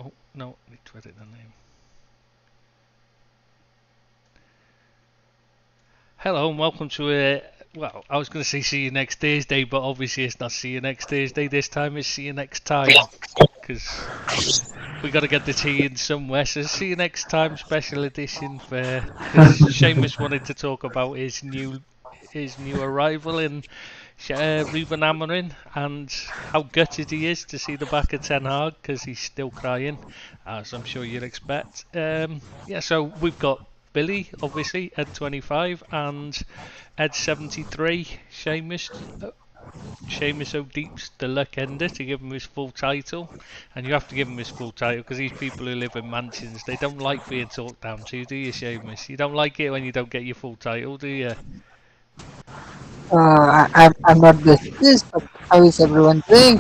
Oh, no, I need to edit the name. Hello and welcome to well, I was going to say see you next Thursday, but obviously it's not see you next Thursday this time, it's see you next time. Because we got to get the tea in somewhere, so see you next time special edition for... Because Seamus wanted to talk about his new arrival in Ruben Amorim and how gutted he is to see the back of Ten Hag because he's still crying, as I'm sure you'd expect. Yeah, so we've got Billy, obviously, Ed 25, and Ed 73, Seamus O'Deep's the luck ender to give him his full title, and you have to give him his full title because these people who live in mansions, they don't like being talked down to, do you, Seamus? You don't like it when you don't get your full title, do you? I'm not this, but how is everyone doing?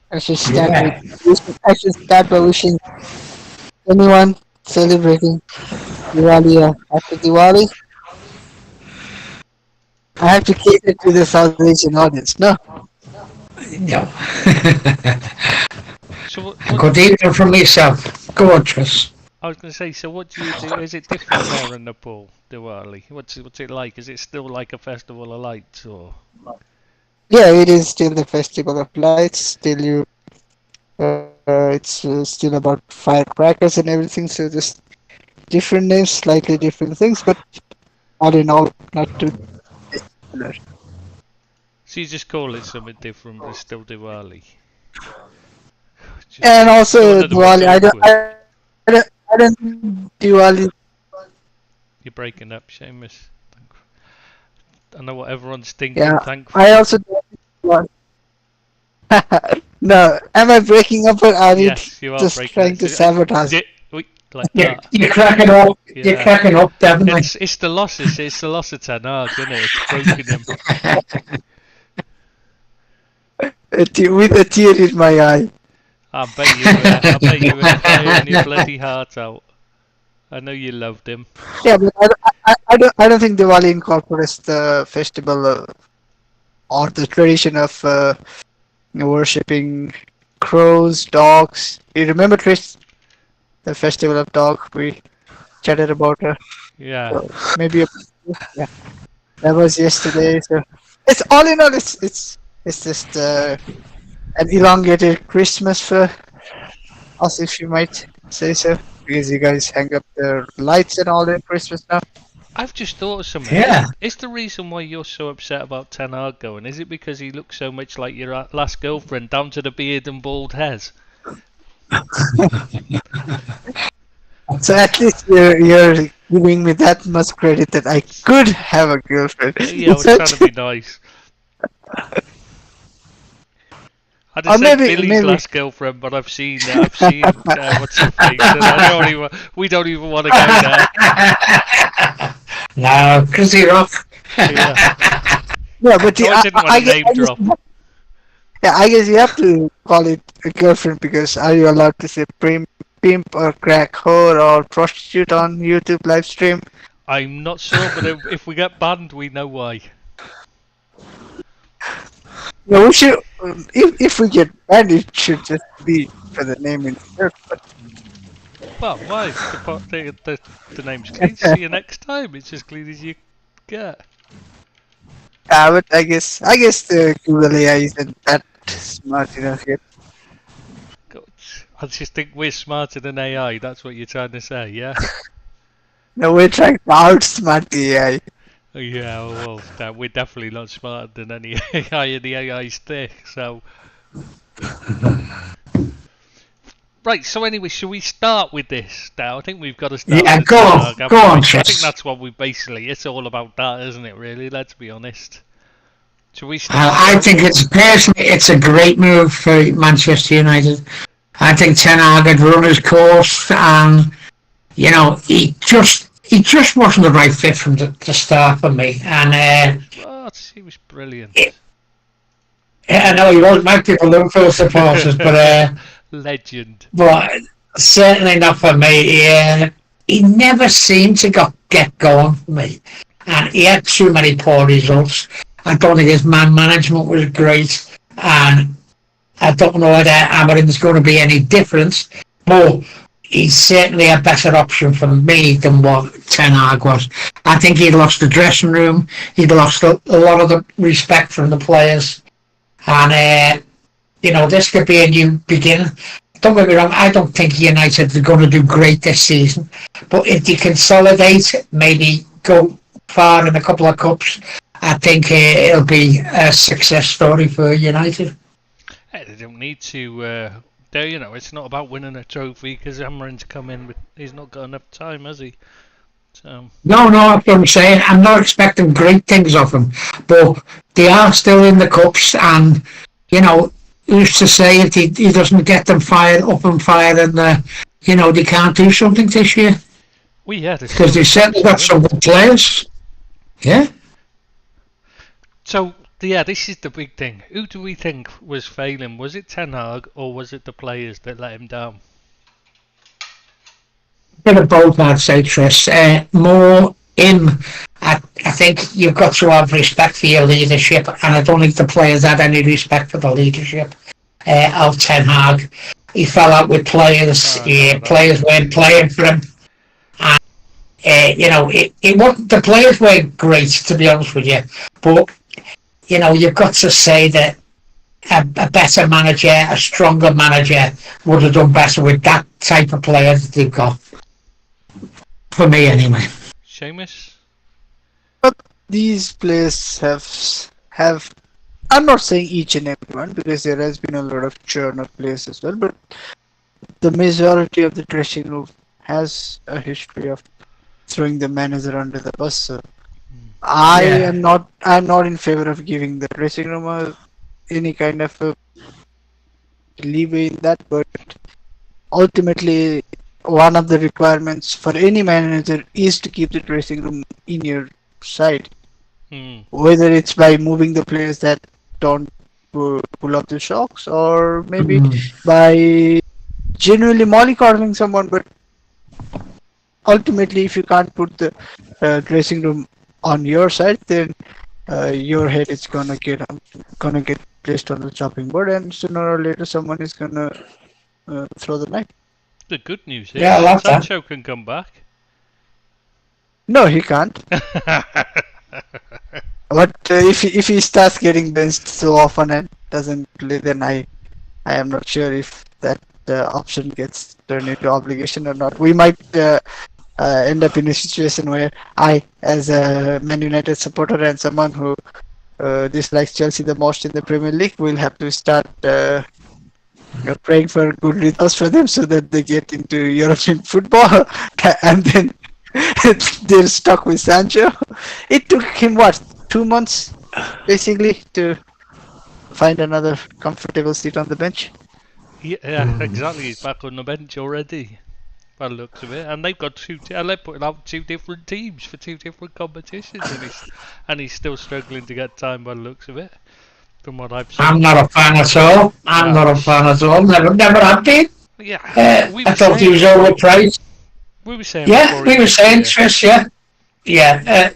I should start I should start by wishing anyone celebrating Diwali a happy Diwali. I have to cater to the South Asian audience, no? No. So Good evening from myself. Go on, Tris. I was going to say, so what do you do? Is it different there in Nepal, Diwali? What's it like? Is it still like a festival of lights, or? Yeah, it is still the Festival of Lights. Still, it's still about firecrackers and everything. So just different names, slightly different things, but all in all, not too similar. So you just call it something different, but it's still Diwali. And also Diwali, I don't think Diwali. You're breaking up, Seamus. I know what everyone's thinking. Yeah, thankfully. I also don't. No, am I breaking up or are yes, you are just trying to sabotage? Like you're cracking up. Yeah. You're cracking up, definitely. It's the losses. It's the loss of Ten Hag, isn't it? It's broken him. With a tear in my eye. I bet you were crying your bloody heart out. I know you loved him. Yeah, but I don't think Diwali incorporates the festival or the tradition of worshipping crows, dogs. You remember, Chris, the festival of dog? We chatted about her. Yeah. Maybe yeah. That was yesterday. So it's all in all. It's just an elongated Christmas for us, if you might say so, because you guys hang up the lights and all in Christmas now. I've just thought of something. Yeah. Is the reason why you're so upset about Ten Hag going? Is it because he looks so much like your last girlfriend, down to the beard and bald hairs? So at least you're giving me that much credit that I could have a girlfriend. Yeah, I was trying to be nice. I just said Billy's last girlfriend, but I've seen what's her face, and we don't even want to go there. No, Chrissy Rock. Yeah, but I name drop. Yeah, I guess you have to call it a girlfriend, because are you allowed to say pimp or crack whore or prostitute on YouTube live stream? I'm not sure, but if we get banned, we know why. No, we should. If we get banned, it should just be for the name itself. But well, why? The name's clean. See you next time. It's as clean as you get. but I guess the Google AI isn't that smart enough yet. I just think we're smarter than AI. That's what you're trying to say, yeah? No, we're trying to outsmart the AI. Yeah, well, we're definitely not smarter than any AI in the AI's thick, so... Right, so anyway, shall we start with this now? I think we've got to start with go on, Chris. I think that's what we basically... It's all about that, isn't it, really? Let's be honest. Shall we start? I think it's a great move for Manchester United. I think Ten Hag had run his course, and, you know, he just wasn't the right fit from the start for me. And he was brilliant. Yeah, I know he was. My people Liverpool supporters, but legend. But certainly not for me. He never seemed to get going for me, and he had too many poor results. I don't think his man management was great, and I don't know whether Amarin's going to be any different, but he's certainly a better option for me than what Ten Hag was. I think he'd lost the dressing room. He'd lost a lot of the respect from the players. And, this could be a new beginning. Don't get me wrong, I don't think United are going to do great this season. But if they consolidate, maybe go far in a couple of cups, I think it'll be a success story for United. Hey, they don't need to. It's not about winning a trophy because Amarin's come in, but he's not got enough time, has he? So. No, that's what I'm saying. I'm not expecting great things of him, but they are still in the cups, and who's to say if he doesn't get them up and fired, and they can't do something this year? Well, yeah, because they certainly got some good players. Yeah. So, this is the big thing. Who do we think was failing? Was it Ten Hag or was it the players that let him down? A bit of both, I'd say, Tris. More him. I think you've got to have respect for your leadership, and I don't think the players had any respect for the leadership of Ten Hag. He fell out with players. Players weren't playing for him. And, it wasn't, the players weren't great, to be honest with you. But, you've got to say that a better manager, a stronger manager, would have done better with that type of players that they've got. For me, anyway. Seamus? But these players have. I'm not saying each and everyone, because there has been a lot of churn of players as well. But the majority of the dressing room has a history of throwing the manager under the bus. So I'm not in favor of giving the dressing room any kind of a leeway in that. But ultimately, one of the requirements for any manager is to keep the dressing room in your side. Whether it's by moving the players that don't pull up the shocks, or maybe by genuinely mollycoddling someone. But ultimately, if you can't put the dressing room on your side, then your head is gonna get placed on the chopping board, and sooner or later someone is gonna throw the knife. The good news is Sancho can come back. No, he can't. But if he starts getting benched so often and doesn't play, then I am not sure if that option gets turned into obligation or not. We might end up in a situation where I, as a Man United supporter and someone who dislikes Chelsea the most in the Premier League, will have to start praying for good results for them so that they get into European football, and then they're stuck with Sancho. It took him 2 months basically to find another comfortable seat on the bench. Yeah, exactly. He's back on the bench already, by the looks of it. And they've got two different teams for two different competitions, and he's still struggling to get time by the looks of it. From what I've seen. I'm not a fan at all. Not a fan at all. Never have been. Yeah, I thought he was overpriced. We were saying. Yeah, we were saying, Trish. Yeah.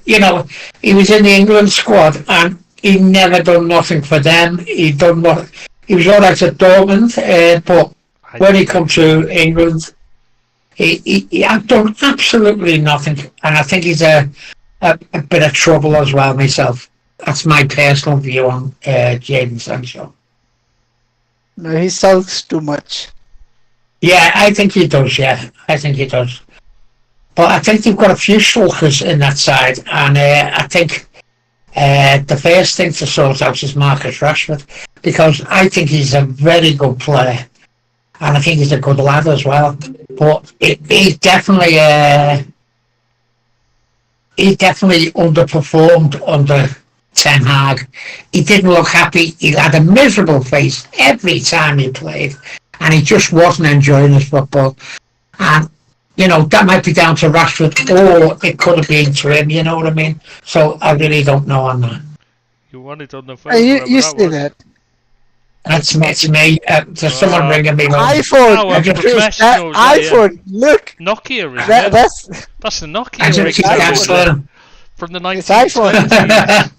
He was in the England squad, and he never done nothing for them. He was all right at Dortmund, but when he come to England, he had done absolutely nothing, and I think he's a bit of trouble as well myself. That's my personal view on Jadon Sancho. No, he sulks too much. Yeah, I think he does, I think he does. But I think they've got a few sulkers in that side, and I think the first thing to sort out is Marcus Rashford, because I think he's a very good player, and I think he's a good lad as well. But he definitely underperformed under Ten Hag. He didn't look happy. He had a miserable face every time he played, and he just wasn't enjoying his football. And that might be down to Rashford, or it could have been to him. You know what I mean? So I really don't know on that. You want it on the phone? You say that. It's me. There's someone ringing me. iPhone. iPhone. Look. Nokia, isn't it? That's the Nokia. I just ringing from the 1920s. It's iPhone.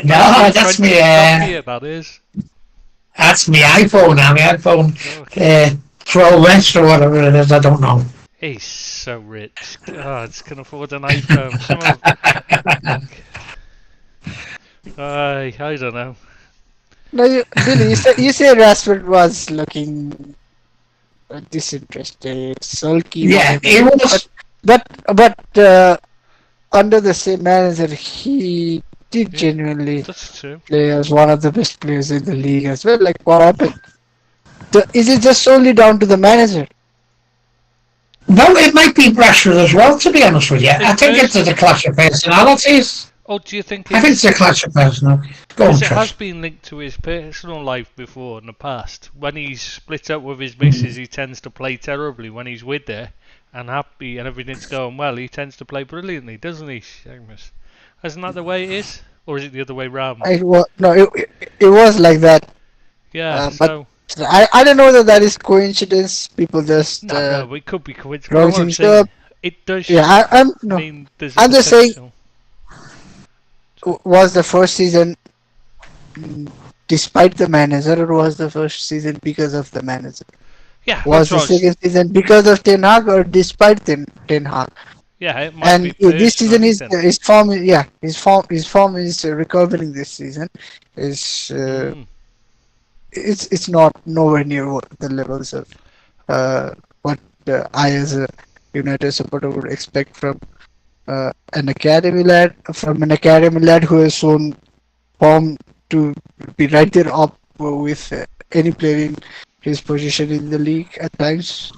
No, that's me. Nokia, that is. That's my iPhone now. My iPhone Pro West or whatever it is. I don't know. He's so rich. God, can afford an iPhone. Some of, I don't know. No, Billy, you say Rashford was looking disinterested, sulky, Yeah, whatever. it was. But under the same manager, he did Yeah, genuinely that's true. play as one of the best players in the league as well. Like, what happened? Is it just solely down to the manager? No, it might be Rashford as well, to be honest with you. His I think it's a clash of personalities. Oh, do you think I think it's a clash of personalities. Go on, Because it has Trish. been linked to his personal life before in the past. When he's split up with his missus, he tends to play terribly. When he's with her and happy and everything's going well, he tends to play brilliantly, doesn't he, Seamus? Isn't that the way it is? Or is it the other way round? It was like that. Yeah, But I don't know that is coincidence. People just no, it could be coincidence. wrong What I'm things saying, up. it does Yeah, I'm no. mean there's a I'm just saying, potential. was the first season despite the manager, or was the first season because of the manager? Yeah, Was that's the right. second season because of Ten Hag or despite Ten Hag? Yeah, it might And be this season personal, his form, his form is recovering this season. Is it's not nowhere near the levels of what I as a United supporter would expect from an academy lad who has shown form to be right there up with any player in his position in the league at times.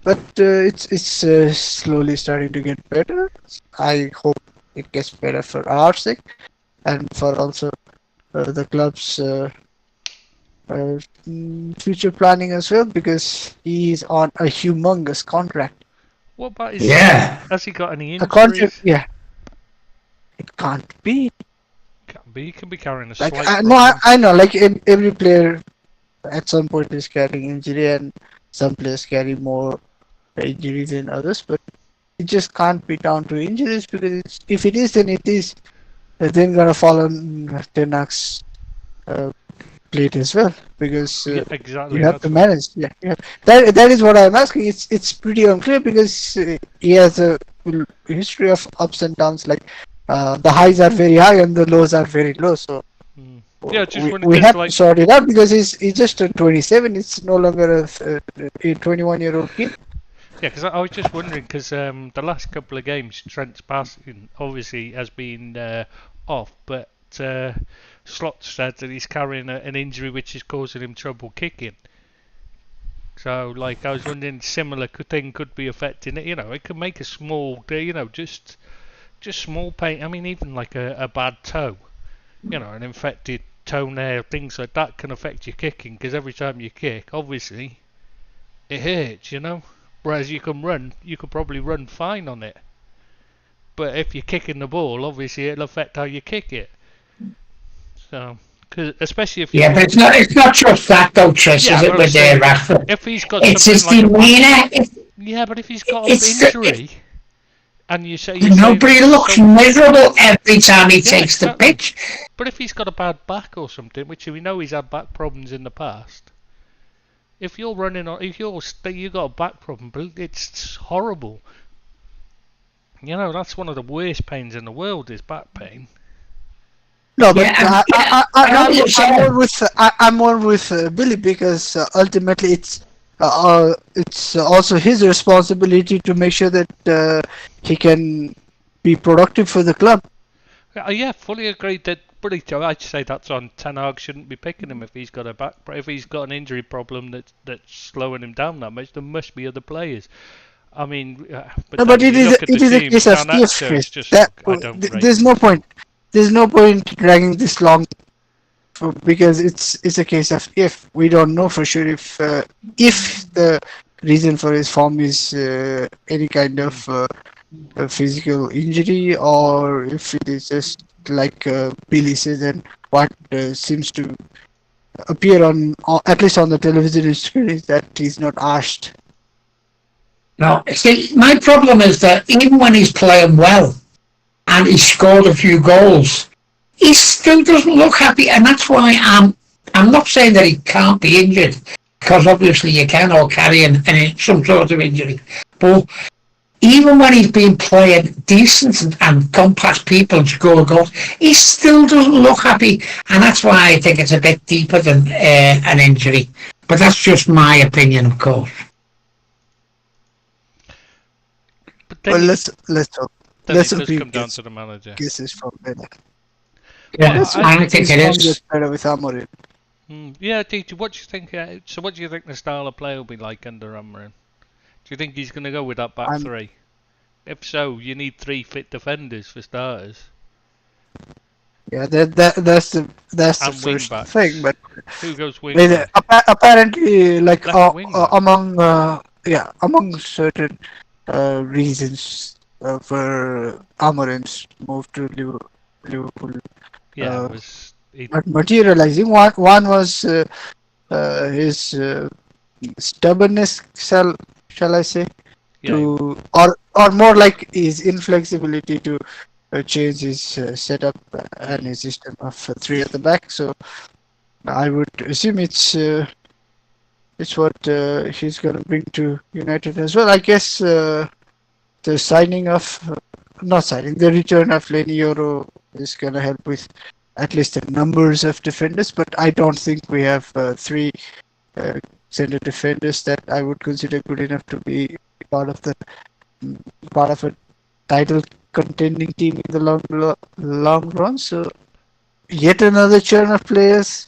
But it's slowly starting to get better. I hope it gets better for our sake and for also the club's future planning as well, because he's on a humongous contract. What about his? Yeah. Has he got any A contract, injuries? yeah. It can't be. Can't be. He can be carrying a Like slight I problem. know. Like every player at some point is carrying injury, and some players carry more injuries than others. But it just can't be down to injuries, because if it is, then it is. Then gonna fall on Ten Hag's plate as well, because Yeah, exactly. you have That's to what. manage. Yeah, yeah. That is what I'm asking. It's pretty unclear, because he has a history of ups and downs. Like the highs are very high and the lows are very low. So Yeah, just when we because have to like sort it out, because he's just 27. It's no longer a 21-year-old kid. yeah, because I was just wondering because the last couple of games Trent's passing obviously has been off, but Slot said that he's carrying an injury which is causing him trouble kicking. So like I was wondering, similar thing could be affecting it. You know, it could make a small, just small pain. I mean, even like a bad toe, an infected toenail, things like that can affect your kicking, because every time you kick, obviously, it hurts. Whereas you could probably run fine on it. But if you're kicking the ball, obviously it'll affect how you kick it. So, especially if Yeah, but it's not just that though, Trish, yeah, is it, but I'm with saying Rashford? if he's got It's something his like a demeanour. yeah, but if he's got an It's the, injury and you say nobody looks miserable every time he yeah, takes the exactly. pitch. But if he's got a bad back or something, which we know he's had back problems in the past, if you're running on, if you got a back problem, but it's horrible. That's one of the worst pains in the world, is back pain. No, but Yeah, I'm more with Billy, because ultimately it's also his responsibility to make sure that he can be productive for the club. Yeah, fully agreed. But I'd say that's on Ten Hag. Shouldn't be picking him if he's got if he's got an injury problem that's slowing him down that much. There must be other players. I mean, but No, but then it you is look at the a team, case of and that shows just I don't rate there's him. no point. There's no point dragging this long, because it's a case of if. We don't know for sure if the reason for his form is any kind of a physical injury, or if it is just like Billy says, and what seems to appear on at least on the television screen, is that he's not asked. No, see, my problem is that even when he's playing well and he's scored a few goals, he still doesn't look happy, and that's why I'm not saying that he can't be injured, because obviously you can all carry some sort of injury. But even when he's been playing decent and gone past people and scored goals, he still doesn't look happy. And that's why I think it's a bit deeper than an injury. But that's just my opinion, of course. But Well, then, let's hope. then Let's it hope does he come down gets to the manager. guesses from better. Yeah, Well, I think it is. Gets better with Amorim. Yeah, teacher, what do you think? So, what do you think the style of play will be like under Amorim? Do you think he's going to go with that back three? If so, you need 3 fit defenders for starters. Yeah, that's the And first wing-backs. thing. But Who goes wing back? apparently, like Left wing back. among certain reasons for Amorim's move to Liverpool. Yeah, uh, was he? But materializing. One was his stubbornness, shall I say, Yeah, or more like his inflexibility to change his setup and his system of 3 at the back. So I would assume it's what he's gonna bring to United as well. I guess the signing of the return of Lenny Yoro is gonna help with at least the numbers of defenders, but I don't think we have 3 center defenders that I would consider good enough to be part of a title contending team in the long run. So yet another churn of players.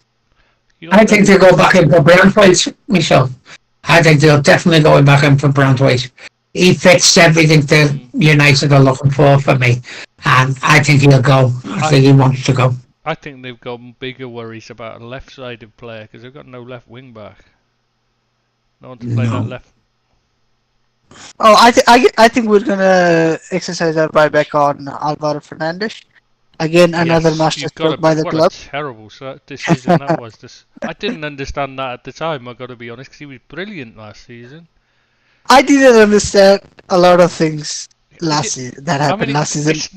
I think they'll go back in for Brandwaite, Michelle. I think they'll definitely go back in for Brandwaite. He fits everything that United are looking for me, and I think he'll go. I think he wants to go. I think they've got bigger worries about a left-sided player because they've got no left wing back. No one to play that left. Oh, I think we're gonna exercise our buyback on Alvaro Fernandes. Again, another masterstroke by the what club. A terrible decision that was. I didn't understand that at the time. I got to be honest, because he was brilliant last season. I didn't understand a lot of things last season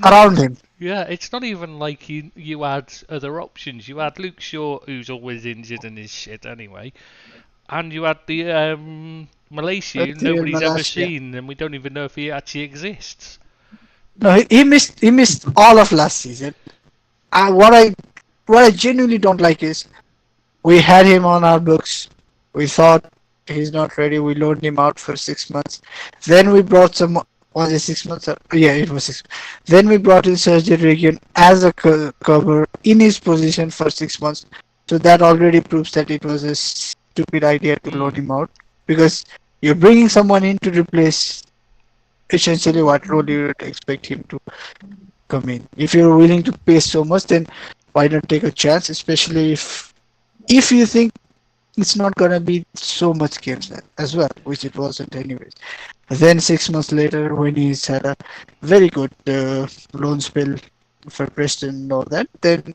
around him. Yeah, it's not even like you had other options. You had Luke Shaw, who's always injured and is shit anyway, and you had the Malaysia nobody's ever seen, and we don't even know if he actually exists. No, he missed all of last season. What I genuinely don't like is we had him on our books. We thought he's not ready. We loaned him out for 6 months. Then we brought was it 6 months? Yeah, it was 6. Then we brought in Sergio Reguilon as a cover in his position for 6 months. So that already proves that it was a stupid idea to loan him out, because you're bringing someone in to replace essentially what role you would expect him to come in. If you're willing to pay so much, then why not take a chance? Especially if you think it's not gonna be so much games as well, which it wasn't anyways. Then 6 months later, when he's had a very good loan spell for Preston and all that, then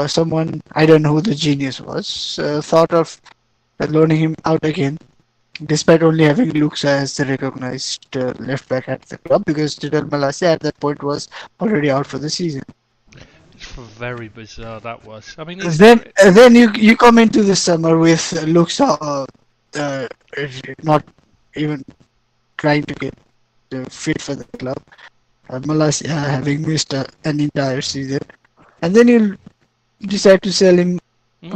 someone, I don't know who the genius was, thought of loaning him out again, despite only having Luke as the recognized left back at the club, because Tidal Malaysia at that point was already out for the season. It's very bizarre that was. I mean, then you come into the summer with Luke not even trying to get fit for the club, Malaysia having missed an entire season, and then you decide to sell him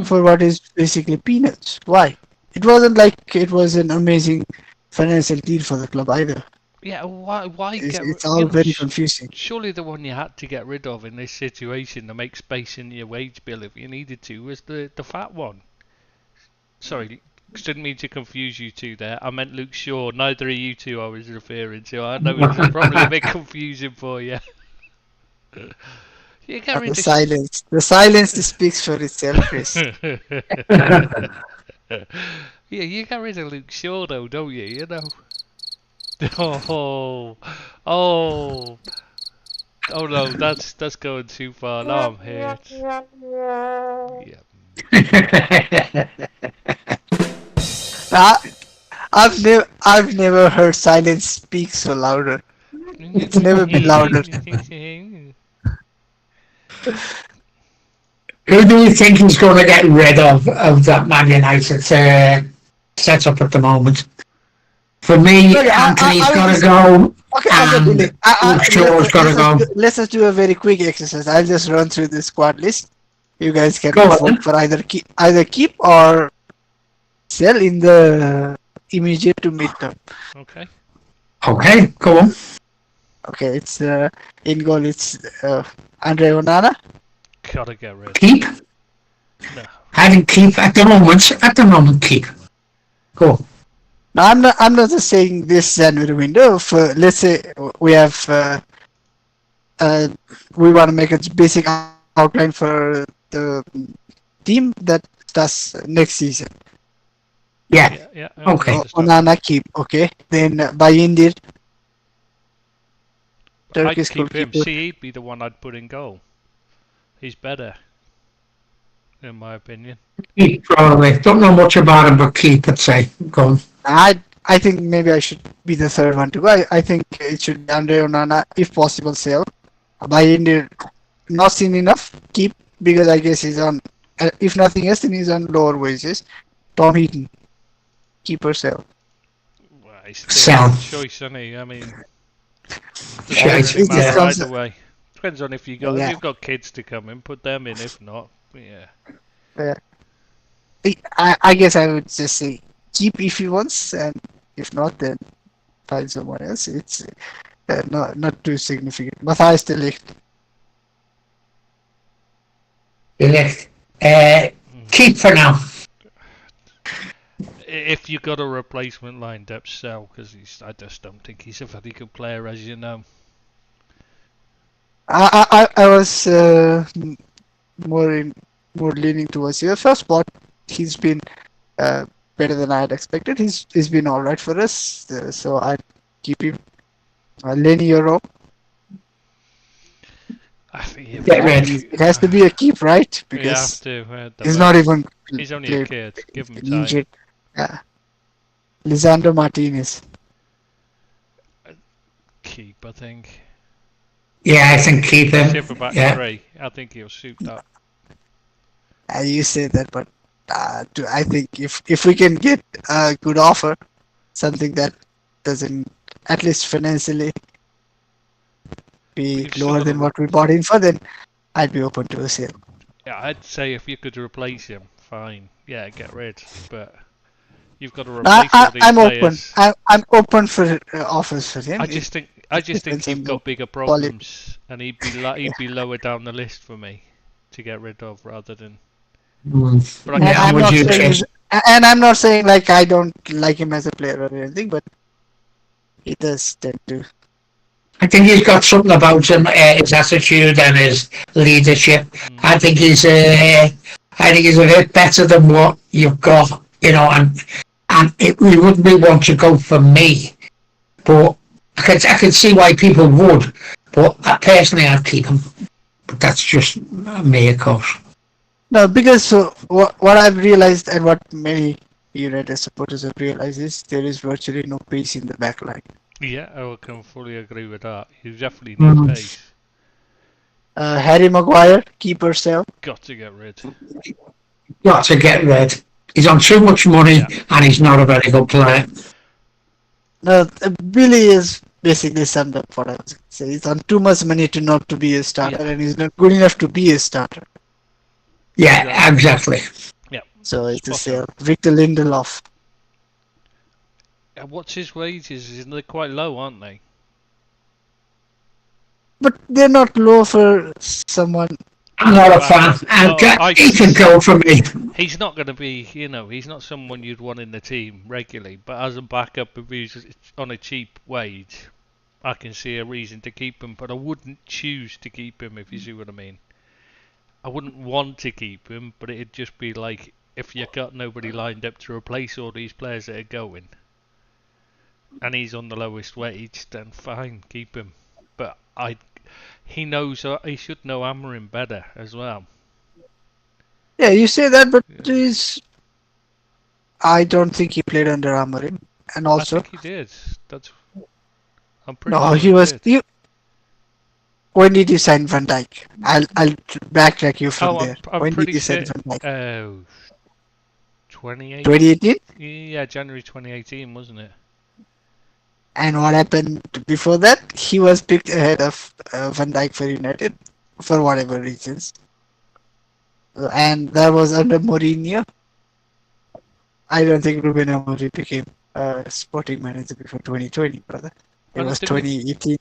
for what is basically peanuts. Why? It wasn't like it was an amazing financial deal for the club either. Yeah, why it's all very confusing. Surely the one you had to get rid of in this situation to make space in your wage bill if you needed to was the fat one. Sorry, didn't mean to confuse you two there. I meant Luke Shaw. Neither of you two I was referring to. I know it's probably a bit confusing for you. You get rid the silence speaks for itself, Chris. Yeah, you get rid of Luke Shaw though, don't you? You know. Oh no, that's going too far. Now I'm hurt. Yeah. I've never heard silence speak so louder. It's never been louder. Who do you think he's going to get rid of that Man United setup at the moment? For me, Okay, Anthony's I will got to just go, okay, and Billy. Shaw's got to go. Let's just do a very quick exercise. I'll just run through the squad list. You guys can Go vote on. for either keep or sell in the immediate to midterm. Okay. Okay, go on. Okay, it's in goal. It's Andre Onana. Gotta get rid. Keep. No. I think keep at the moment. At the moment, keep. Go. Now I'm not just saying this January window. For let's say we have we want to make a basic outline for the team that does next season. Yeah. Yeah. Okay. Onana keep. Okay, then Bayindir. Turkish I'd keep him. goalkeeper. See, he'd be the one I'd put in goal. He's better, in my opinion. Keep probably. Don't know much about him, but keep. I'd say. Go on. I think maybe I should be the third one too. I think it should be Andre Onana, if possible, sell. Bayindir, not seen enough. Keep, because I guess he's on. If nothing else, then he's on lower wages. Tom Heaton, keeper sell. Well, he's still Sell. a choice, isn't he? I mean, Sure, doesn't really it just matter comes- either way. Depends on if Yeah. if you've got kids to come in, put them in. If not, yeah. I guess I would just say keep if he wants, and if not, then find someone else. It's not too significant. Matthias de Ligt. Keep for now. If you got a replacement lined up, sell, because I just don't think he's a very good player, as you know. I was more leaning towards your first spot. He's been better than I had expected. He's been all right for us, so I'd keep him. Lenny Euro. I think you Get rid. It has to be a keep, right? have Because to. he's not even. He's only a played kid. Give him time. injured. Lisandro Martinez. Keep, I think. Yeah, I think keep him. Ship back Yeah. three. I think he'll suit that. You say that, but I think if we can get a good offer, something that doesn't, at least financially, be You've still lower got than to- what we bought in for, then I'd be open to a sale. Yeah, I'd say if you could replace him, fine. Yeah, get rid. But you've got to replace all these I'm open. players. I'm open for offers for him. I just think depends you've on got the bigger quality. problems, and he'd be lower down the list for me to get rid of rather than. Mm. But I And guess Yeah, I'm would not you saying change- he's- and I'm not saying like I don't like him as a player or anything, but he does tend to. I think he's got something about him, his attitude and his leadership. I think he's a bit better than what you've got, and it wouldn't be one to go for me, but I could see why people would, but personally I'd keep him. But that's just me, of course. No, because what I've realized and what many United supporters have realized is there is virtually no pace in the back line. Yeah, I can fully agree with that. You definitely need Mhm. pace. Harry Maguire, keeper sell. Got to get rid. Got to get rid. He's on too much money, Yeah. and he's not a very good player. No, Billy is basically summed up what I was going to say. He's on too much money to not to be a starter, Yeah. and he's not good enough to be a starter. Yeah, exactly. So it's a Spot sale. Victor Lindelof. What's his wages? They're quite low, aren't they? But they're not low for someone. I'm not a fan. He can go for me. He's not going to be, he's not someone you'd want in the team regularly. But as a backup, if he's on a cheap wage, I can see a reason to keep him. But I wouldn't choose to keep him, if you see what I mean. I wouldn't want to keep him, but it'd just be like if you got nobody lined up to replace all these players that are going, and he's on the lowest wage, then fine, keep him. But he knows, he should know Amarim better as well. Yeah, you say that, but I don't think he played under Amorim. And also, I think he did. I'm pretty no, sure he was. did. when did you sign Van Dijk? I'll backtrack you from Oh, there. I'm When did pretty you sign sure. Van Dijk? Oh, 2018. 2018. Yeah, January 2018, wasn't it? And what happened before that? He was picked ahead of Van Dijk for United for whatever reasons. And that was under Mourinho. I don't think Ruben Amorim became sporting manager before 2020, brother. It Oh, no, was didn't he? 2018.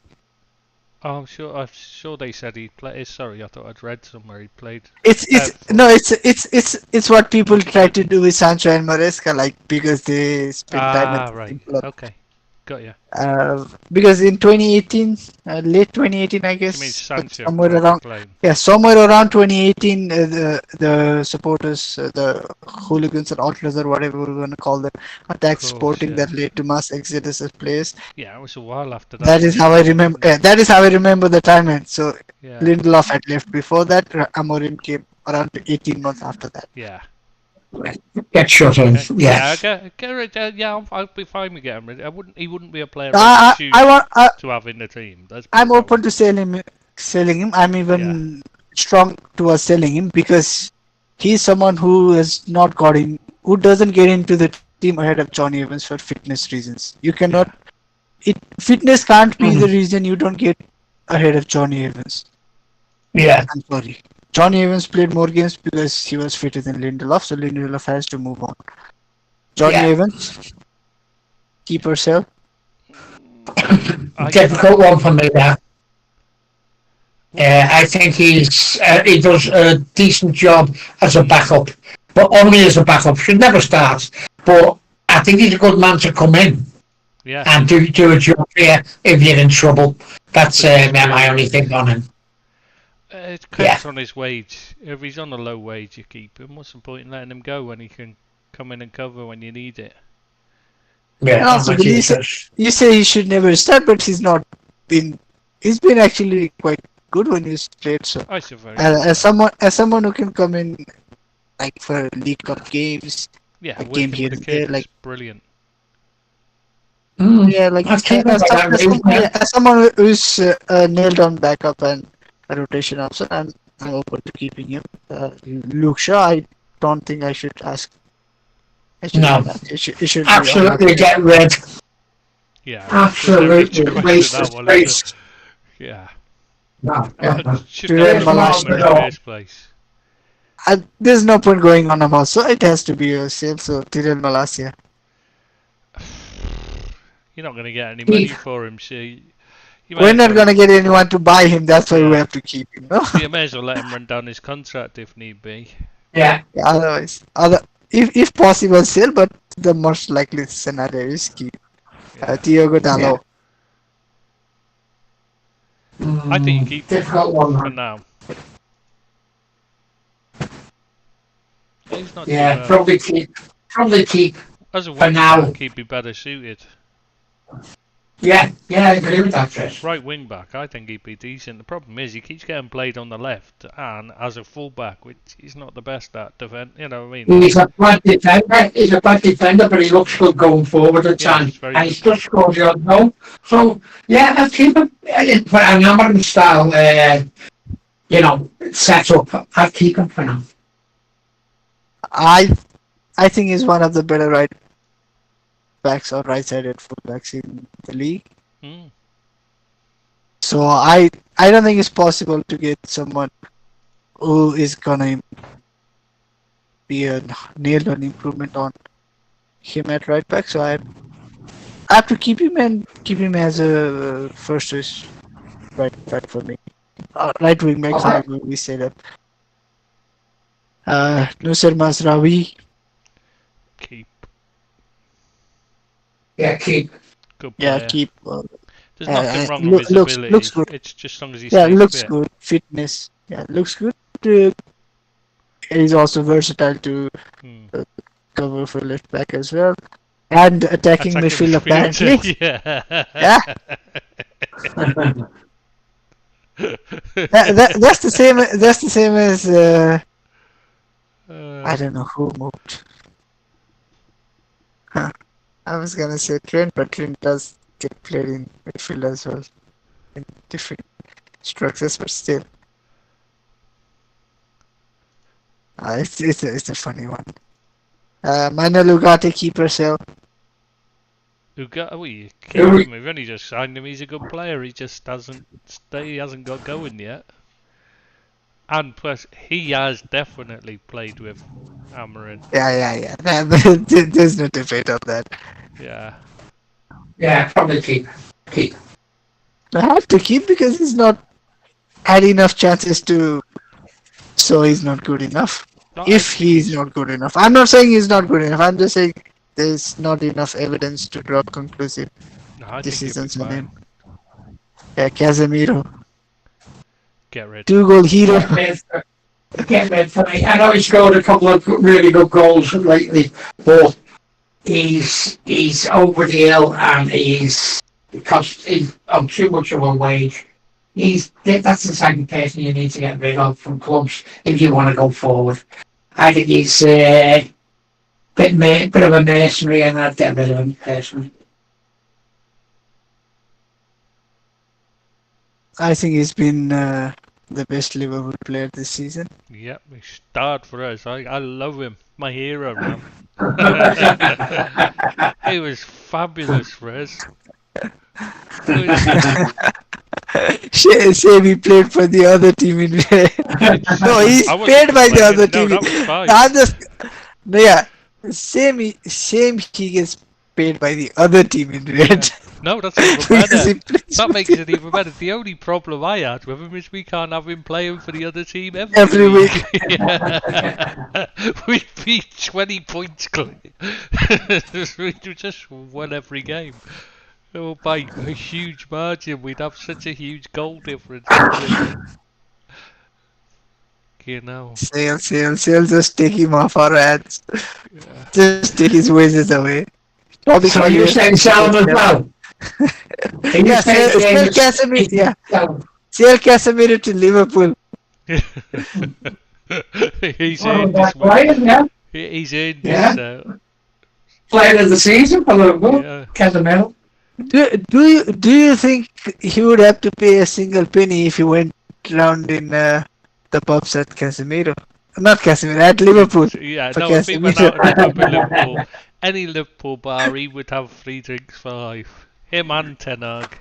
Oh, I'm sure they said he played. Sorry, I thought I'd read somewhere he played. It's For no, it's what people try to 2020. do with Sancho and Maresca, like because they spend time at Ah, the right. same club. Okay, got you. Because in 2018, late 2018, I You mean guess, but Sancho somewhere after around, playing? yeah, somewhere around 2018, the supporters, the hooligans or outlaws or whatever we're gonna call them, Of attacked course, Sporting yeah. that led to mass exodus of players. Yeah, it was a while after that, That is wasn't how it? I remember. That is how I remember the timeline. So Yeah, Lindelof had left before that. Amorim came around 18 months after that. yeah. Get shut in. Okay. Yeah. Yeah, get rid. Yeah, I'll be fine with getting rid. I wouldn't. He wouldn't be a player I'd I, I, I choose want. to have in the team. Let's put I'm it that way. open to selling him. I'm Yeah, even strong towards selling him because he's someone who has not got in, who doesn't get into the team ahead of Johnny Evans for fitness reasons. You cannot. yeah, Fitness can't be the Mhm. reason you don't get ahead of Johnny Evans. Yeah. I'm sorry. Johnny Evans played more games because he was fitter than Lindelof, so Lindelof has to move on. Johnny Yeah. Evans, keeper sell. I Difficult one for me there. I think he does a decent job as a backup, but only as a backup. Should never start. But I think he's a good man to come in yeah. and do a job here if you're in trouble. That's With my only experience. thing on him. It Yeah. depends on his wage. If he's on a low wage, you keep him. What's the point in letting him go when he can come in and cover when you need it? And Yeah, I'm also, with you. you say he should never start, but he's not been. He's been actually quite good when he's played. So, Oh, he's a very good as player. someone who can come in like for League Cup games, Yeah, a game working here with the and there, like kids, brilliant. yeah, like I've seen him like yeah, that. as someone who's nailed on backup and a rotation option, I'm open to keeping him. Luke Shaw, I don't think I should ask. I shouldn't No, ask. It should be on absolutely market. get rid. Yeah, there's no need to Absolutely. question Waste that of one, is there? space. Yeah. No. Should never Tyrell have bought Malacia. him in the first place. There's no point going on him also. It has to be a sale. So Tyrell Malacia. You're not going to get any money Keep. for him, so you We're may as not well. gonna get anyone to buy him. That's why we Yeah. have to keep him. No. So you may as well let him run down his contract if need be. Yeah. Yeah, otherwise, if possible, sell. But the most likely scenario is keep Yeah. Thiago Yeah. Dalot. I think you keep him Difficult one, for man. now. He's not Yeah, too. probably keep. Probably keep As a for wing now. back, he'd be better suited. Yeah, I agree with that, Chris. Right wing back, I think he'd be decent. The problem is he keeps getting played on the left and as a full back, which he's not the best at defend. You know what I mean? He's a bad defender. He's a bad defender, but he looks good going forward at Yeah, times. he's very And good. he's just scored the odd goal. So, yeah, I'll keep him. For an Amarin style, set up, I'll keep him for now. I think he's one of the better right backs or right-sided fullbacks in the league. Hmm. So I don't think it's possible to get someone who is gonna be a nailed on improvement on him at right back. So I have to keep him and keep him as a first choice right back for me. Right wing back, Okay. how we set up. Nusser Mazraoui, Keep. Yeah, keep. Good yeah, player. keep. There's nothing wrong with his ability. Looks good. It's just as long as he Yeah, stays looks fit. good. Fitness, yeah, looks good. He's also versatile to Hmm. cover for left back as well. And attacking midfield apparently. Yeah. That's the same. That's the same as I don't know who moved. Huh. I was gonna say Trent, but Trent does get played in midfield as well. In different. structures, but still. It's a funny one. Manuel Ugarte keeper sale. Who got? Oh, you keep him. We've only just signed him. He's a good player. He just hasn't. He hasn't got going yet. And plus, he has definitely played with Amarin. Yeah. There's no debate on that. Yeah. Yeah, probably keep. I have to keep because he's not had enough chances to. So he's not good enough. No, If he's not good enough, I'm not saying he's not good enough. I'm just saying there's not enough evidence to draw conclusive I think decisions he'll on be him. Yeah, Casemiro, Get rid. 2-goal hero. Get rid for me. I know he scored a couple of really good goals lately, but he's over the hill and because he's on too much of a wage. That's the second person you need to get rid of from clubs if you want to go forward. I think he's bit of a mercenary, and I'd get rid of him personally. I think he's been the best Liverpool player this season. Yep, he starred for us. I love him. My hero, man. He was fabulous for us. Shame he played for the other team in. No, he's paid by the other team. That was fine. I'm just, no, yeah, same he gets paid by the other team in red. No, that's even better. That makes it even better. The only problem I had with him is we can't have him playing for the other team every week. We'd be 20 points clear. We just won every game. Oh, by a huge margin, we'd have such a huge goal difference. You know. Sale, just take him off our hands. Yeah. Just take his wages away. So you're saying sell him as well? Yeah, sell Casemiro. Yeah, sell Casemiro to Liverpool. He's earned this one. Yeah. He's earned this. Player of the season for Liverpool, Casemiro. Do you think he would have to pay a single penny if he went round in the pubs at Casemiro? Not Casemiro, at Liverpool. Yeah, no, if he went out in the pub in Liverpool, any Liverpool bar, he would have 3 drinks for life. Him and Ten Hag.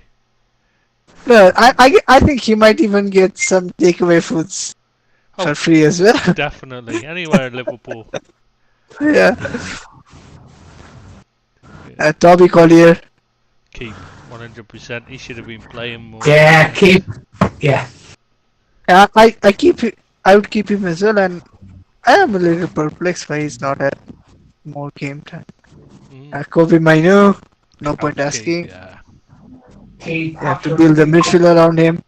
No, I think he might even get some takeaway foods for free as well. Definitely, anywhere in Liverpool. Yeah. Toby Collier. Keep 100%. He should have been playing more. Yeah, keep. Yeah. I would keep him as well, and I am a little perplexed why he's not had more game time. Kobe Mainu, no point asking. Yeah. You have to build the midfield around him.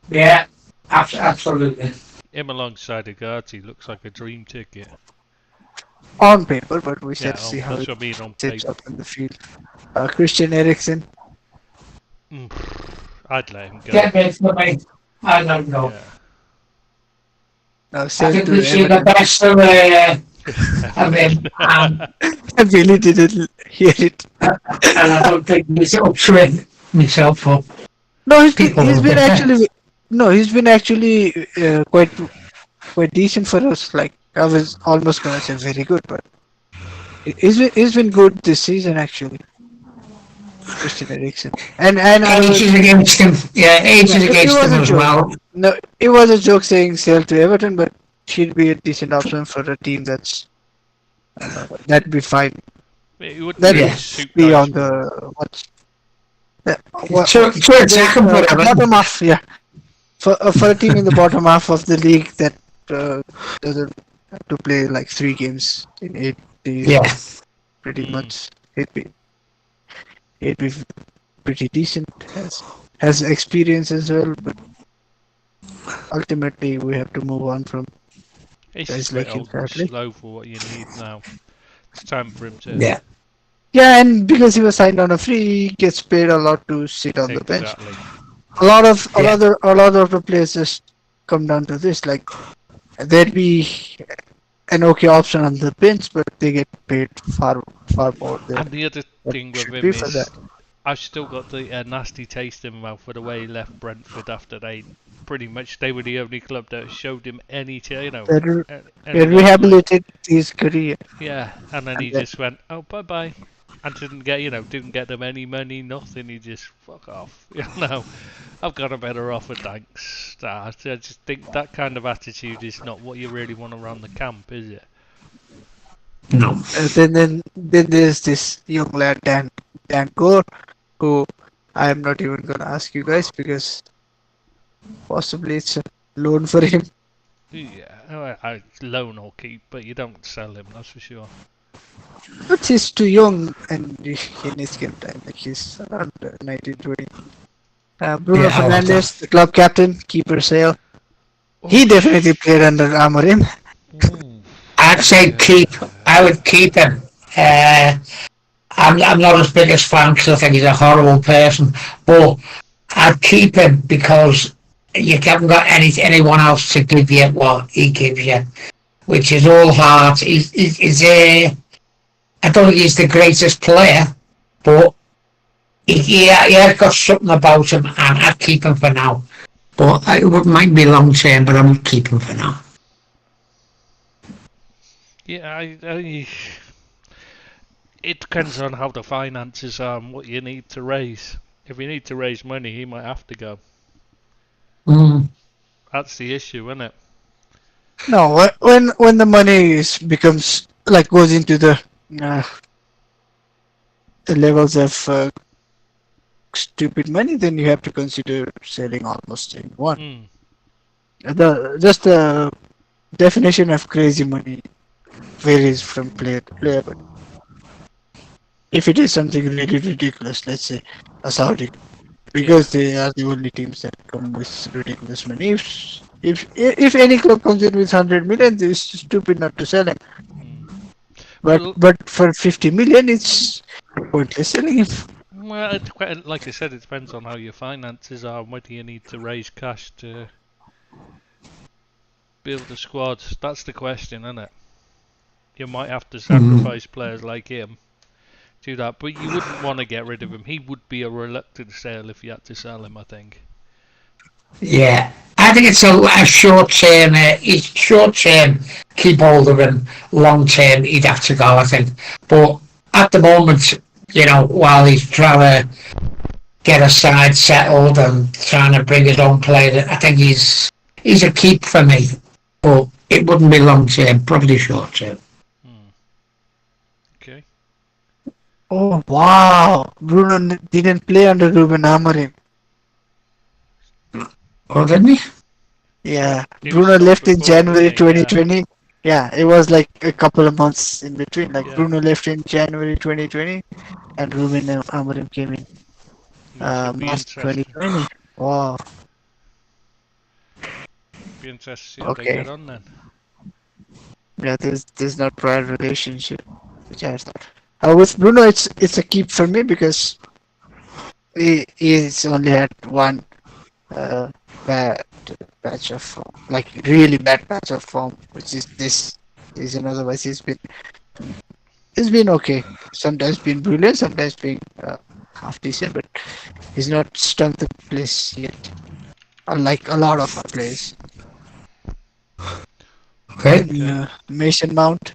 Yeah, absolutely. Him alongside Ugarte looks like a dream ticket. On paper, but we should see how it it shapes up in the field. Christian Eriksen. I'd let him go. Get me for me. I don't know. Yeah. No, I think we've seen the best of him. I really didn't hear it. And I don't think he's up to it myself. No, he's been actually quite decent for us. Like, I was almost gonna say very good, but he's been good this season actually. Christian Eriksen. And age is against him. Yeah, age is against him as well. No, it was a joke saying sell to Everton, but she'd be a decent option for a team that'd be fine. That'd be on the what's bottom half, yeah. For a team in the bottom half of the league that doesn't have to play like 3 games in 8 days. Yeah. Pretty much. It'd be pretty decent. Has experience as well, but ultimately we have to move on from guys like him. Slow for what you need now. It's time for him to. Yeah, and because he was signed on a free, he gets paid a lot to sit on the bench. A lot of the players just come down to this. Like, there'd be an okay option on the bench, but they get paid far more than and the other thing with him is I've still got the nasty taste in my mouth for the way he left Brentford after they were the only club that showed him any, any love. Rehabilitated his career. Yeah, and then And he then, just went, oh, bye bye. And didn't get them any money, nothing. He just fuck off. I've got a better offer, thanks. I just think that kind of attitude is not what you really want around the camp, is it? No. then there's this young lad Dan Gore, who I'm not even gonna ask you guys because possibly it's a loan for him. Yeah, I loan or keep, but you don't sell him, that's for sure. But he's too young and he needs game time. Like he's around 19, 20. Bruno Yeah, I like that. Fernandes, the club captain, keeper sale. He Oh, definitely played under Amorim. Ooh, I'd say keep. I would keep him. I'm not his biggest fan because I think he's a horrible person, but I'd keep him because you haven't got anyone else to give you what he gives you, which is all heart. I don't think he's the greatest player, but he has got something about him, and I'd keep him for now. But it might be long term, but I would keep him for now. Yeah, it depends on how the finances are and what you need to raise. If you need to raise money, he might have to go. Mm. That's the issue, isn't it? No, when the money becomes like goes into the levels of stupid money, then you have to consider selling almost anyone. The definition of crazy money varies from player to player, but if it is something really ridiculous, let's say a Saudi, because they are the only teams that come with ridiculous money. If any club comes in with 100 million, it's stupid not to sell him. But for 50 million, it's pointless selling him. Well, like I said, it depends on how your finances are and whether you need to raise cash to build a squad. That's the question, isn't it? You might have to sacrifice players like him to that, but you wouldn't want to get rid of him. He would be a reluctant sale if you had to sell him, I think. Yeah, I think it's a short term. Short term, keep hold of him. Long term, he'd have to go. I think, but at the moment, while he's trying to get a side settled and trying to bring his own play, I think he's a keep for me. But it wouldn't be long term, probably short term. Okay. Oh wow! Bruno didn't play under Ruben Amorim. Oh, didn't he? Yeah, Bruno left in January 2020. Yeah, it was like a couple of months in between. Bruno left in January 2020, and Ruben Amorim came in March 2020. Wow. Be interested to see how they get on then. Yeah, there's not prior relationship, which I thought. With Bruno, it's a keep for me because he's only had one bad patch of form, like really bad patch of form, which is this season. Otherwise, he's been okay. Sometimes been brilliant, sometimes been half decent, but he's not stunk the place yet. Unlike a lot of our players. Okay. Mason Mount.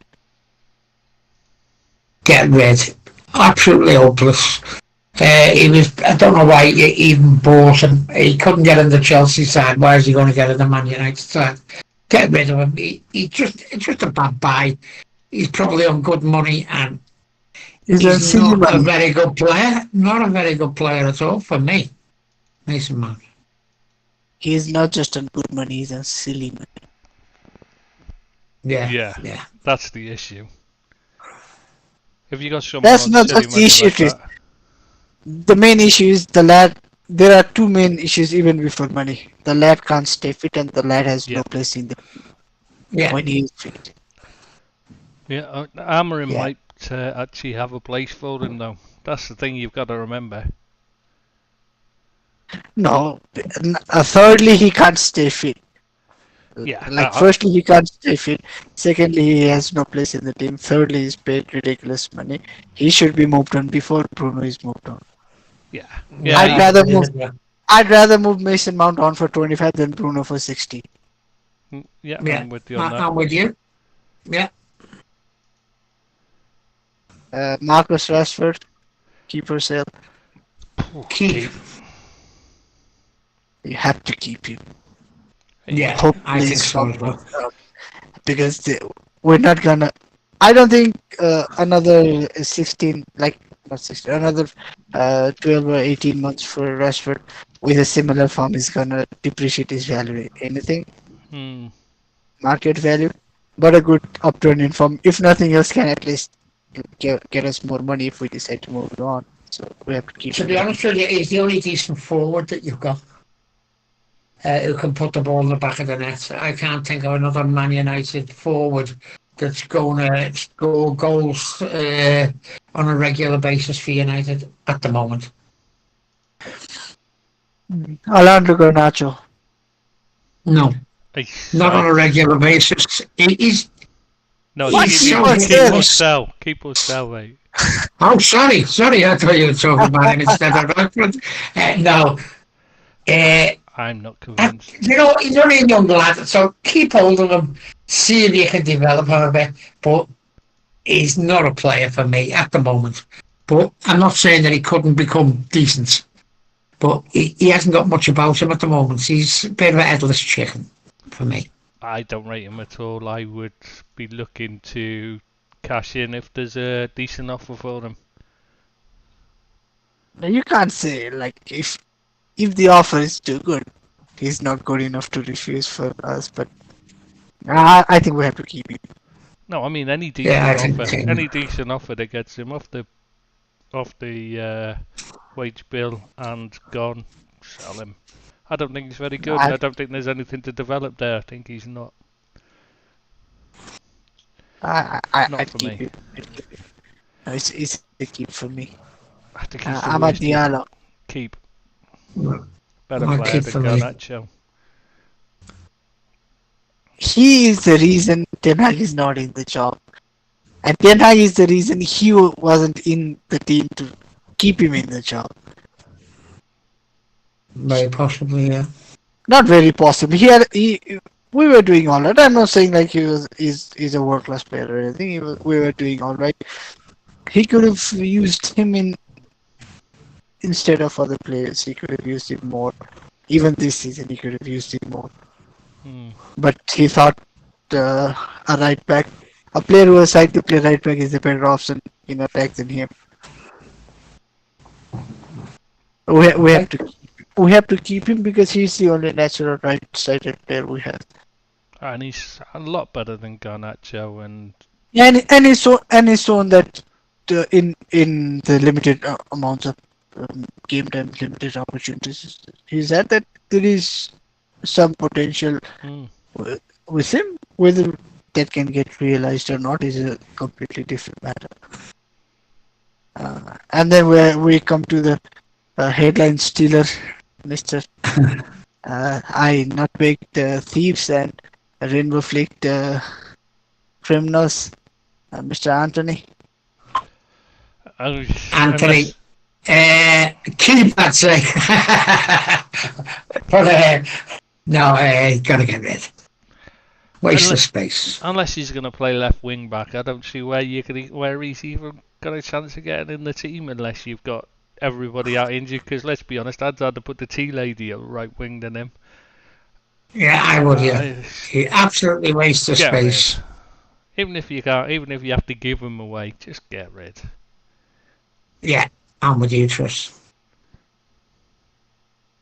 Get rid. Absolutely hopeless. I don't know why you even bought him. He couldn't get in the Chelsea side. Why is he going to get in the Man United side? Get rid of him. It's just a bad buy. He's probably on good money and he's not a very good player. Not a very good player at all for me. Mason Mount. He's not just on good money, he's on silly money. Yeah. That's the issue. If you got someone That's not just the issue. The main issue is the lad. There are two main issues even before money. The lad can't stay fit, and the lad has no place in the when he is fit. Yeah, Amorim might actually have a place for him though. That's the thing you've got to remember. No, thirdly, he can't stay fit. Yeah. Firstly, he can't stay fit. Secondly, he has no place in the team. Thirdly, he's paid ridiculous money. He should be moved on before Bruno is moved on. Yeah. I'd rather move Mason Mount on for 25 than Bruno for 60. Yeah, Yeah, I'm with you on that. I'm with you. Yeah. Marcus Rashford, keep or sell. Keep. You have to keep him. Yeah, Hopefully I think he's so as well. because we're not gonna. I don't think another 16, like not 16, another 12 or 18 months for Rashford with a similar form is gonna depreciate his value. Anything market value, but a good upturn in form, if nothing else, can at least get us more money if we decide to move it on. So we have to keep. To be honest with you, he's the only decent forward that you've got. Who can put the ball in the back of the net. I can't think of another Man United forward that's going to score goals on a regular basis for United at the moment. Alejandro Garnacho. No, not on a regular basis. He's no, he's keep or sell, mate. Oh, sorry. I thought you were talking about him instead of Rashford. No. I'm not convinced. He's only a young lad, so keep hold of him, see if you can develop him a bit. But he's not a player for me at the moment. But I'm not saying that he couldn't become decent. But he hasn't got much about him at the moment. He's a bit of a headless chicken for me. I don't rate him at all. I would be looking to cash in if there's a decent offer for him. Now you can't say if the offer is too good, he's not good enough to refuse for us. But I think we have to keep him. No, I mean any decent offer that gets him off the wage bill and gone, sell him. I don't think he's very good. I don't think there's anything to develop there. I think he's not. Not for me. It's a keep for me. I think he's Amad Diallo. Keep. Better player than Garnacho. He is the reason Ten Hag is not in the job. And Ten Hag is the reason he wasn't in the team to keep him in the job. Very possibly, yeah. Not very possibly. We were doing all right. I'm not saying like he's a world class player or anything. We were doing all right. He could have used him instead of other players. He could have used him more. Even this season, he could have used him more. But he thought a right back, a player who has tried to play right back, is a better option in attack than him. We have to keep him because he's the only natural right-sided player we have. And he's a lot better than Garnacho and he's shown that in the limited amounts of game time, limited opportunities he's had, that there is some potential with him. Whether that can get realized or not is a completely different matter. And then we come to the headline stealer, Mr. I nutmegged thieves and rainbow flaked criminals, Mr. Anthony. Anthony, keep that sake. But no, gotta get rid. Waste of space. Unless he's going to play left wing back, I don't see where he's even got a chance of getting in the team unless you've got everybody out injured. Because let's be honest, I'd rather put the tea lady at right wing than him. Yeah, I would. Yeah, he absolutely wastes of space. Rid. Even if you have to give him away, just get rid. Yeah, I'm with you, Tris.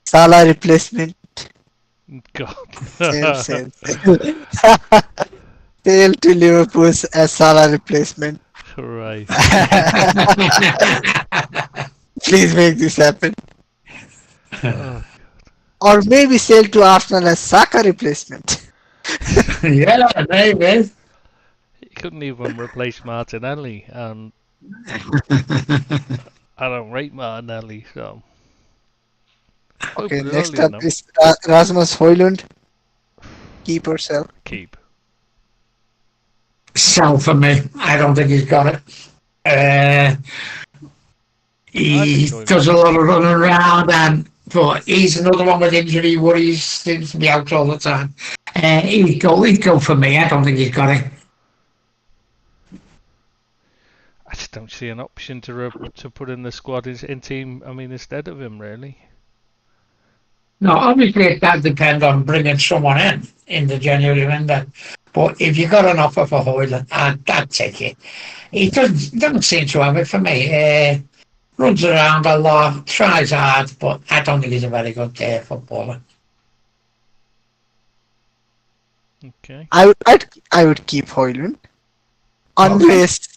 Salah replacement. God. Same. Sale to Liverpool as Salah replacement. Right. Please make this happen. Oh. Or maybe sell to Arsenal as Saka replacement. Yeah, maybe. He couldn't even replace Martinelli, and I don't rate Martinelli, so. Okay, next up is Rasmus Højlund. Keep or sell? Keep. Sell for me. I don't think he's got it. He enjoy him. does a lot of running around, but he's another one with injury worries. Seems to be out all the time. He'd go for me. I don't think he's got it. I just don't see an option to put in the squad in team. I mean, instead of him, really. No, obviously it does depend on bringing someone in the January window. But if you got an offer for Hoyland, I'd take it. He doesn't seem to have it for me. Runs around a lot, tries hard, but I don't think he's a very good footballer. Okay. I would keep Hoyland unless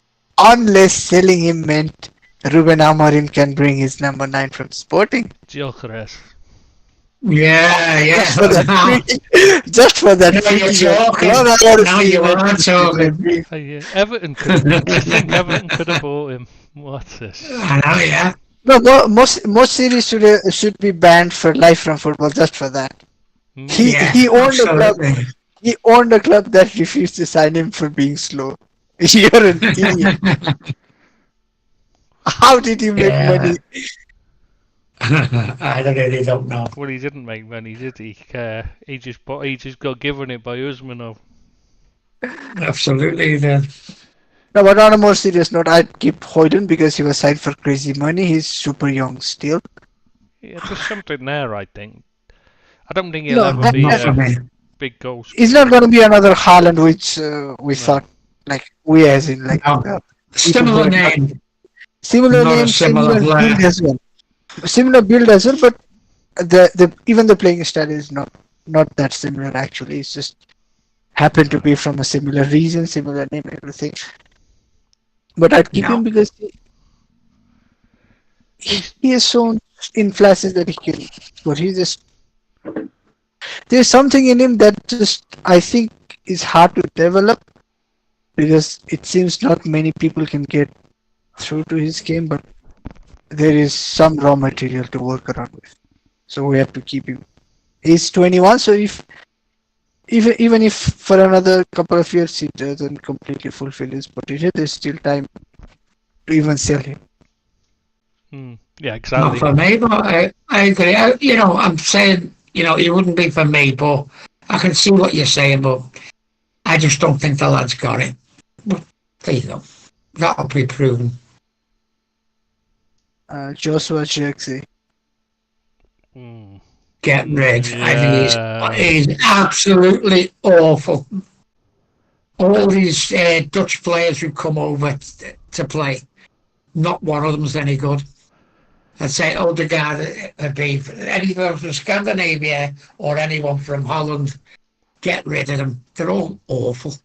selling him meant Ruben Amorim can bring his number 9 from Sporting. Yeah. Just for that. Just for that. Now you are talking. Everton could. I think Everton could have bought him. What's this? I know, yeah. No, most series should be banned for life from football just for that. He owned a club. He owned a club that refused to sign him for being slow. You're an idiot. How did he make money? I really don't know. Well, he didn't make money, did he? He just got given it by Usmanov. Absolutely, then. No, but on a more serious note, I'd keep Hoyland because he was signed for crazy money. He's super young still. Yeah, there's something there, I think. I don't think he'll ever be a big goal scorer. He's not going to be another Haaland, which we thought, as in, similar name. Similar name, similar build as well. Similar build as well, but even the playing style is not that similar actually. It's just happened to be from a similar region, similar name, everything. But I'd keep him because he has shown in flashes that he can. But there's something in him that just I think is hard to develop because it seems not many people can get through to his game, but there is some raw material to work around with. So we have to keep him. He's 21, so even if for another couple of years he doesn't completely fulfill his potential, there's still time to even sell him. Yeah, exactly. Not for me, but I agree. I'm saying, he wouldn't be for me, but I can see what you're saying, but I just don't think the lad's got it. But there you go. That'll be proven. Joshua Zirkzee. Get rid. Yeah. I think he's absolutely awful. All these Dutch players who come over to play, not one of them's any good. I'd say Odegaard would be anyone from Scandinavia or anyone from Holland. Get rid of them. They're all awful.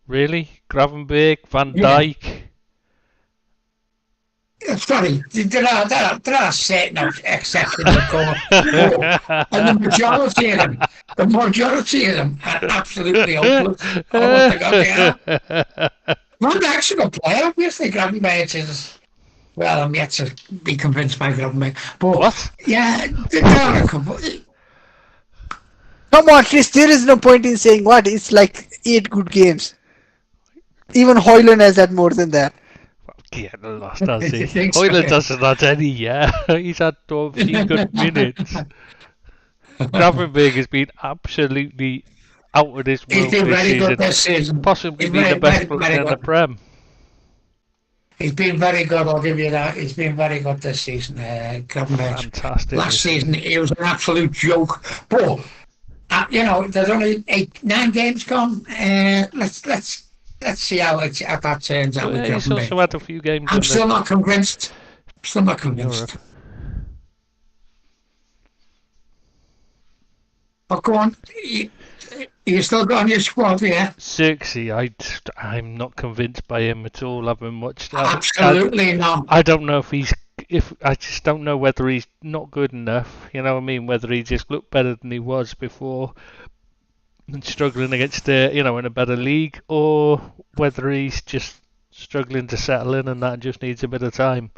Really? Gravenberg, Van Dijk? Sorry, there are certain exceptions, of course. And the majority of them are absolutely hopeless. Oh, Van Dijk's a good player, obviously. Gravenberg is... Well, I'm yet to be convinced by Gravenberg. But, what? Yeah, there are a couple... Come on, Chris, there is no point in saying what? It's like 8 good games. Even Hoyland has had more than that. Yeah, the last does he? Hoyland doesn't have any, yeah. He's had 12 good minutes. Gravenberg has been absolutely out of this world this season. Possibly the best player in the Prem. He's been very good, I'll give you that. He's been very good this season, Gravenberg. Fantastic. Last season, he was an absolute joke. But, there's only 9 games gone. Let's see how that turns out. Well, he's also had a few games. I'm still not convinced. But go on. You still got on your squad, yeah? Zirkzee, I'm not convinced by him at all. Having watched that, absolutely not. I don't know I just don't know whether he's not good enough. You know what I mean? Whether he just looked better than he was before. And struggling against in a better league, or whether he's just struggling to settle in and that just needs a bit of time.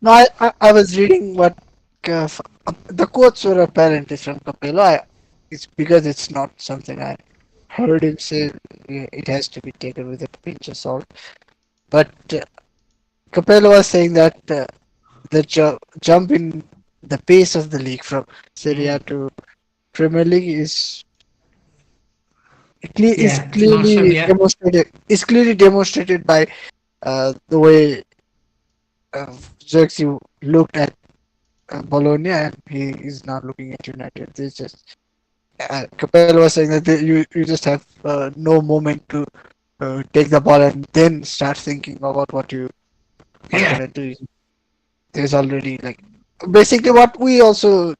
No, I was reading what the quotes were apparently from Capello. It's because it's not something I heard him say. It has to be taken with a pinch of salt. But Capello was saying that the jump in the pace of the league from Serie A to Premier League is Yeah, it's massive. Yeah, clearly demonstrated by the way Xerxes looked at Bologna, and he is now looking at United. It's just Capello was saying that you just have no moment to take the ball and then start thinking about what you are yeah. gonna do. There's already like basically what we also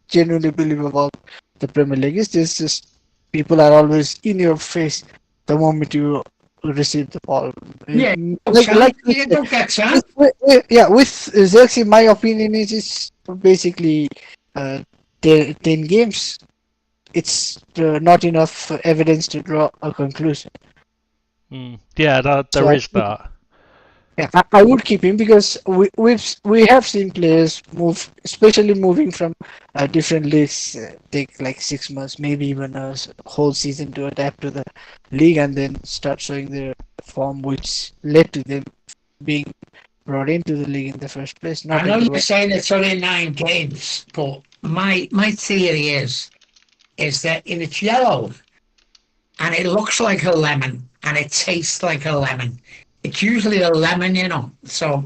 genuinely believe about the Premier League is this just people are always in your face the moment you receive the ball. Yeah, Like you you said, don't get time. yeah, with Xerxes, my opinion is basically uh, 10 games. It's not enough evidence to draw a conclusion. Yeah, So there is that. yeah, I would keep him because we have seen players move, especially moving from different leagues, take like 6 months, maybe even whole season to adapt to the league, and then start showing their form, which led to them being brought into the league in the first place. I Not know in the you're way. saying it's only 9 games, but my theory is that if it's yellow and it looks like a lemon and it tastes like a lemon, it's usually a lemon, you know. So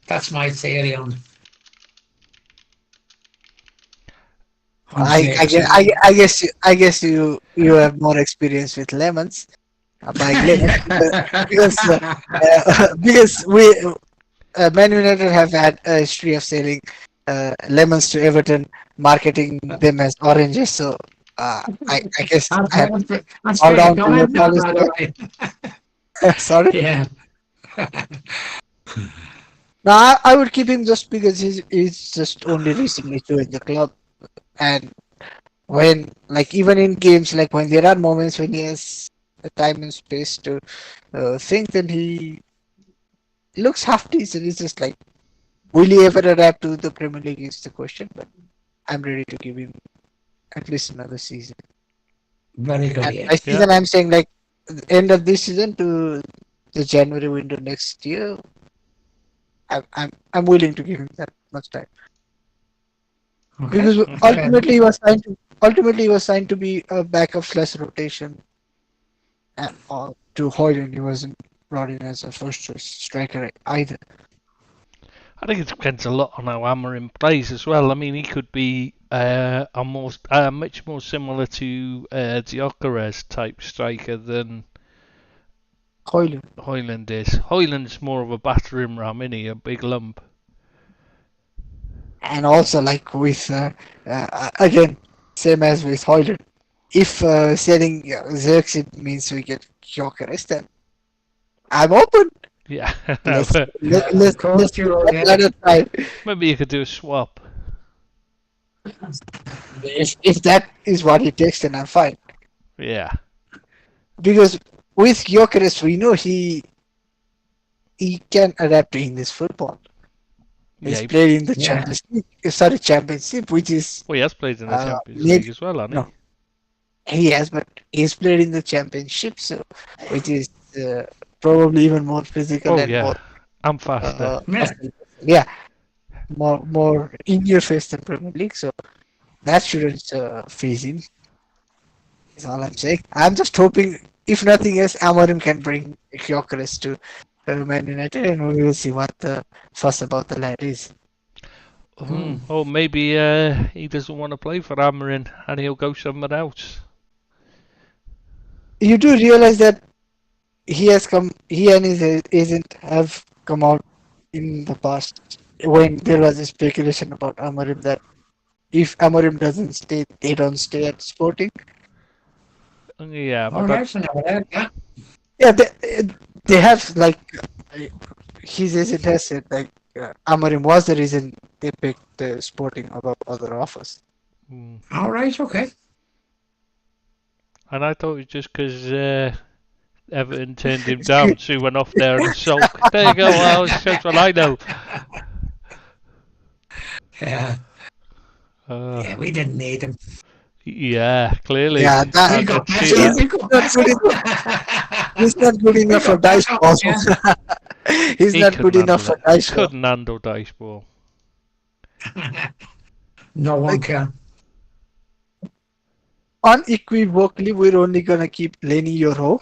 that's my theory on Xerxes. I guess you have more experience with lemons, buying lemons because we Man United have had a history of selling lemons to Everton, marketing them as oranges. So I guess I have That's all fair down to your comment, that, knowledge by the way. there. Sorry. Yeah. No, I would keep him just because he's just only recently joined the club, and when like even in games, like when there are moments when he has the time and space to think, then he looks half decent. It's just like, will he ever adapt to the Premier League is the question, but I'm ready to give him at least another season. Very good, And yeah. by Yeah. season, I'm saying like the end of this season to the January window next year. I'm willing to give him that much time Okay. because Fair enough. ultimately he was signed to be a backup slash rotation to Hoyland. He wasn't brought in as a first choice striker either. I think it depends a lot on how Amorim plays as well. I mean, he could be almost much more similar to Gyökeres type striker than Hoyland. Hoyland is. Hoyland's more of a battering ram, isn't he? A big lump. And also like with again, same as with Hoyland. If selling Xerxes means we get Gyökeres, then I'm open. Yeah. Of course you will, yeah. Let it try. Maybe you could do a swap. If that is what it takes, then I'm fine. Yeah. Because with Gyökeres, we know he can adapt to English football. Yeah. He's played in the Yeah. Championship, which is Well, he has played in the Champions maybe League as well, hasn't no, he has, but he's played in the Championship, so which is probably even more he? physical Oh and yeah. more I'm faster. Yeah. yeah, more in your face than Premier League. So that shouldn't phase him. Is all I'm saying. I'm just hoping, if nothing else, Amorim can bring Gyökeres to Man United, and we will see what the fuss about the lad is. Or maybe he doesn't want to play for Amorim and he'll go somewhere else. You do realize that he and his agent have come out in the past when there was a speculation about Amorim that if Amorim doesn't stay, they don't stay at Sporting. Yeah, All but right, so now that, yeah. Yeah, they have like his agent has said like Amorim was the reason they picked Sporting above other offers. All right, okay. and I thought it was just because Everton turned him down, so he went off there and sulk. There you go. Well, that's what I know. Yeah. Uh, Yeah, we didn't need him. Yeah, clearly. Yeah, that We I got could see better. that. We got not good enough. better. He's not good We enough for got dice better. ball. Yeah. He's He not good couldn't enough handle for it. dice ball. Couldn't handle dice ball. No one Like can. unequivocally, we're only gonna keep Lenny Yoro,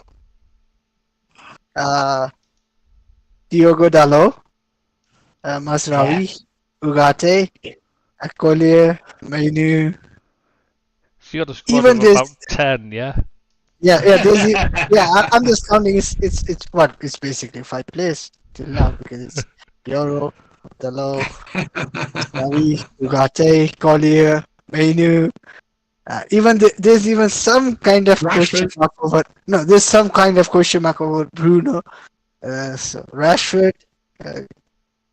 Diogo Dalot, Yeah. Masraoui, Ugarte, Collier, Mainu. So you got a squad Even of this, about 10, yeah? I'm just counting. It's what? It's basically 5 players till now because it's Yoro, Dalot, Masraoui, Ugarte, Collier, Mainu. There's even some kind of question Rashford. mark over. No, there's some kind of question mark over Bruno. So Rashford. Uh,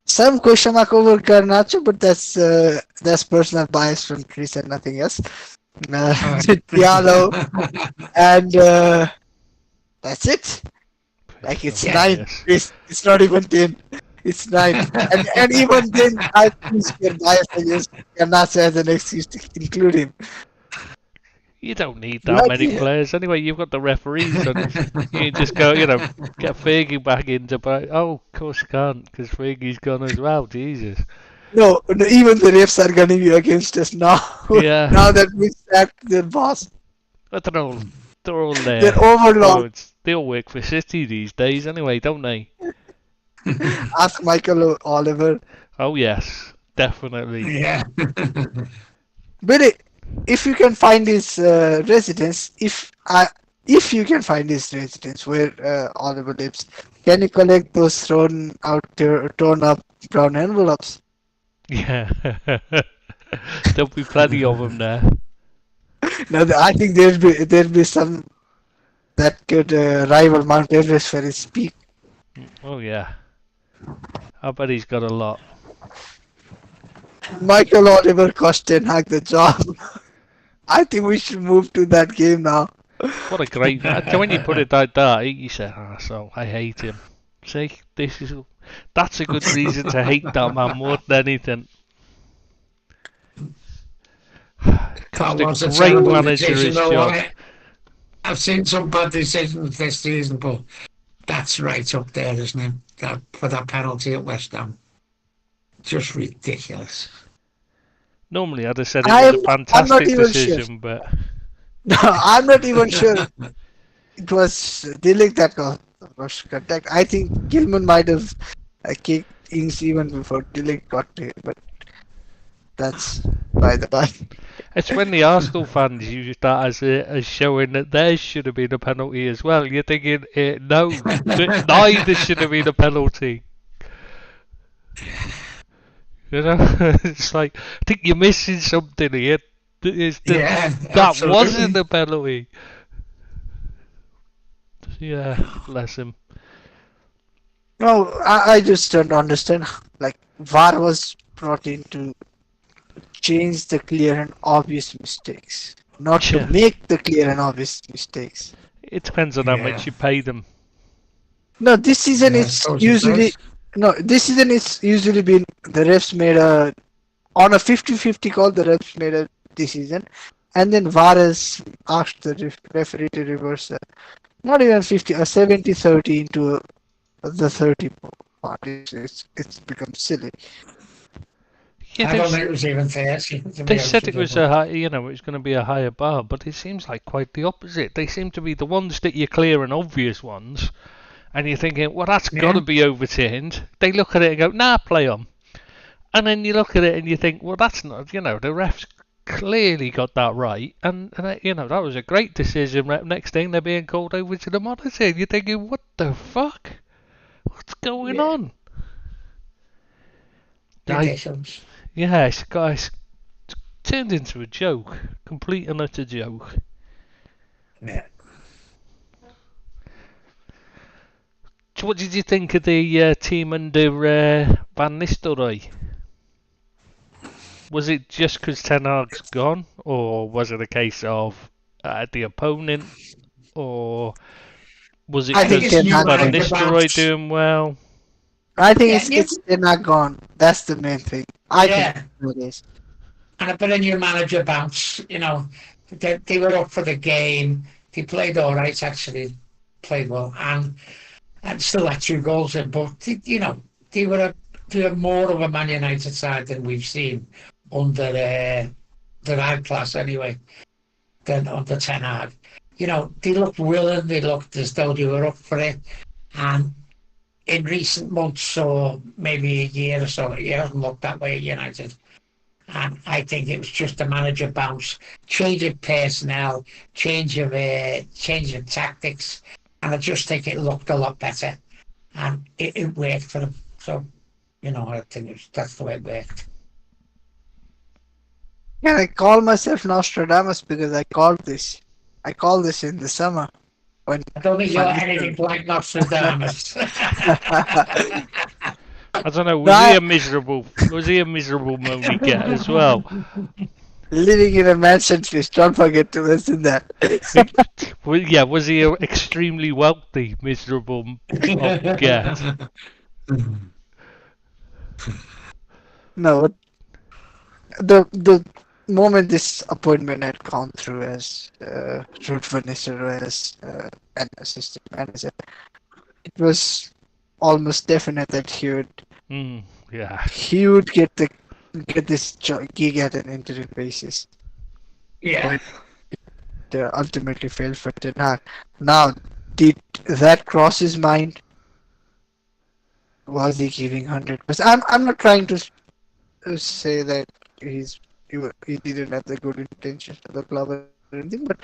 some question mark over Garnacho, but that's personal bias from Chris and nothing else. Diallo, and that's it. Like it's Personal Yeah. 9. bias. It's not even 10. It's 9. And even then, I think you're biased against Garnacho as an excuse to include him. You don't need that Like, many players anyway. You've got the referees, and you just go, get Fergie back into. But oh, of course you can't because Fergie's gone as well. Jesus. no, even the refs are gonna be against us now. Yeah, Now that we sacked their boss, but they're all they're there. overlord. They all work for City these days anyway, don't they? Ask Michael Oliver. Oh yes, definitely. Yeah. Billy, if you can find his residence, if you can find his residence where Oliver lives, can you collect those torn up brown envelopes? Yeah, there'll be plenty of them there. Now, I think there'll be some that could rival Mount Everest for his peak. Oh yeah, I bet he's got a lot. Michael Oliver cost Ten Hag the job. I think we should move to that game now. What a great. When you put it like that, you say, so I hate him. See, that's a good reason to hate that man more than anything. That Cost a was a great terrible manager decision, his though. job. I've seen some bad decisions this season, but that's right up there, isn't it? For that penalty at West Ham. Just ridiculous. Normally, I'd have said it was a I'm not fantastic even sure. decision, but No, I'm not even sure it was Delic that was contact. I think Gilman might have kicked Ings even before Delic got to it, but that's by the by. it's when the Arsenal fans use that as showing that there should have been a penalty as well. You're thinking, no, neither should have been a penalty. It's like I think you're missing something here. Yeah, That absolutely. wasn't a penalty. Yeah, bless him. No, I just don't understand. Like VAR was brought in to change the clear and obvious mistakes, not to Yeah. make the clear and obvious mistakes. It depends on how Yeah. much you pay them. No, this season Yeah, it's so it usually does. no. This season it's usually been the refs made a on a 50-50 call. The refs made a decision, and then VAR has asked the referee to reverse it. Not even 50, a 70-30 into the 30 part. It's become silly. Yeah, I don't think it was even fair. To they be said honest it with was you. a high, it was going to be a higher bar, but it seems like quite the opposite. They seem to be the ones that you're clear and obvious ones, and you're thinking, well, that's got to Yeah. be overturned. They look at it and go, nah, play on. And then you look at it and you think, well, that's not, the refs clearly got that right, and that was a great decision. Next thing they're being called over to the monitor. You're thinking, what the fuck? What's going Yeah. on? Ridiculous. Yeah, it's turned into a joke, complete and utter joke. Yeah. So what did you think of the team under Van Nistelrooy? Was it just because Ten Hag's gone, or was it a case of the opponent, or was it I think because Ten Hag Van gone. Nistelrooy doing well? I think Yeah, they're not gone. That's the main thing. I Yeah. think it is. And a bit of new manager bounce, they were up for the game. They played all right, actually, played well, and still had 2 goals in. But they were more of a Man United side than we've seen under the high class anyway, than under Ten Hag. They looked willing. They looked as though they were up for it, and in recent months or maybe a year or so, it hasn't looked that way at United. And I think it was just a manager bounce, change of personnel, change of tactics, and I just think it looked a lot better, and it worked for them. So, I think that's the way it worked. Yeah, I call myself Nostradamus because I called this. I called this in the summer. When I don't think you're anything like Nostradamus. I don't know. Was he a miserable Mooney cat as well? Living in a mansion, please don't forget to listen that. Well, yeah, was he an extremely wealthy miserable cat? No, the moment this appointment had gone through as Ruud van Nistelrooy as an assistant manager, it was almost definite that he would get this gig at an interim basis. Yeah. But ultimately failed for Ten Hag. Now, did that cross his mind? Was he giving 100%? I'm not trying to say that he didn't have the good intentions of the club or anything, but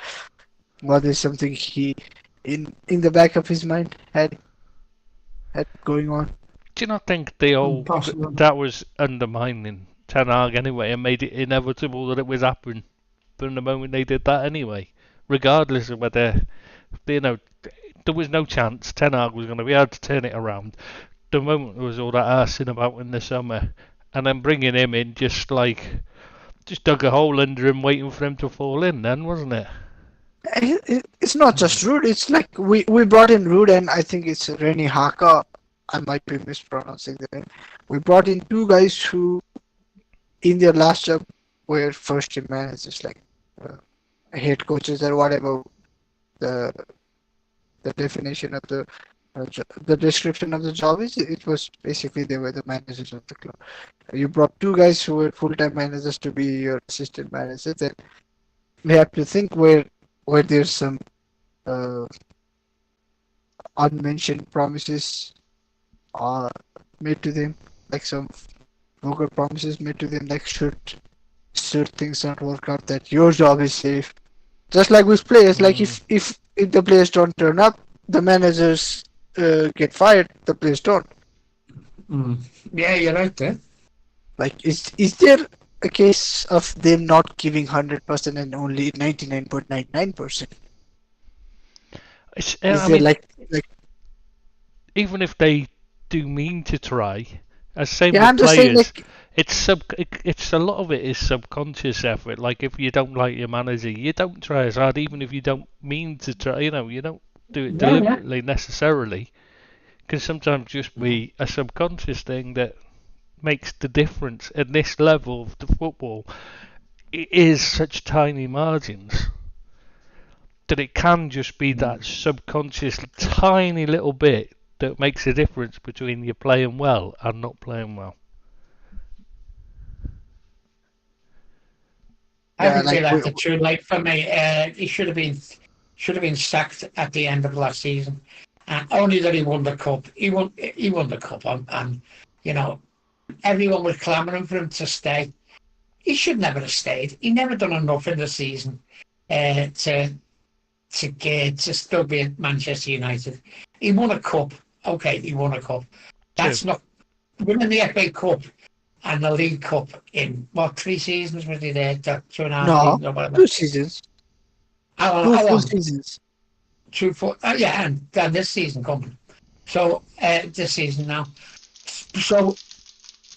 was there something he in the back of his mind had going on? Do you not think that was undermining Ten Hag anyway, and made it inevitable that it was happening from the moment they did that anyway, regardless of whether there was no chance Ten Hag was going to be able to turn it around. The moment there was all that arsing about in the summer, and then bringing him in just dug a hole under him, waiting for him to fall in. Then wasn't it? It's not just Ruud. It's like we brought in Ruud, and I think it's Rene Haka. I might be mispronouncing the name. We brought in 2 guys who, in their last job, were first-team managers, like head coaches or whatever. The definition of the description of the job is, it was basically they were the managers of the club. You brought 2 guys who were full-time managers to be your assistant managers, and we have to think where there's some unmentioned promises made to them, like some vocal promises made to them, like should things not work out, that your job is safe. Just like with players, like if the players don't turn up, the managers get fired, the players don't. Yeah, you're right there. Like, is there a case of them not giving 100% and only 99.99%? Is there like even if they do mean to try, as same yeah, with players, it's a lot of it is subconscious effort. Like if you don't like your manager, you don't try as hard, even if you don't mean to try. You don't do it deliberately necessarily. Can sometimes just be a subconscious thing that makes the difference at this level of the football. It is such tiny margins that it can just be that subconscious tiny little bit that makes a difference between you playing well and not playing well. I think that's too late for me. He should have been sacked at the end of last season, and only that he won the cup. He won the cup, and everyone was clamouring for him to stay. He should never have stayed. He never done enough in the season to still be at Manchester United. He won a cup. Okay, he won a cup. That's not winning the FA Cup and the League Cup in 3 seasons was he there? 2.5 seasons? 2 seasons. How long? Seasons. 2, 4. Yeah, and this season coming. So this season now. So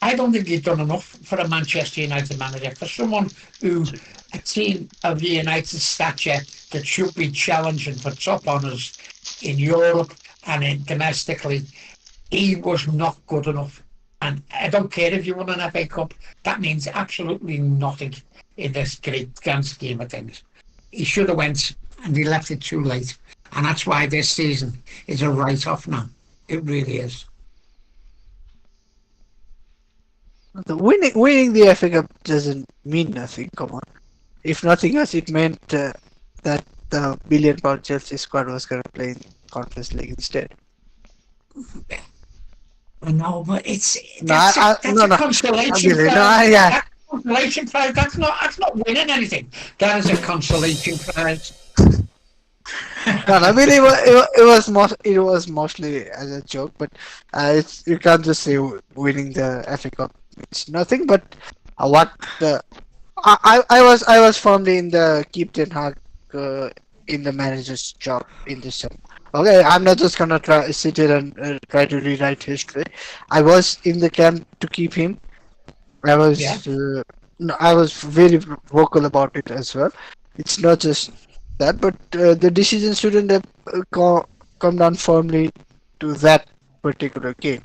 I don't think he's done enough for a Manchester United manager. For someone who, a team of the United stature that should be challenging for top honours in Europe and domestically, he was not good enough. And I don't care if you won an FA Cup, that means absolutely nothing in this great grand scheme of things. he should have went, and he left it too late. And that's why this season is a write-off now. It really is. Winning the FA Cup doesn't mean nothing. Come on. If nothing else, it meant that the £1 billion Chelsea squad was going to play in Conference League instead. No, but it's No, that's no, a consolation really, prize. no, yeah. That's a consolation prize. That's not winning anything. That is a consolation prize. No, I mean it was mostly as a joke, but you can't just say winning the FA Cup means nothing. But what the I was firmly in the keep Ten Hag in the manager's job in this summer. Okay, I'm not just gonna sit here and try to rewrite history. I was in the camp to keep him. I was Yeah. no, I was very vocal about it as well. It's not just that, but the decision shouldn't have come down firmly to that particular game.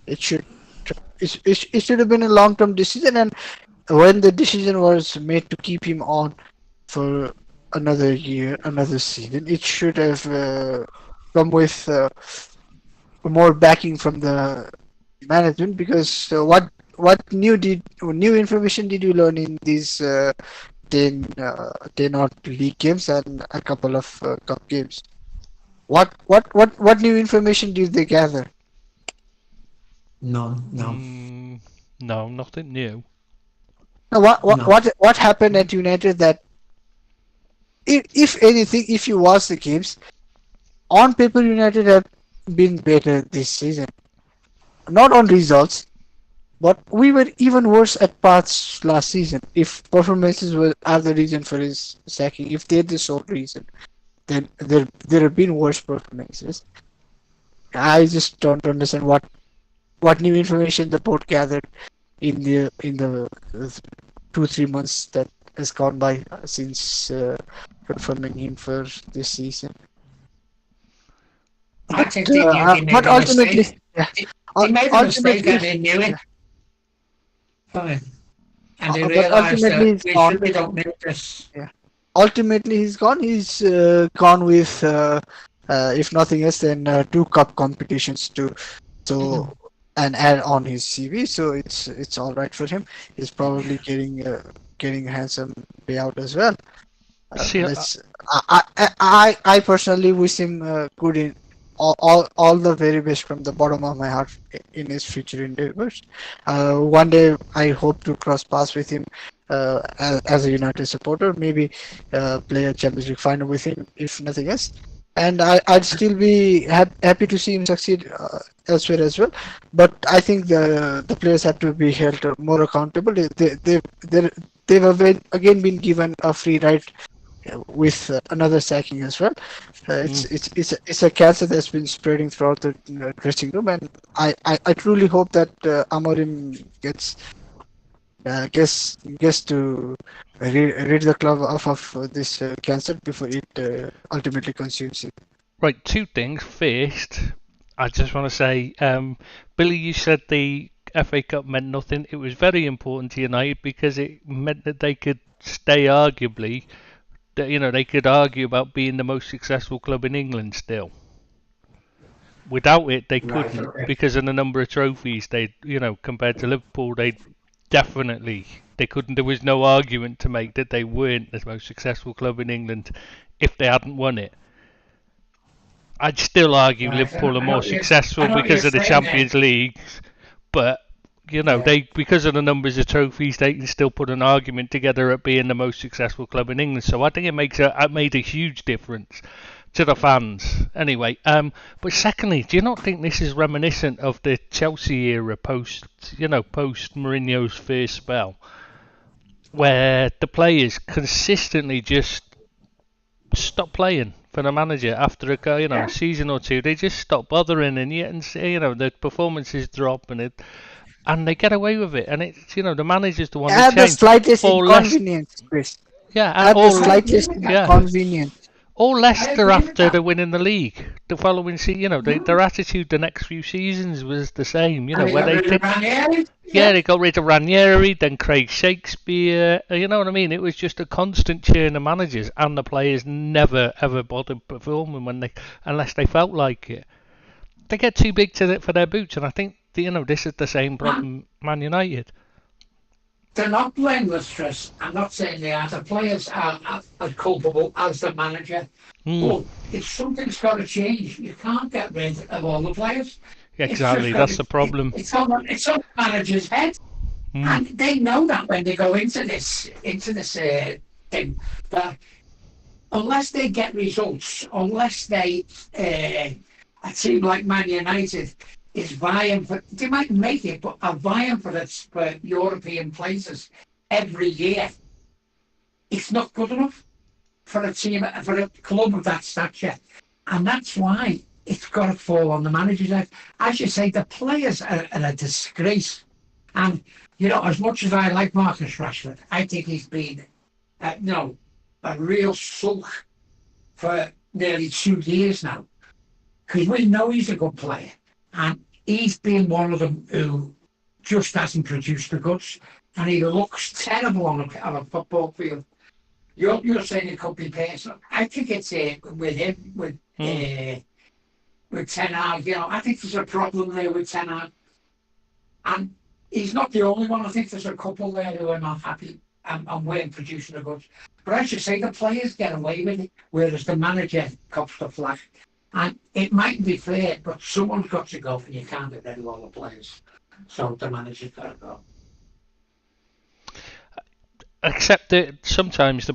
It should it should have been a long-term decision, and when the decision was made to keep him on for another year, another season, it should have come with more backing from the management, because what new information did you learn in these 10 odd league games and a couple of cup games? What new information did they gather? No. No, nothing new. Now, what happened at United that, if anything, if you watch the games, on paper United have been better this season. Not on results, but we were even worse at parts last season. If performances are the reason for his sacking, if they're the sole reason, then there have been worse performances. I just don't understand what new information the board gathered in the 2-3 months that has gone by since confirming him for this season. I think they made But a ultimately, mistake. yeah, They made a mistake and ultimately, they knew it. Fine. And they but realised ultimately that he's gone. we don't need this. Ultimately he's gone. He's gone with, if nothing else, then 2 cup competitions to so and add on his CV. So it's all right for him. He's probably getting a handsome payout as well. See, I personally wish him good in all the very best from the bottom of my heart in his future endeavors. One day I hope to cross paths with him as a United supporter, maybe play a Champions League final with him, if nothing else. And I'd still be happy to see him succeed elsewhere as well. But I think the players have to be held more accountable. They've again been given a free ride with another sacking as well. It's a cancer that's been spreading throughout the dressing room, and I truly hope that Amorim gets to rid the club of this cancer before it ultimately consumes it. Right, 2 things. First, I just want to say, Billy, you said the FA Cup meant nothing. It was very important to United because it meant that they could stay arguably, they could argue about being the most successful club in England still. Without it, they couldn't, because of the number of trophies they, compared to Liverpool, they couldn't. There was no argument to make that they weren't the most successful club in England if they hadn't won it. I'd still argue Liverpool are more successful because of the Champions League, but they, because of the numbers of trophies, they can still put an argument together at being the most successful club in England. So I think it made a huge difference to the fans. Anyway, but secondly, do you not think this is reminiscent of the Chelsea era post Mourinho's first spell, where the players consistently just stop playing for the manager after a season or two? They just stop bothering, and the performances drop, and they get away with it, and it's the manager's the one who At the changed. slightest inconvenience, Chris. Yeah, At the slightest inconvenience. Or Leicester agree with after that. the winning the league, the following season, you know, their attitude the next few seasons was the same. You know, And they where got rid of Ranieri. yeah, they got rid of Ranieri, then Craig Shakespeare. You know what I mean? It was just a constant churn of managers, and the players never ever bothered performing unless they felt like it. They get too big for their boots, and I think you know this is the same problem Man United. They're not blameless, Chris. I'm not saying they are. The players are as culpable as the manager. But if something's got to change, you can't get rid of all the players. Exactly, that's the problem. It's on the manager's head, and they know that when they go into this thing, that unless they get results, unless they a team like Man United is vying for, they might make it, but are vying for European places every year. It's not good enough for a team, for a club of that stature, and that's why it's got to fall on the manager's head. As you say, the players are a disgrace, and you know, as much as I like Marcus Rashford, I think he's been, a real sulk for nearly 2 years now, because we know he's a good player, and he's been one of them who just hasn't produced the goods, and he looks terrible on a football field. You're saying it could be personal. I think it's with him, with Ten Hag. You know, I think there's a problem there with Ten Hag, and he's not the only one. I think there's a couple there who are not happy and weren't producing the goods. But as you say, the players get away with it, whereas the manager cops the flag. And it might be fair, but someone's got to go, and you can't get rid of all the players. So the manager's got to go. Except that sometimes the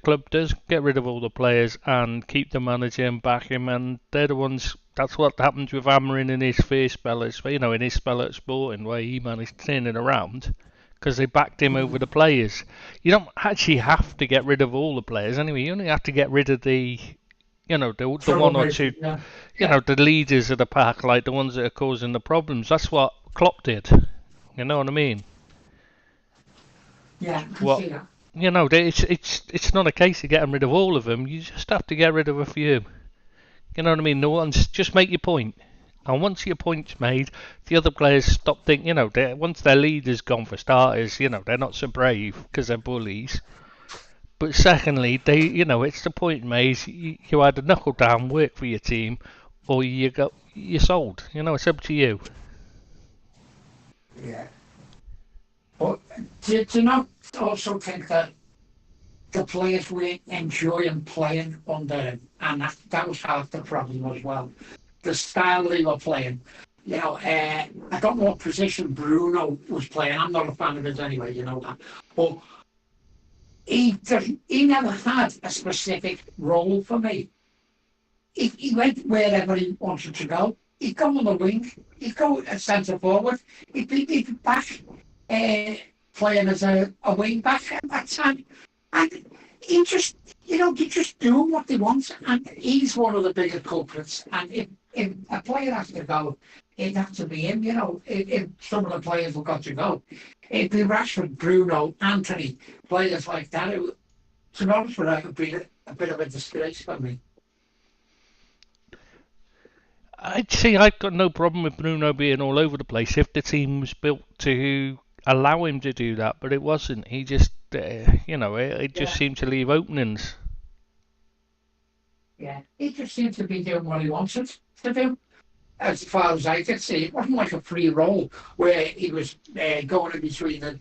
club does get rid of all the players and keep the manager and back him, and they're the ones. That's what happened with Amarin in his first spell in his spell at Sporting, where he managed to turn it around because they backed him over the players. You don't actually have to get rid of all the players anyway. You only have to get rid of the one or two, the leaders of the pack, like the ones that are causing the problems. That's what Klopp did. You know what I mean? Yeah, I can see that. You know, it's not a case of getting rid of all of them. You just have to get rid of a few. You know what I mean? The ones, just make your point. And once your point's made, the other players stop thinking, once their leader's gone for starters, they're not so brave because they're bullies. But secondly, it's the point made. You either knuckle down, work for your team, or you're sold. It's up to you. Yeah. But do you not also think that the players were enjoying playing under him, and that was half the problem as well? The style they were playing. I don't know what position Bruno was playing. I'm not a fan of his anyway, you know that. But he never had a specific role for me. He went wherever he wanted to go. He'd go on the wing. He'd go at centre forward. He'd be back playing as a wing back at that time. And he just, they just do what they want. And he's one of the bigger culprits. And if a player has to go, it'd have to be him. If some of the players have got to go, it'd be Rashford, Bruno, Anthony, players like that. To be honest with you, it would be a bit of a disgrace for me. I'd say I've got no problem with Bruno being all over the place if the team was built to allow him to do that, but it wasn't. He just, it just seemed to leave openings. Yeah, he just seemed to be doing what he wanted to do. As far as I could see, it wasn't like a free roll where he was going in between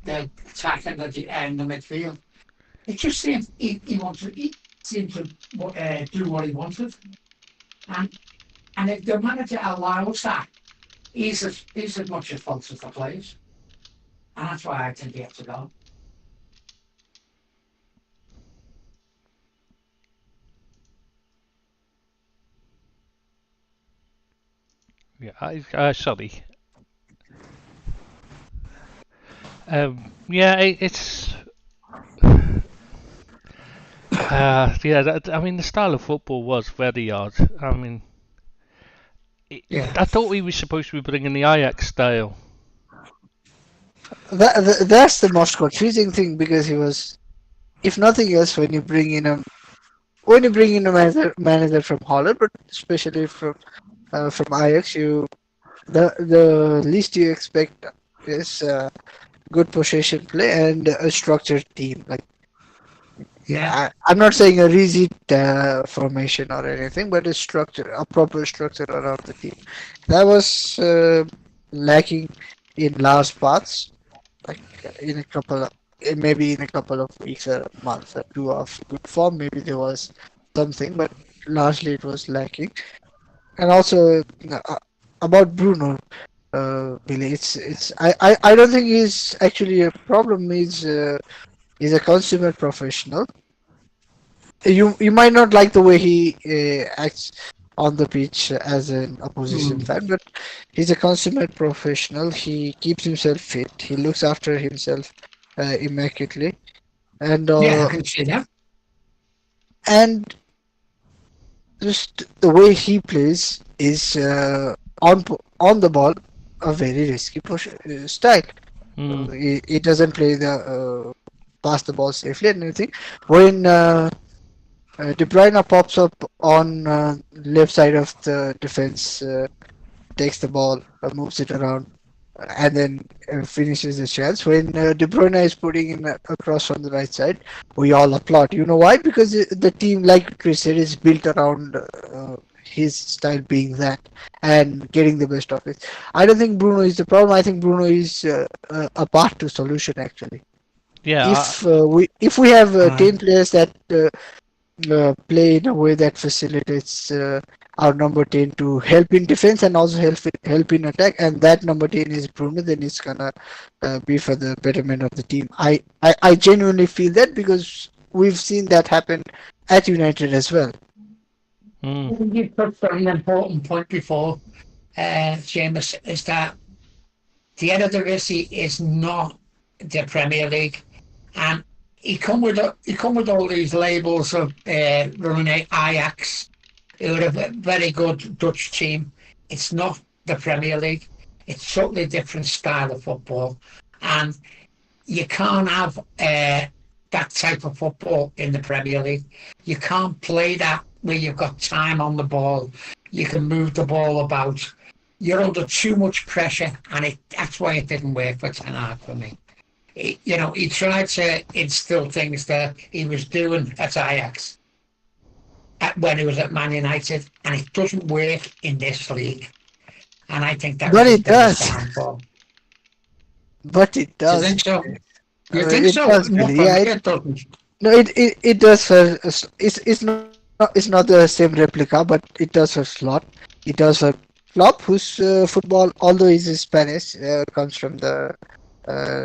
the attack and the midfield. It just seemed he seemed to do what he wanted. And if the manager allows that, he's as much at fault as the players. And that's why I think he has to go. Yeah, sorry. It's. The style of football was very odd. I thought he was supposed to be bringing the Ajax style. That's the most confusing thing, because he was, if nothing else, when you bring in when you bring in a manager from Holland, but especially from Ajax, the least you expect is good possession play and a structured team. Like Yeah, I'm not saying a rigid formation or anything, but a proper structure around the team. That was lacking in last parts, like in a couple of maybe in a couple of weeks or months or two of good form. Maybe there was something, but largely it was lacking. And also about Bruno, Billy, I don't think he's actually a problem. He's a consummate professional. You might not like the way he acts on the pitch as an opposition mm, fan, but he's a consummate professional. He keeps himself fit. He looks after himself immaculately, and yeah, I uh, can see that. and just the way he plays is on the ball a very risky style. Hmm. He doesn't play the pass the ball safely and everything. When De Bruyne pops up on left side of the defense, takes the ball, moves it around, and then finishes the chance. When De Bruyne is putting in across from the right side, we all applaud. You know why? Because the team, like Chris said, is built around his style being that and getting the best of it. I don't think Bruno is the problem. I think Bruno is a part to solution actually. Yeah. If we have Uh, 10 players that play in a way that facilitates our number 10 to help in defense and also help in attack, and that number 10 is Bruno, then it's gonna be for the betterment of the team. I genuinely feel that because we've seen that happen at United as well. Hmm. you touched on an important point before, Seamus, is that the Eredivisie is not the Premier League, and he come with all these labels of running Ajax, who are a very good Dutch team. It's not the Premier League. It's totally different style of football, and you can't have that type of football in the Premier League. You can't play that where you've got time on the ball. You can move the ball about. You're under too much pressure, and that's why it didn't work for Ten Hag for me. He tried to instill things that he was doing at Ajax when he was at Man United, and it doesn't work in this league. And I think that But was his it biggest does. downfall. But it Do you does. think so? You think It so? does, Not Billy. for me, Yeah, it doesn't. no, it does for it's not the same replica, but it does for Slot. It does for Klopp, whose football, although he's Spanish, comes from the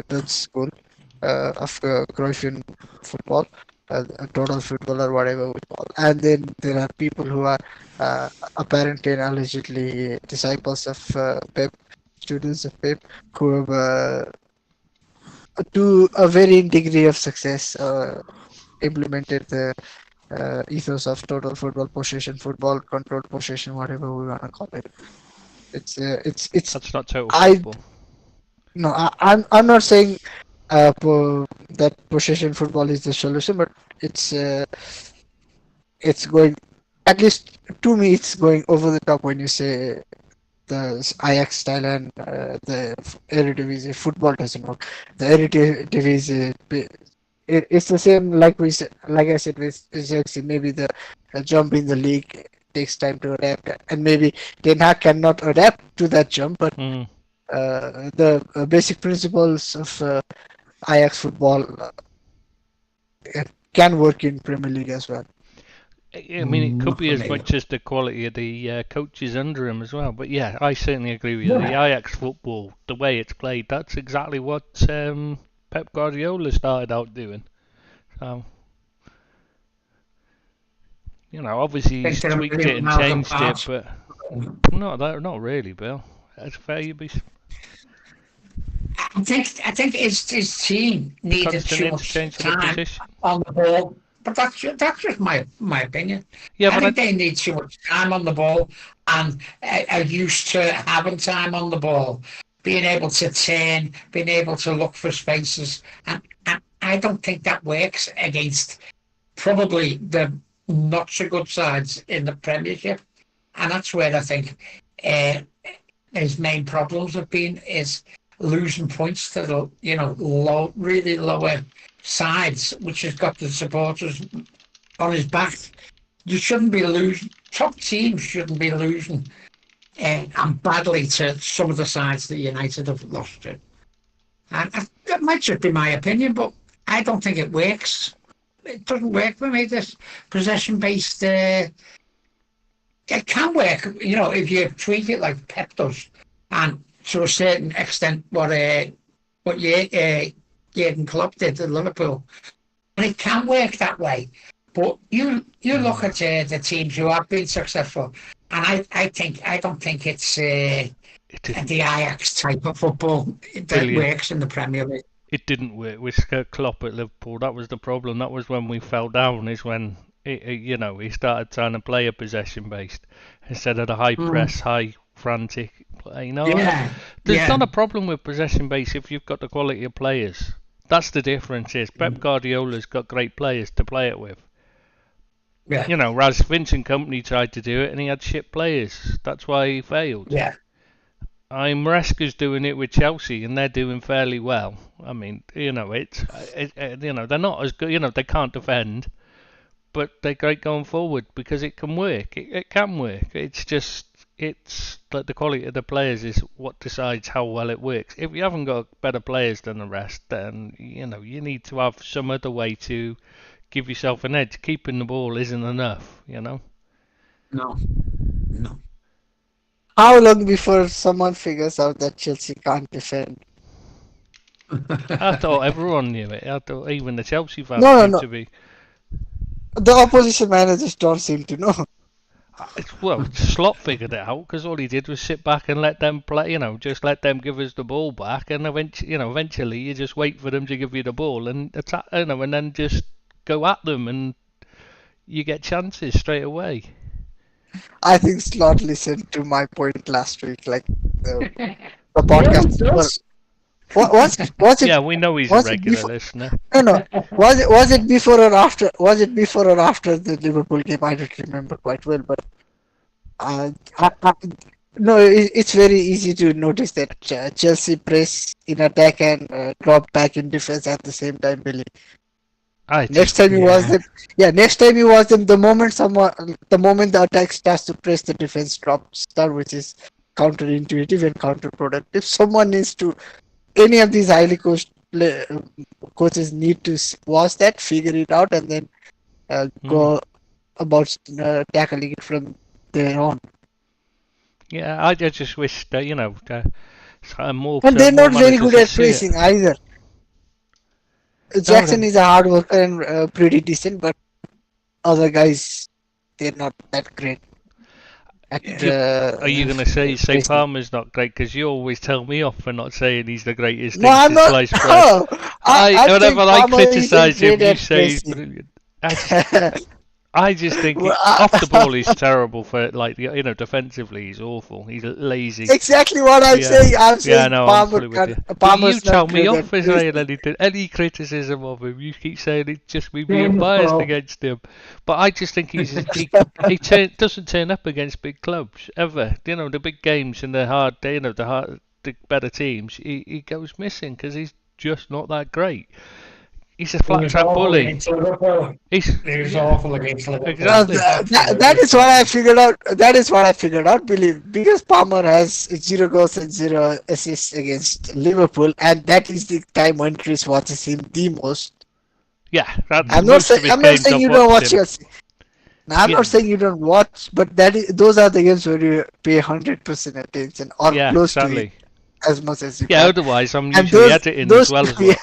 Dutch school of Croatian football, a total football or whatever we call. And then there are people who are apparently and allegedly disciples of Pep, students of Pep, who have to a varying degree of success implemented the ethos of total football, possession football, controlled possession, whatever we wanna call it. It's That's not total I football. no I'm not saying that possession football is the solution, but it's uh, it's going, at least to me it's going over the top when you say the Ajax style and the Eredivisie football doesn't work. The Eredivisie it's the same like like I said with Chelsea. Maybe the jump in the league takes time to adapt, and maybe Ten Hag cannot adapt to that jump. But Hmm. the basic principles of Ajax football can work in Premier League as well. I mean, it could Not be for as me. much as the quality of the coaches under him as well. But yeah, I certainly agree with you. The Yeah. Ajax football, the way it's played, that's exactly what Pep Guardiola started out doing. So, obviously Think he's they're a tweaked it million and miles changed it, apart. but not really, Bill. That's fair. You be I think his team needed constant too much interchange of the time position. on the ball. But that's just my opinion. Yeah, I but think they need too much time on the ball and are used to having time on the ball, being able to turn, being able to look for spaces. And I don't think that works against probably not so good sides in the Premiership, and that's where I think uh, his main problems have been is losing points to the really lower sides, which has got the supporters on his back. You shouldn't be losing. Top teams shouldn't be losing and badly to some of the sides that United have lost to. And that might just be my opinion, but I don't think it works. It doesn't work for me, this possession-based... it can work, if you treat it like Pep does. And to a certain extent, what Jurgen Klopp did at Liverpool. And it can work that way. But you look at the teams who have been successful, and I don't think it's the Ajax type of football that works in the Premier League. It didn't work with Klopp at Liverpool. That was the problem. That was when we fell down. Is when he started trying to play a possession based instead of the high press, high frantic play. There's not a problem with possession based if you've got the quality of players. That's the difference. Is Pep Guardiola's got great players to play it with. Yeah. Raz Vincent Company tried to do it and he had shit players. That's why he failed. Yeah. Maresca's doing it with Chelsea and they're doing fairly well. I mean, they're not as good. They can't defend, but they're great going forward because it can work. It can work. It's like the quality of the players is what decides how well it works. If you haven't got better players than the rest, then you need to have some other way to give yourself an edge. Keeping the ball isn't enough, No. How long before someone figures out that Chelsea can't defend? I thought everyone knew it. I thought even the Chelsea fans No. to be. The opposition managers don't seem to know. Slot figured it out because all he did was sit back and let them play. Just let them give us the ball back, and eventually you just wait for them to give you the ball and attack. And then just go at them, and you get chances straight away. I think Slot listened to my point last week, like the podcast. Was it? Yeah, we know he's a regular listener. No. Was it before or after? Was it before or after the Liverpool game? I don't remember quite well, but no, it's very easy to notice that Chelsea press in attack and drop back in defense at the same time. Billy. Next time you watch them, the moment the attack starts to press, the defense drops down, which is counterintuitive and counterproductive. Someone needs to, any of these highly coached coaches need to watch that, figure it out, and then go about tackling it from there on. Yeah, I just wish that more. And they're not very good at pressing either. Jackson is a hard worker and pretty decent, but other guys, they're not that great. Are you going to say Palmer's not great? Because you always tell me off for not saying he's the greatest. No, I'm not. Whenever I criticise him, you say he's brilliant. I just think off the ball he's terrible for defensively he's awful. He's lazy. Exactly what I'm saying. I'm saying Palmer's you tell me off for saying anything. Any criticism of him, you keep saying it's just me being biased against him. But I just think he doesn't turn up against big clubs ever. The big games and the better teams, he goes missing because he's just not that great. He's a flat trap bully. He was awful against Liverpool. Exactly. That is what I figured out. That is what I figured out, Billy. Because Palmer has 0 goals and 0 assists against Liverpool, and that is the time when Chris watches him the most. Yeah, I'm not saying you don't watch Chelsea. I'm not saying you don't watch, but those are the games where you pay 100% attention or close to it as much as you can. Yeah, otherwise I'm usually editing as well as watch.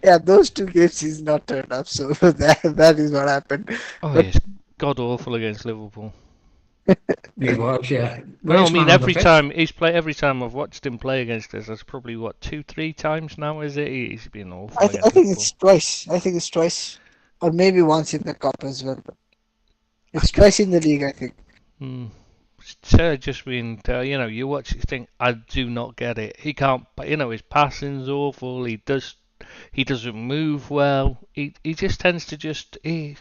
Yeah, those 2 games he's not turned up, so that is what happened. Oh, he's god awful against Liverpool. He was, yeah. Well, I mean, every time I've watched him play against us, that's probably 2-3 times now, is it? He's been awful. I think it's twice. Or maybe once in the cup as well. But it's twice in the league, I think. Just been, you watch it, you think, I do not get it. He can't, his passing's awful. He does He doesn't move well. He just tends to just he.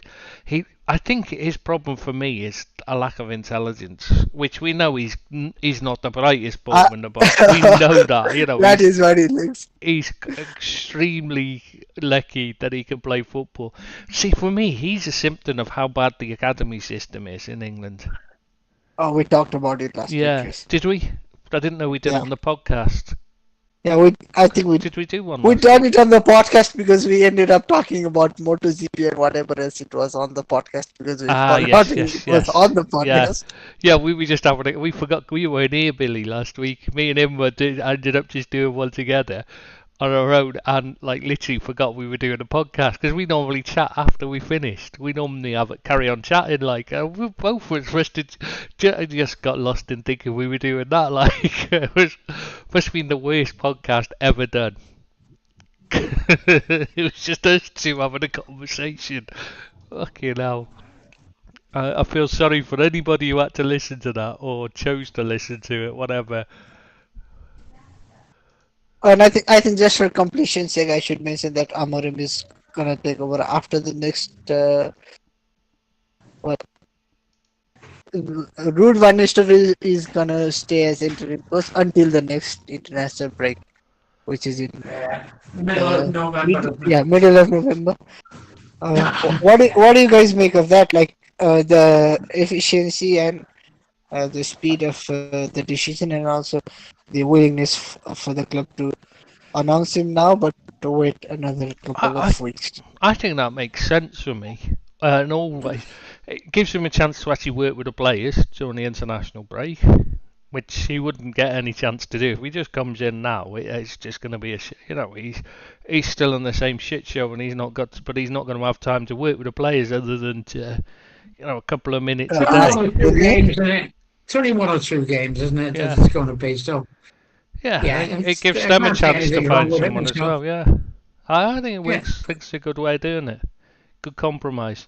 I think his problem for me is a lack of intelligence, which we know he's not the brightest bulb in the box. We know that, you know. That is what he looks. He's extremely lucky that he can play football. See, for me, he's a symptom of how bad the academy system is in England. Oh, we talked about it last week. Yeah, Chris. did we? I didn't know we did it Yeah. on the podcast. Yeah, I think we Did we do one? we last done week? it on the podcast because we ended up talking about MotoGP and whatever else it was on the podcast because we forgot it was on the podcast. Yeah, we were just having it. We forgot we weren't here, Billy, last week. Me and him ended up just doing one together on our own, and like literally forgot we were doing a podcast because we normally chat after we finished. We normally carry on chatting like we both were just got lost in thinking we were doing that. Like must have been the worst podcast ever done. It was just us two having a conversation. Fucking hell. I feel sorry for anybody who had to listen to that or chose to listen to it, whatever. And I think just for completion's sake, I should mention that Amorim is gonna take over after the next what Ruud van Nistelrooy is gonna stay as interim coach until the next international break, which is in Middle of November. middle of November. What do you guys make of that? Like the efficiency and the speed of the decision, and also the willingness for the club to announce him now, but to wait another couple of weeks. I think that makes sense for me. And always, it gives him a chance to actually work with the players during the international break, which he wouldn't get any chance to do if he just comes in now. It's just going to be he's still in the same shit show, and he's not going to have time to work with the players other than to, a couple of minutes a day. It's only 1 or 2 games, isn't it? Yeah. It's going to be so. Yeah, Yeah, it gives them a chance to find someone as well. Yeah, I think it's a good way of doing it. Good compromise.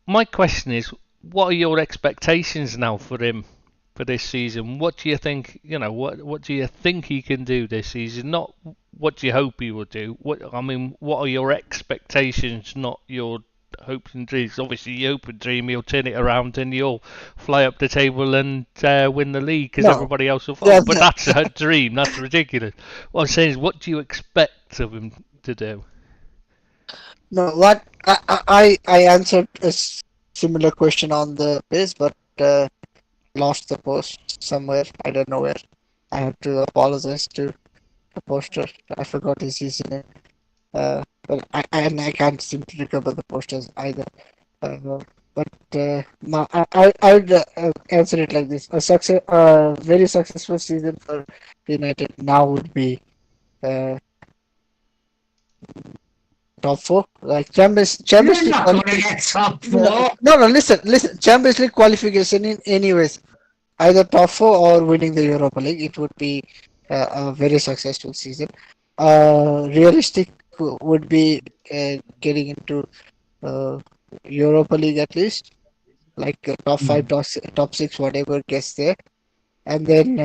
My question is, what are your expectations now for him for this season? What do you think? What do you think he can do this season? Not what do you hope he will do. What are your expectations? Not your hopes and dreams. Obviously, you hope and dream he'll turn it around and you'll fly up the table and win the league because everybody else will follow. But that's a dream. That's ridiculous. What I'm saying is, what do you expect of him to do? No, what I answered a similar question on the base, but lost the post somewhere. I don't know where. I have to apologize to the poster. I forgot his username. But I can't seem to recover the posters either. But I would answer it like this: a very successful season for United now would be top 4, like Champions You're League. not going to get top 4. No, listen. Champions League qualification in anyways, either top 4 or winning the Europa League. It would be a very successful season. Realistic would be getting into Europa League at least, like top 5, top 6, whatever gets there, and then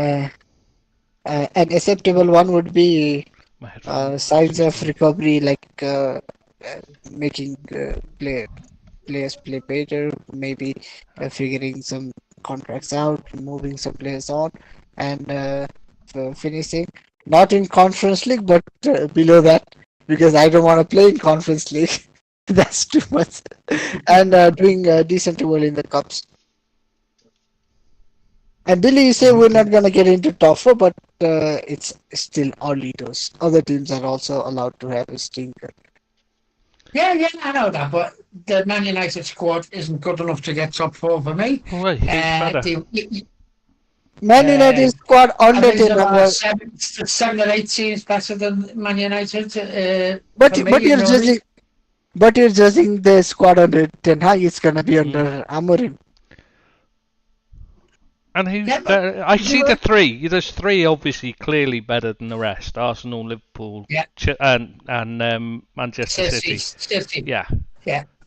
an acceptable one would be signs of recovery, like making players play better, maybe figuring some contracts out, moving some players on, and finishing not in Conference League, but below that, because I don't want to play in Conference League. That's too much. And doing decently well in the cups. And Billy, you say we're not going to get into top 4, but it's still early doors. Other teams are also allowed to have a stinker. Yeah, I know that, but the Man United squad isn't good enough to get top 4 for me. Well, Man United squad under 10 7 or 8 teams better than Man United. But you're judging the squad under Ten Hag. It's gonna be under Amorim. And who's better? I see the 3. There's 3 obviously clearly better than the rest: Arsenal, Liverpool, and Manchester City. Yeah.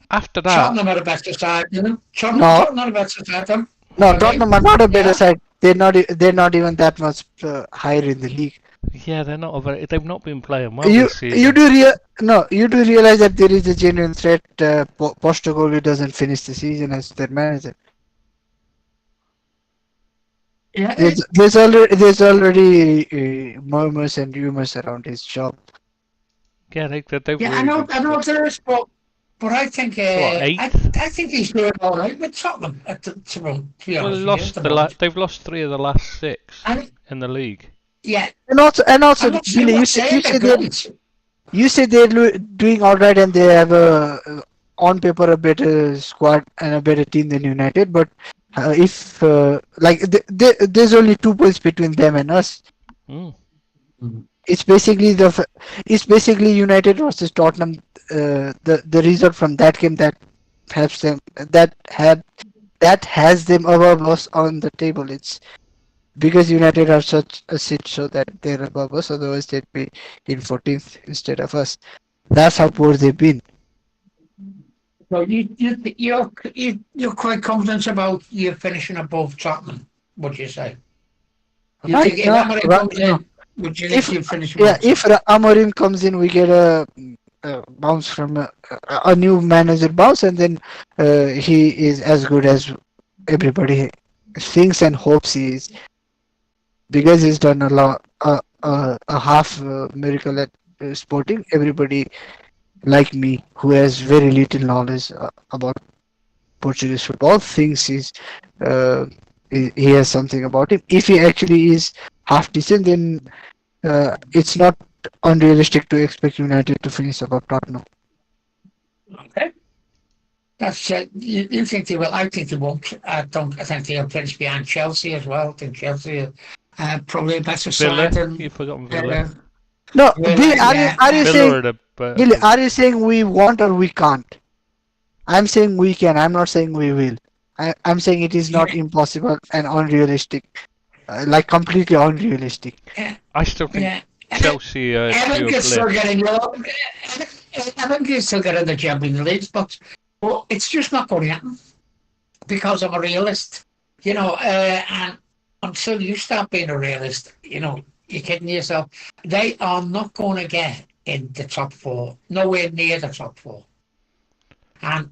After that, Tottenham are a better side, Tottenham are a better side. No, Tottenham are not a better side. They're not even that much higher in the league. Yeah, they've not been playing well You this you season. do rea- no, you do realize that there is a genuine threat. Postecoglou doesn't finish the season as their manager. Yeah, There's already murmurs and rumors around his job. Yeah, they've yeah, really I know got there is, but I think what eighth. I think he's doing all right with Tottenham. To be Well, honest with you, at the moment, they've lost 3 of the last 6 and in the league. yeah, And also, I'm Billy, not saying they're great. you say they're doing all right and they have on paper a better squad and a better team than United. But if like there's only 2 points between them and us. Mm. It's basically it's basically United versus Tottenham. The result from that game that helps them that has them above us on the table. It's because United are such a shit show that they're above us. Otherwise, they'd be in 14th instead of us. That's how poor they've been. So you're quite confident about you finishing above Tottenham. Would you say? You Right think if now, Amorim right comes now, in, would you think if you finish yeah, above if Tottenham? Amorim comes in, we get a bounce from a new manager bounce, and then he is as good as everybody thinks and hopes he is, because he's done a lot, a half miracle at Sporting. Everybody like me, who has very little knowledge about Portuguese football, thinks uh, he has something about him. If he actually is half decent, then it's not unrealistic to expect United to finish above Tottenham. Okay. That's you think they will? I think they won't. I don't. I think they'll finish behind Chelsea as well. I think Chelsea are probably a better side Villa, than you've forgotten Villa. No, Villa. Yeah. Villa are the better Billy, team. are you saying we want or we can't? I'm saying we can. I'm not saying we will. I'm saying it is not Yeah. impossible and unrealistic, like completely unrealistic. Yeah. I still think Yeah. Chelsea are Evan pure can still blip. get in. Evan can still get in the Champions League, but it's just not going to happen because I'm a realist. And until you start being a realist, you're kidding yourself. They are not going to get in the top four, nowhere near the top four. And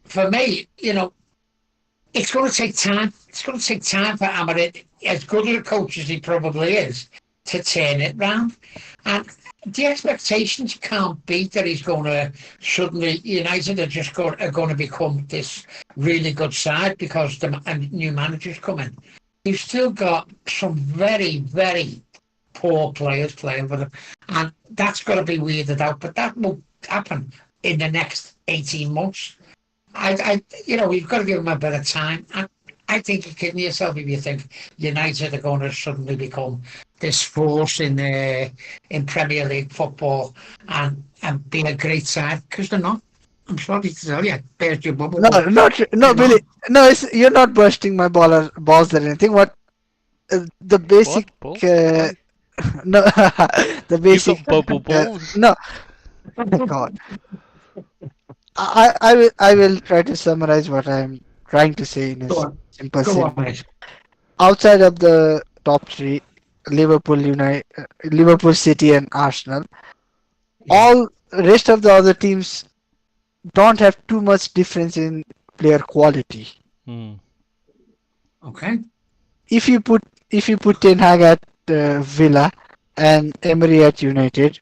for me, it's going to take time. It's going to take time for Amarit, as good a coach as he probably is, to turn it round. And the expectations can't be that he's going to suddenly, United are going to become this really good side because the new managers come in. You've still got some very, very poor players playing for them. And that's got to be weeded out. But that will happen in the next 18 months. We've got to give them a bit of time. I think you're kidding yourself if you think United are going to suddenly become this force in Premier League football and be a great side, because they're not. I'm sorry to tell you, burst your bubble, No, but no, they're not. Billy. No, you're not bursting my balls or anything. What the basic? What? Balls? Uh, Why? no, the You've basic. got bubble balls. No, God. I will try to summarize what I'm trying to say in a Go on, simple go on, sentence. mate. Outside of the top three, Liverpool City, and Arsenal, Yeah. all rest of the other teams don't have too much difference in player quality. Hmm. Okay. If you put Ten Hag at Villa and Emery at United,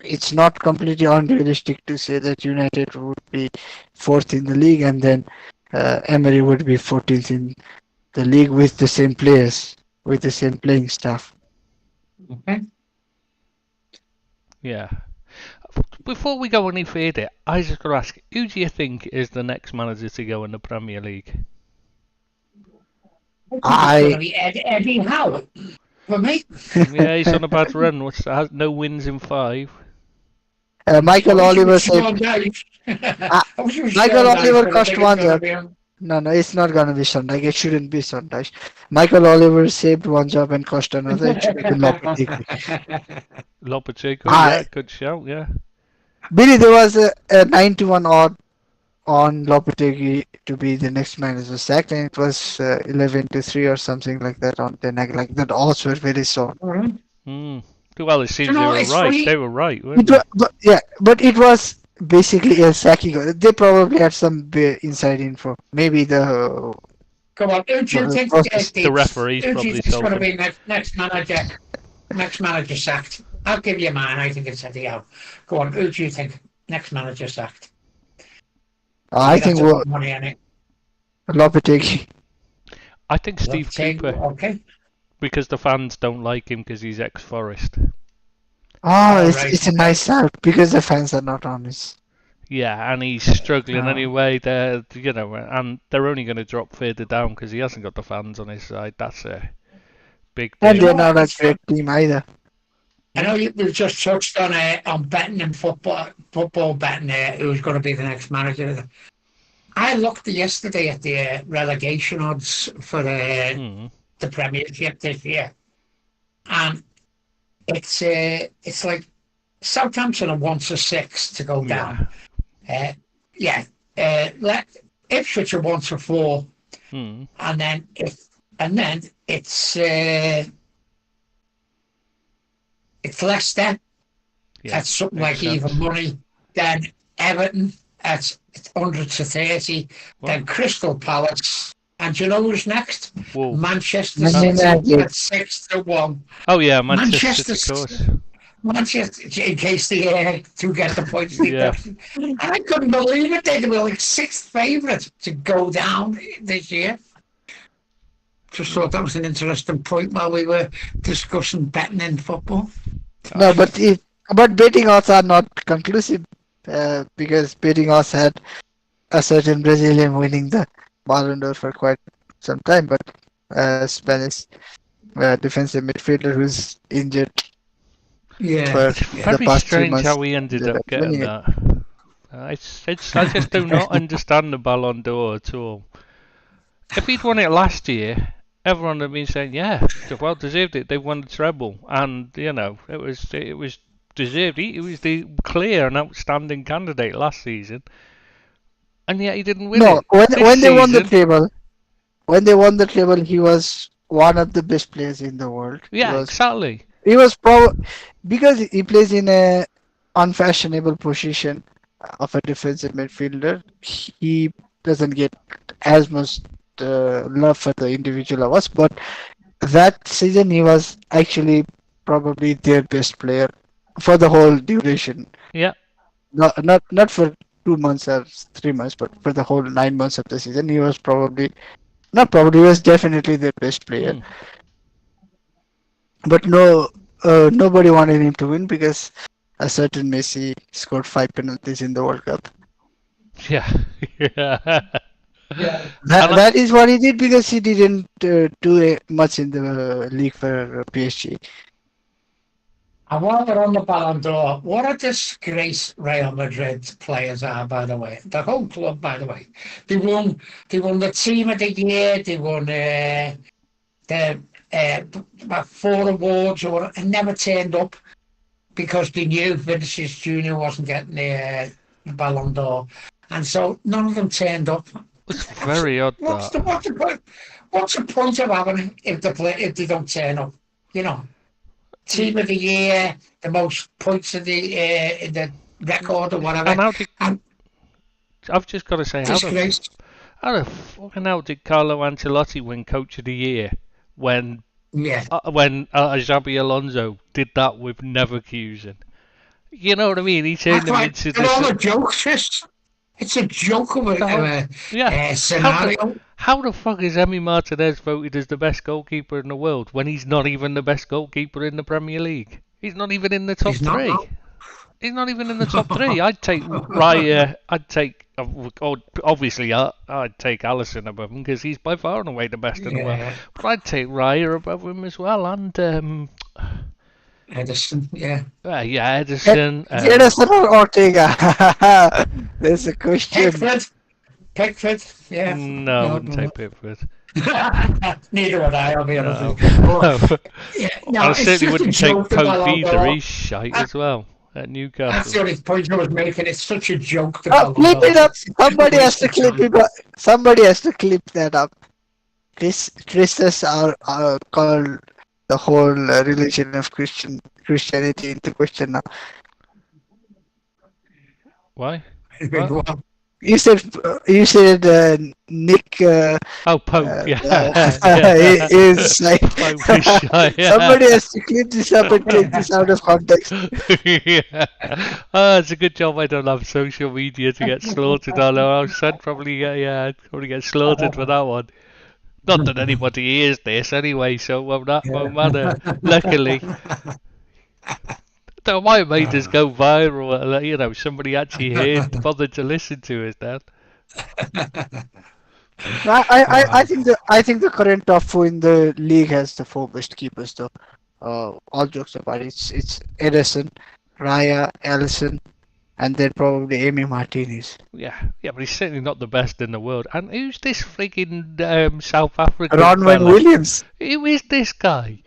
it's not completely unrealistic to say that United would be fourth in the league and then Emery would be 14th in the league with the same players, with the same playing staff. Okay. Yeah. Before we go any further, I just got to ask, who do you think is the next manager to go in the Premier League? I think it's going to I be Eddie Howe for me. Yeah, he's on a bad run. Has no wins in 5. I Michael wish it Oliver was said Sean Dyche. uh, I wish it was Michael Sean Dyche, Oliver but I cost think it's one going to job. be him. No, it's not gonna be Sondage. It shouldn't be Sondage. Michael Oliver saved one job and cost another. It should have been Lopetegui. Lopetegui, I yeah, good shout, yeah. Billy, there was a 9-1 odd on Lopetegui to be the next manager sacked, and it was 11-3 or something like that on Ten Hag. Like that odds were very soft. All right. Well, it seems know, they were it's right. funny. They were right, weren't But it was basically a sacking. They probably had some inside info. Maybe the Come on, who do you think? process. The referees Who do you probably think's told going to them. be next manager? Next manager sacked. I'll give you mine. I think it's Eddie Howe. Go on. Who do you think next manager sacked? I think That's a lot of money on it. Lopetegui. I think Steve Cooper, Okay. because the fans don't like him because he's ex-Forest. Oh, right. it's a nice start because the fans are not honest. Yeah, and he's struggling Oh. anyway. They're, and they're only going to drop further down because he hasn't got the fans on his side. That's a big And thing. they're not a great team either. I know we've just touched on betting in football betting. Who's going to be the next manager? I looked yesterday at the relegation odds for the Premiership this year, and it's like Southampton are 1-6 to go down. Let Ipswich are 1-4, and then it's Leicester. That's something like even money. Then Everton, it's 100-30. What? Then Crystal Palace. And you know who's next? Whoa. Manchester City at 6-1. Oh yeah, Manchester City, of course. Manchester, in case they do get the points deduction. And I couldn't believe it. They were like sixth favourite to go down this year. Just thought that was an interesting point while we were discussing betting in football. No, but betting odds are not conclusive because betting odds had a certain Brazilian winning the Ballon d'Or for quite some time, but Spanish defensive midfielder who's injured. Yeah, it's very strange how we ended up getting that. I just do not understand the Ballon d'Or at all. If he'd won it last year, everyone had been saying, yeah, well deserved it. They won the treble, and it was deserved. He was the clear and outstanding candidate last season, and yet he didn't win it. When they won the treble, he was one of the best players in the world. Yeah, exactly. He was because he plays in a unfashionable position of a defensive midfielder. He doesn't get as much love for the individual awards, but that season he was actually probably their best player for the whole duration. Yeah. Not for 2 months or 3 months, but for the whole 9 months of the season, he was he was definitely their best player. But nobody wanted him to win because a certain Messi scored 5 penalties in the World Cup. Yeah. Yeah. That is what he did because he didn't do much in the league for PSG. And while we're on the Ballon d'Or, what a disgrace Real Madrid players are, by the way. The whole club, by the way. They won the team of the year. They won about 4 awards and never turned up because they knew Vinicius Jr. wasn't getting the Ballon d'Or. And so none of them turned up. It's very odd. What's the point of having it if they don't turn up? Team of the year, the most points in the record or whatever. And I've just got to say, how the fucking hell did Carlo Ancelotti win Coach of the Year when Xabi Alonso did that with Leverkusen? You know what I mean? He turned them into this. All the jokes. It's a joke of a scenario. How the fuck is Emi Martinez voted as the best goalkeeper in the world when he's not even the best goalkeeper in the Premier League? He's not even in the top three. He's not even in the top 3. I'd take Raya. Obviously, I'd take Alisson above him because he's by far and away the best in the world. But I'd take Raya above him as well, and Edison, yeah. Edison. Edison or Ortega? There's a question. Pickford, yeah. No, I wouldn't take Pickford. Neither would I, I'll be honest with you. I certainly wouldn't take Pope either. He's shite as well at Newcastle. That's the only point I was making. It's such a joke. Clip it up. Somebody has to clip it up. Somebody has to clip that up. Christus are called the whole religion of Christianity into question now. Why? Go What? on. You said Nick Oh, Pope. Yeah, yeah. is like Pope is shy. somebody has to clean this up and take this out of context. Yeah. Oh, it's a good job I don't have social media to get slaughtered. Although our son probably, probably get slaughtered for that one. Not that anybody hears this anyway, so that won't matter. Luckily, that might have made us go viral. Somebody actually bothered to listen to us then. I think the current top four in the league has the four best keepers though. All jokes apart, it's Edison, Raya, Allison, and then probably Amy Martinez. Yeah, but he's certainly not the best in the world. And who's this frigging South African Ronwen fella? Williams. Who is this guy?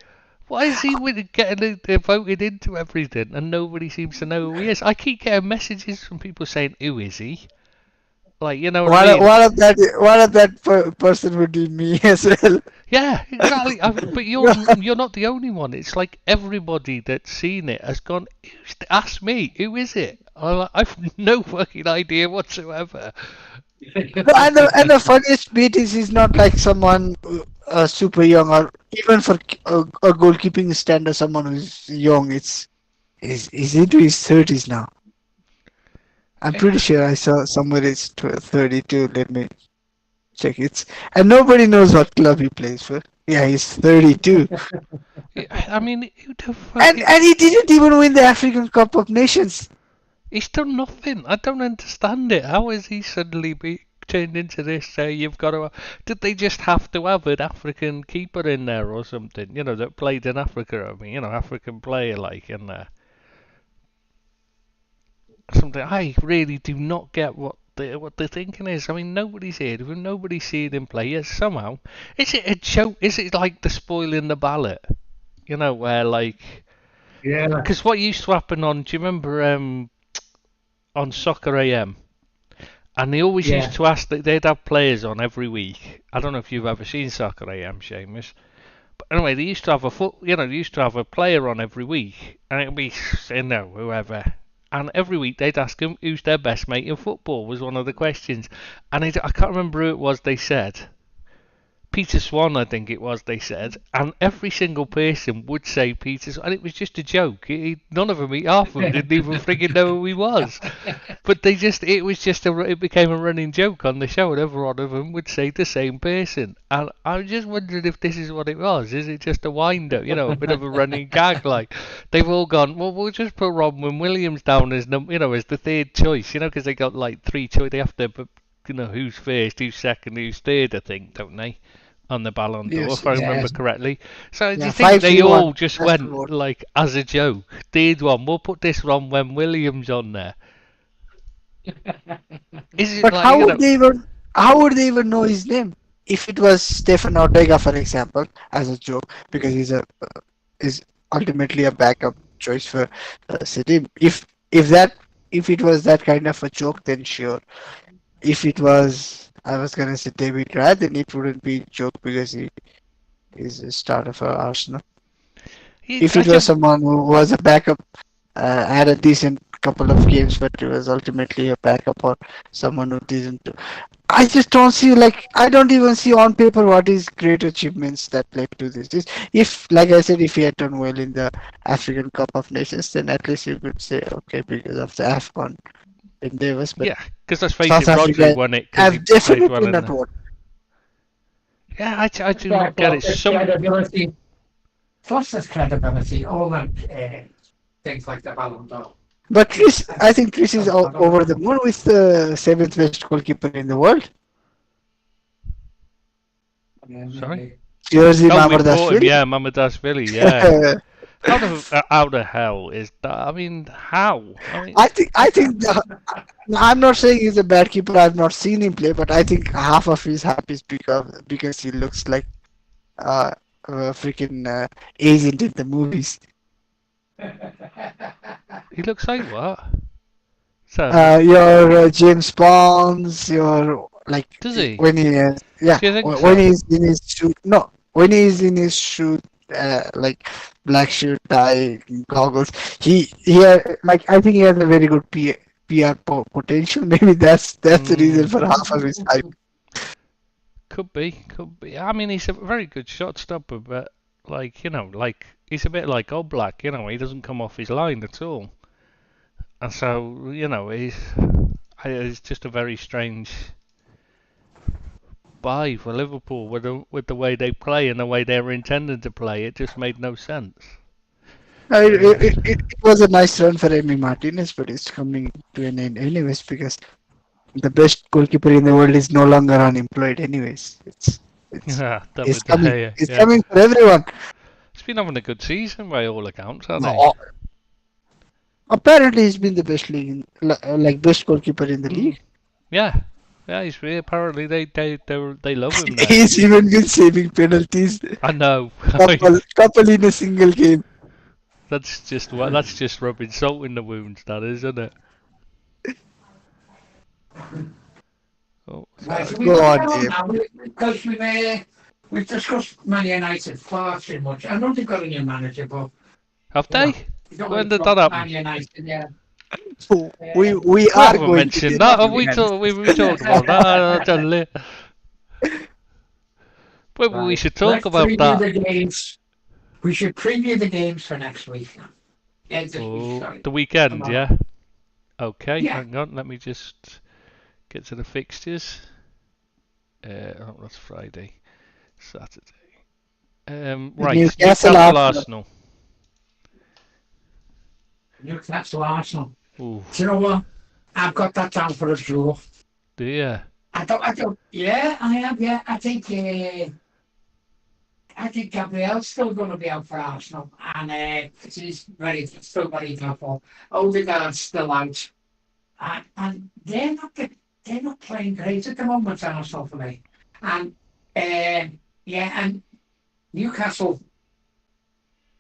Why is he getting voted into everything and nobody seems to know who he is? I keep getting messages from people saying, "Who is he?" Like, you know what I mean? One of that person would be me as well. Yeah, exactly. But you're not the only one. It's like everybody that's seen it has gone. Ask me, who is it? I've no fucking idea whatsoever. No, and the funniest bit is he's not like someone super young, or even for a goalkeeping standard, someone who's young. He's into his 30s now. I'm pretty sure I saw somewhere it's 32. Let me check it. And nobody knows what club he plays for. Yeah, he's 32. I mean, who the fuck? And he didn't even win the African Cup of Nations. He's done nothing. I don't understand it. How is he suddenly turned into this? You've got to. Did they just have to have an African keeper in there or something? That played in Africa. I mean, African player like in there. Something. I really do not get what the thinking is. I mean, nobody's heard of him. Nobody's seen him play. Yet somehow, is it a joke? Is it like the spoiling the ballot? Where like. Yeah. Because what used to happen on. Do you remember on Soccer AM? And they always used to ask that they'd have players on every week. I don't know if you've ever seen Soccer AM, Seamus. But anyway, they used to have they used to have a player on every week, and it'd be whoever. And every week they'd ask them who's their best mate in football was one of the questions. And I can't remember who it was they said. Peter Swan, I think it was, they said, and every single person would say Peter Swan, and it was just a joke. None of them, half of them, didn't even frigging know who he was. But it became a running joke on the show, and every one of them would say the same person. And I just wondered if this is what it was. Is it just a wind-up, a bit of a running gag? Like, they've all gone, well, we'll just put Ronwen Williams down as, as the third choice, because they got like three choice. They have to, who's first, who's second, who's third, I think, don't they? On the Ballon d'Or, if I remember correctly. So do you think they all just went, like, as a joke, did one, we'll put this Ronwen Williams on there? Is it But like, how would they even know his name? If it was Stefan Ortega, for example, as a joke, because is ultimately a backup choice for City. If it was that kind of a joke, then sure. If it was, I was gonna say David Raya, then it wouldn't be a joke because he is a starter for Arsenal. If it was someone who was a backup, had a decent couple of games, but it was ultimately a backup, or someone who didn't. I just don't see, I don't even see on paper what is great achievements that led to this. If, like I said, if he had done well in the African Cup of Nations, then at least you could say, okay, because of the AFCON endeavours. But yeah, because let's face it, Rodri won it. I've definitely not won. Yeah, I do not get it. Credibility, plus his credibility, all that things like the Ballon d'Or. But I think Chris is over the moon with the seventh best goalkeeper in the world. Sorry? Jersey Mamardashvili. Yeah, Mamardashvili, yeah. How the hell is that? I mean, how? I think I'm not saying he's a bad keeper. I've not seen him play, but I think half of his hype is because he looks like a freaking agent in the movies. He looks like what? Your James Bonds, your Does he? when he Do you think when he's in his shoot. No, when he's in his shoot like black shirt, tie, goggles. Like I think he has a very good PR potential. Maybe that's the reason for half of his hype. Could be, could be. I mean, he's a very good shot stopper, but like like he's a bit like Oblak. He doesn't come off his line at all, and so he's just a very strange buy for Liverpool with the way they play and the way they were intended to play. It just made no sense. It was a nice run for Emi Martinez, but it's coming to an end anyways because the best goalkeeper in the world is no longer unemployed anyways. It's Yeah, it's David De coming. Gea. It's Yeah, coming for everyone. he's been having a good season by all accounts, hasn't he? No, apparently he's been the best like best goalkeeper in the league. Yeah, yeah. Apparently they love him there. He's even been saving penalties. I know. Couple in a single game. That's just rubbing salt in the wounds, that is, isn't it? Oh, Right, so Go on, Dave. because we've discussed Man United far too much. I know they've got a new manager, but have you know, they? you don't When want to did that talk happen? Man United, yeah. We We are haven't going to mentioned get that. Have Man we United. talked about that? I don't know. But we Right. should talk Let's about preview that. the games. We should preview the games for next week. Yeah, this week, Oh, sorry. the weekend, Tomorrow. yeah. Okay, Yeah. hang on. Let me just get to the fixtures. That's Friday, Saturday. Right, Newcastle, Newcastle, Arsenal. Arsenal. Newcastle Arsenal. Ooh, Do you know what? I've got that down for a draw. dear. Yeah, I have. Yeah, I think Gabriel's still going to be out for Arsenal, and he's still very doubtful. Odegaard's still out, and they're not playing great at the moment, Arsenal for me. And and Newcastle,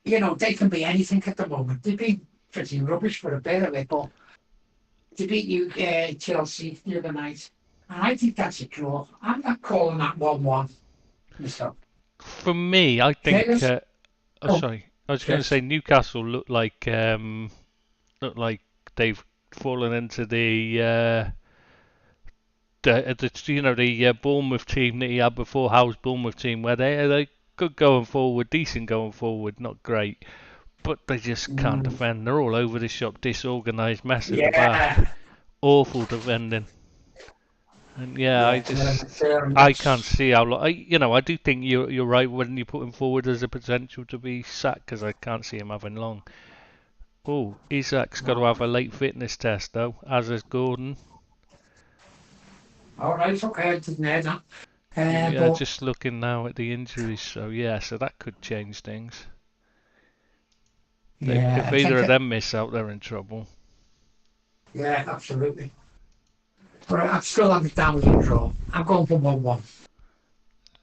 they can be anything at the moment. They've been pretty rubbish for a bit of it, but to beat Chelsea the other night, and I think that's a draw. I'm not calling that 1-1 myself. For me, I think. Players- Sorry. I was going to say Newcastle look like they've fallen into the Bournemouth team that he had before, Howe's Bournemouth team, where they good going forward, decent going forward, not great, but they just can't defend. They're all over the shop, disorganised mess at the back, awful defending. And I can't see how. I do think you're right when you put him forward as a potential to be sacked because I can't see him having long. Oh, Isak's got to have a late fitness test though, as is Gordon. All right, okay, I didn't know that. Yeah, just looking now at the injuries, so that could change things. If either of them miss out, they're in trouble. Yeah, absolutely. But I still have it down as a draw. I'm going for 1-1.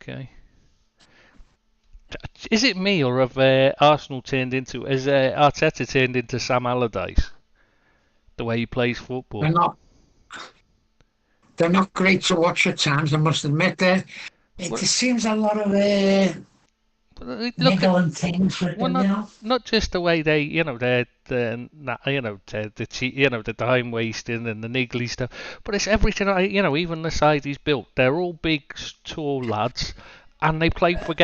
Okay. Is it me or have Arsenal turned into? Has Arteta turned into Sam Allardyce? The way he plays football. They're not great to watch at times. I must admit. It just seems a lot of niggling things with them now. Not just the way they, the time wasting and the niggly stuff, but it's everything. Even the side he's built, they're all big, tall lads, and they play to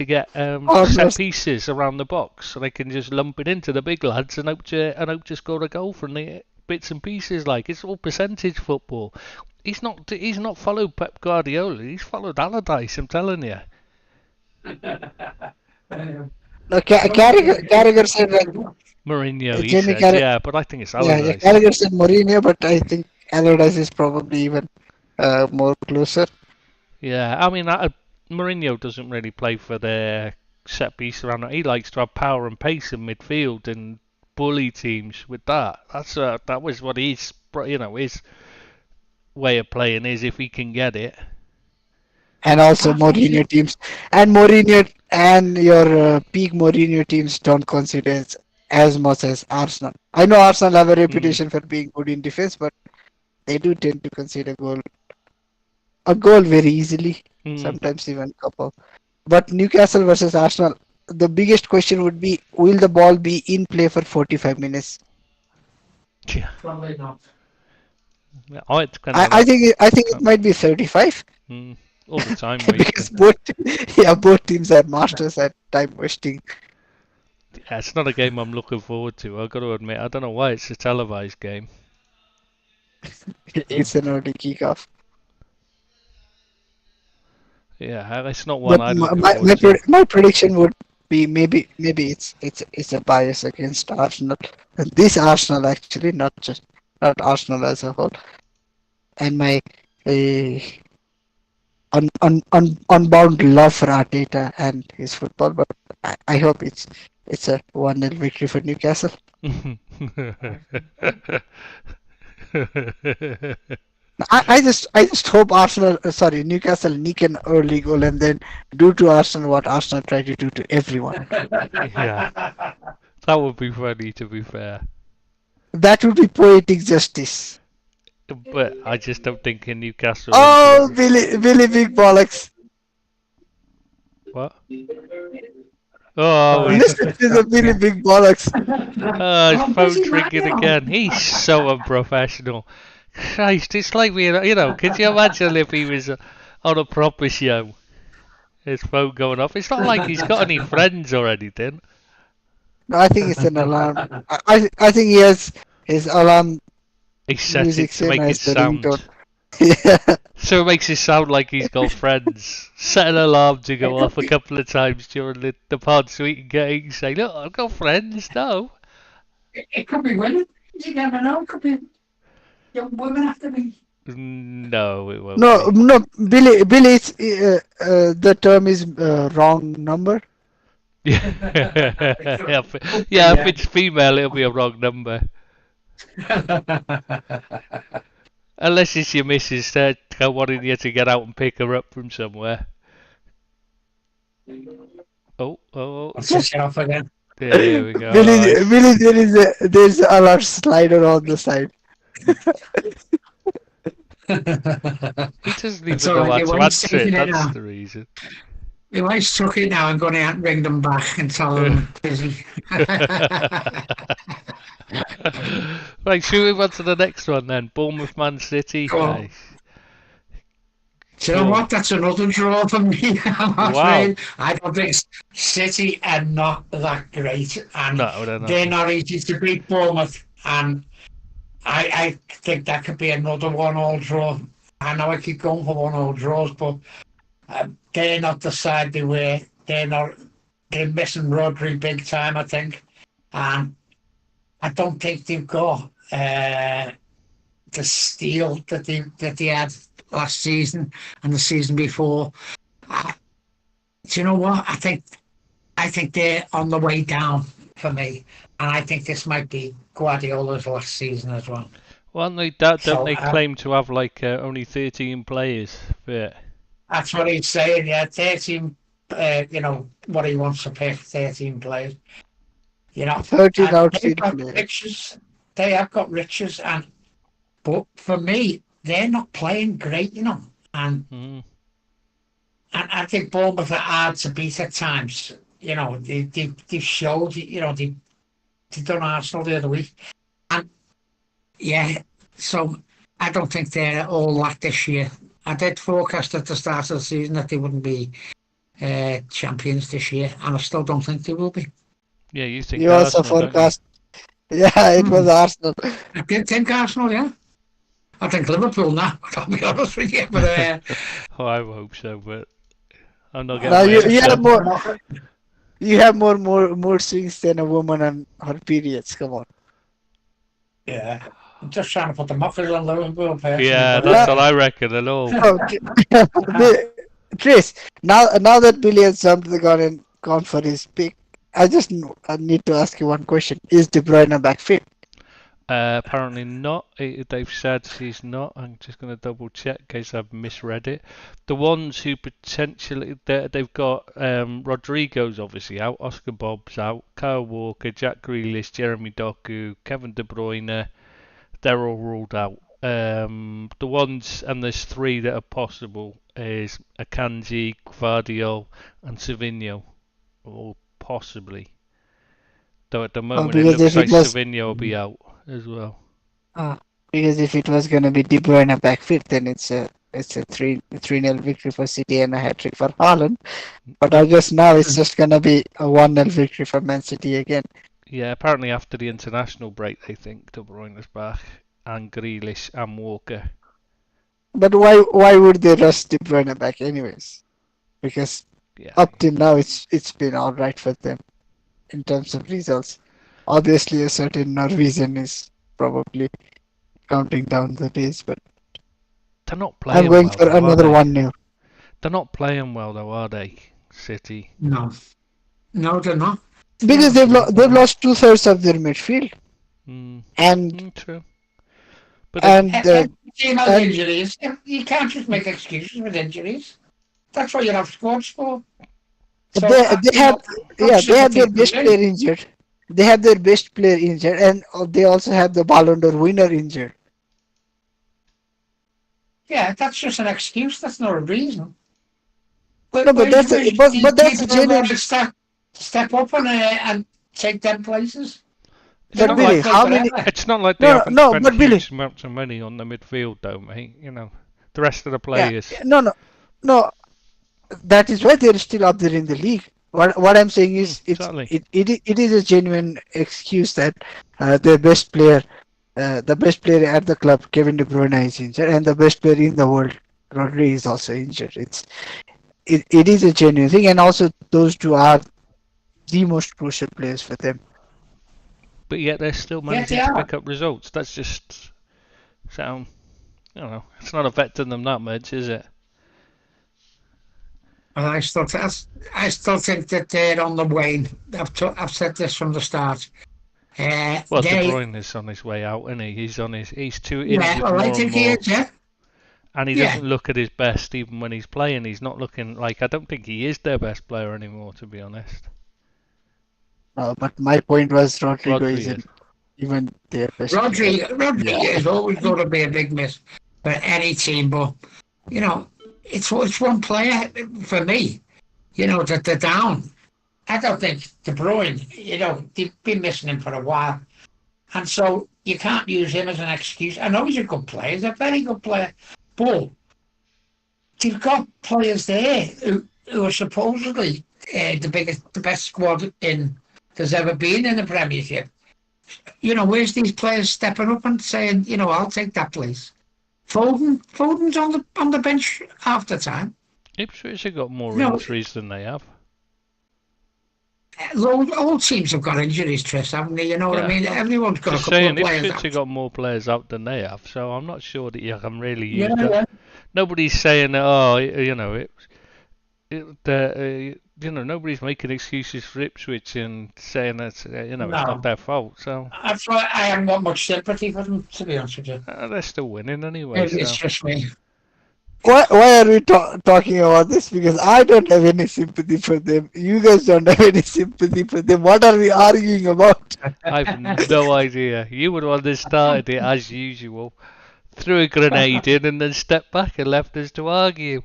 get set pieces around the box, so they can just lump it into the big lads and hope to score a goal from the bits and pieces. Like it's all percentage football. He's not followed Pep Guardiola. He's followed Allardyce. I'm telling you. No, Carragher said Mourinho, he said, but I think it's Allardyce. Yeah, Carragher said Mourinho, but I think Allardyce is probably even more closer. Yeah, I mean, Mourinho doesn't really play for the set piece around. He likes to have power and pace in midfield and bully teams with that. That was what his way of playing is if he can get it. And also Mourinho teams, and Mourinho and your peak Mourinho teams don't consider as much as Arsenal. I know Arsenal have a reputation for being good in defense, but they do tend to concede a goal very easily. Sometimes even a couple. But Newcastle versus Arsenal, the biggest question would be, will the ball be in play for 45 minutes? Yeah. Probably not. Oh, it depends I, on I that. think it might be 35 All the time because wasting. both teams are masters at time wasting. Yeah, it's not a game I'm looking forward to. I've got to admit, I don't know why it's a televised game. It's an early kickoff. Yeah, it's not one But I'm looking forward to. my prediction would be, maybe it's a bias against Arsenal. And this Arsenal actually, not Arsenal as a whole. And my uh, unbound love for Arteta and his football, but I hope it's a 1-0 victory for Newcastle. I just hope Newcastle nick an early goal and then do to Arsenal what Arsenal try to do to everyone. Yeah, that would be funny, to be fair. That would be poetic justice. But I just don't think in Newcastle. Oh, Billy Big Bollocks! What? Oh, Listen to the Billy Big Bollocks. his phone ringing again. He's so unprofessional. Christ, it's like could you imagine if he was on a proper show? His phone going off. It's not like he's got any friends or anything. No, I think it's an alarm. I think he has his alarm He set music it to same make it as the sound. ringtone. Yeah. So it makes it sound like he's got friends. Set an alarm to go off a couple of times during the pod so he can get in and say, look, I've got friends, no. It could be women. You never know. It could be young women after me. No, it won't No, be. no, Billy, the term is wrong number. Yeah, if it's female, it'll be a wrong number. Unless it's your missus wanting you to get out and pick her up from somewhere. Oh. I'll switch it off again. There we go. Billy, there's a alarm slider on the side. He doesn't It's even know alright, how to your wife's answer it, taking it that's now. the reason. My wife's took it now and going out and ring them back and tell them I'm busy. Right, should we move on to the next one then? Bournemouth Man City. Go on. Do you know what? That's another draw for me. I'm afraid. I don't think City are not that great, and No, they're not. they're not easy to beat Bournemouth. And I think that could be another 1-1 draw. I know I keep going for 1-1 draws, but they're not the side they were. They're missing Rodri big time, I think, and I don't think they've got the steel that they had last season and the season before. Do you know what? I think they're on the way down for me, and I think this might be Guardiola's last season as well. Well, don't they claim to have like only 13 players for it? That's what he's saying. Yeah, 13. What he wants to pick, 13 players. 13 outfield players. Riches. They have got riches, but for me, they're not playing great, and I think Bournemouth are hard to beat at times. They've showed, they've done Arsenal the other week, and so I don't think they're all that this year. I did forecast at the start of the season that they wouldn't be champions this year, and I still don't think they will be. Yeah, you think You also Arsenal, forecast. Yeah, it was Arsenal. I did think Arsenal, yeah. I think Liverpool now, I'll be honest with you. But, oh, I hope so, but I'm not Now getting you have more swings than a woman on her periods. Come on. Yeah. I'm just trying to put the muffins on Liverpool. Yeah, that's what I reckon at all. Chris, now that Billy has jumped the gun and gone for his pick, I need to ask you one question. Is De Bruyne back fit? Apparently not. They've said he's not. I'm just going to double check in case I've misread it. The ones who potentially they've got Rodrigo's obviously out, Oscar Bobb's out, Kyle Walker, Jack Grealish, Jeremy Doku, Kevin De Bruyne. They're all ruled out. The ones, and there's 3 that are possible, is Akanji, Gvardiol, and Savinho. All possibly. Though at the moment it because looks if like it was Savinho will be out as well. because if it was gonna be De Bruyne back fit, then it's a 3-0 victory for City and a hat trick for Haaland. But I guess now it's just gonna be a 1-0 victory for Man City again. Yeah, apparently after the international break, they think De Bruyne is back, and Grealish and Walker. But why would they rush De Bruyne back anyways? Because Yeah, up till now it's been all right for them in terms of results. Obviously, a certain Norwegian is probably counting down the days, but they're not I'm playing going well for though, are another they? 1-0. They're not playing well though, are they? City. No. No, they're not. Because they've lost 2/3 of their midfield, Mm, and true. But and uh, You know, the and injuries. You can't just make excuses with injuries. That's what you have squads for. So, they have they have sympathy their for best them. player injured. They have their best player injured, and they also have the Ballon d'Or winner injured. Yeah, that's just an excuse. That's not a reason. No, but Where's the that's a people who want genuine. to step up and take them places? it's They're But not not going Billy, to like play how many? forever. it's not like they No, no, haven't no. spent But Billy, huge amounts of money on the midfield though, mate. You know, the rest of the Yeah, players. no, no, no. That is why they're still up there in the league. What I'm saying is Exactly. it is a genuine excuse that their best player, the best player at the club, Kevin De Bruyne is injured, and the best player in the world, Rodri, is also injured. It is a genuine thing, and also those two are the most crucial players for them. But yet they're still yeah, they managing to are. pick up results. That's just sound. I don't know. It's not affecting them that much, is it? And I still think that they're on the wane. I've said this from the start. Well, De They, Bruyne is on his way out, isn't he? He's too yeah, injured well, I more and think he more, is, yeah. and he Yeah, doesn't look at his best even when he's playing. He's not looking like I don't think he is their best player anymore, to be honest. But my point was Rodrigo Rodri is. isn't even their best player. Rodri Yeah. is always going to be a big miss for any team, but you know, it's one player for me. You know that they're down. I don't think De Bruyne. You know, they've been missing him for a while, and so you can't use him as an excuse. I know he's a good player. He's a very good player, but you've got players there who are supposedly the best squad in there's ever been in the Premiership. You know, where's these players stepping up and saying, you know, I'll take that place? Foden's on the bench half the time. Ipswich have got more You know, injuries than they have. all teams have got injuries, Tris, haven't they? You know what I Yeah, mean? I'm Everyone's got a just couple of saying players Ipswich have out. got more players out than they have, so I'm not sure that you can really Yeah, use that. yeah. Nobody's saying that. Oh, you know, you know, nobody's making excuses for Ipswich and saying that you know it's not No. their fault. So That's why I haven't got much sympathy for them, to be honest with you. they're still winning anyway. It's So just me. Why are we talking about this? Because I don't have any sympathy for them. You guys don't have any sympathy for them. What are we arguing about? I've no idea. You were the one that started it as usual. Threw a grenade in and then stepped back and left us to argue.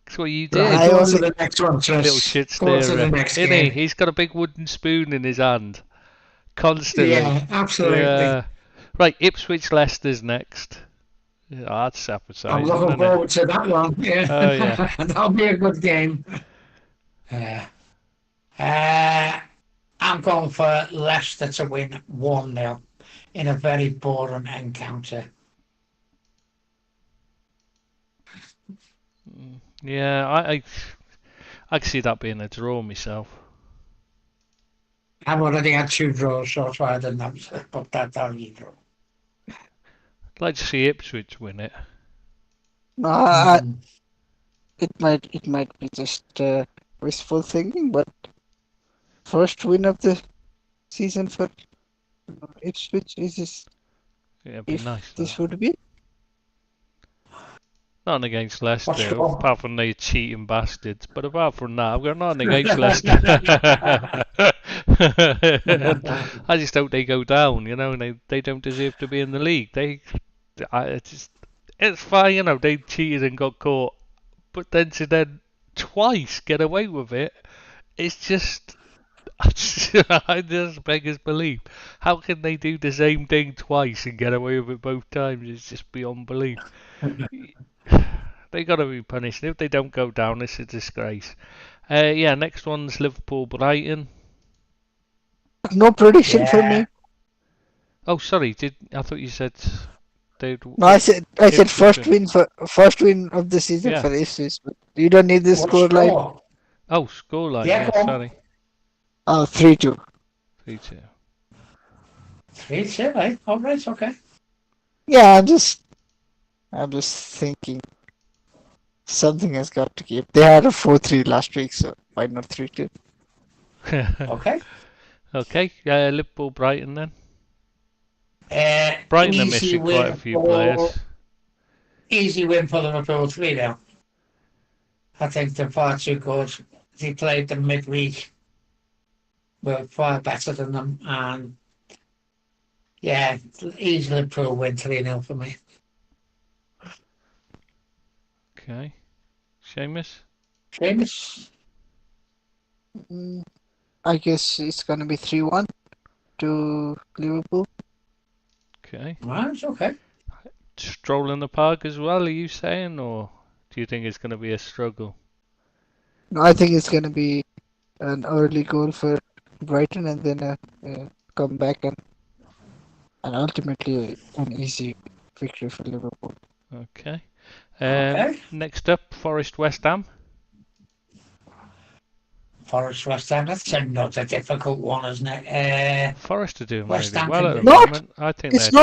That's what you did. Right, I go on to only the next one, Little Tris. shit Go on to the stirrer. next Isn't he? game. He's got a big wooden spoon in his hand. Constantly. Yeah, absolutely. Right, Ipswich Leicester's next. Yeah, that's I'm appetising, looking isn't it? forward to that one. Yeah. Oh, yeah. That'll be a good game. I'm going for Leicester to win 1-0 in a very boring encounter. Yeah, I can see that being a draw myself. I've already had 2 draws, so that's why I didn't have to put that down either. I'd like to see Ipswich win it. No, it might be just wishful thinking, but first win of the season for Ipswich is this, Yeah, it'd be if nice. this That. would be. Nothing against What's Leicester, wrong? apart from they cheating bastards. But apart from that, I've got nothing against Leicester. I just hope they go down, you know, and they don't deserve to be in the league. It's fine, you know, they cheated and got caught, but then to then twice get away with it, It's just. I just beggars belief. How can they do the same thing twice and get away with it both times? It's just beyond belief. They got to be punished. If they don't go down, it's a disgrace. Yeah, next one's Liverpool Brighton. No prediction for Yeah. me. Oh, sorry. I thought you said they'd. No, I said Ipswich first win of the season Yeah. for Ipswich. But you don't need the What score line. score? Oh, scoreline. Yeah, Yeah, go on. sorry. 3-2. 3-2. 3-2, eh? All right, okay. Yeah, I'm just thinking something has got to give. They had a 4-3 last week, so why not 3-2? Okay. Okay. Liverpool Brighton then. Brighton are Easy missing quite a win few for players. easy win for Liverpool 3-0. I think they're far too good. They played them midweek. We're far better than them, and yeah, easy Liverpool win 3-0 for me. Okay. Seamus. Seamus? I guess it's gonna be 3-1 to Liverpool. Okay. Right, okay. Stroll in the park as well, are you saying? Or do you think it's going to be a struggle? No, I think it's gonna be an early goal for Brighton and then a comeback and ultimately an easy victory for Liverpool. Okay. Okay. Next up, Forest West Ham. Forest West Ham, that's another difficult one, isn't it? Forest are doing West really Ham well can at the be- Not! moment. I think It's they're.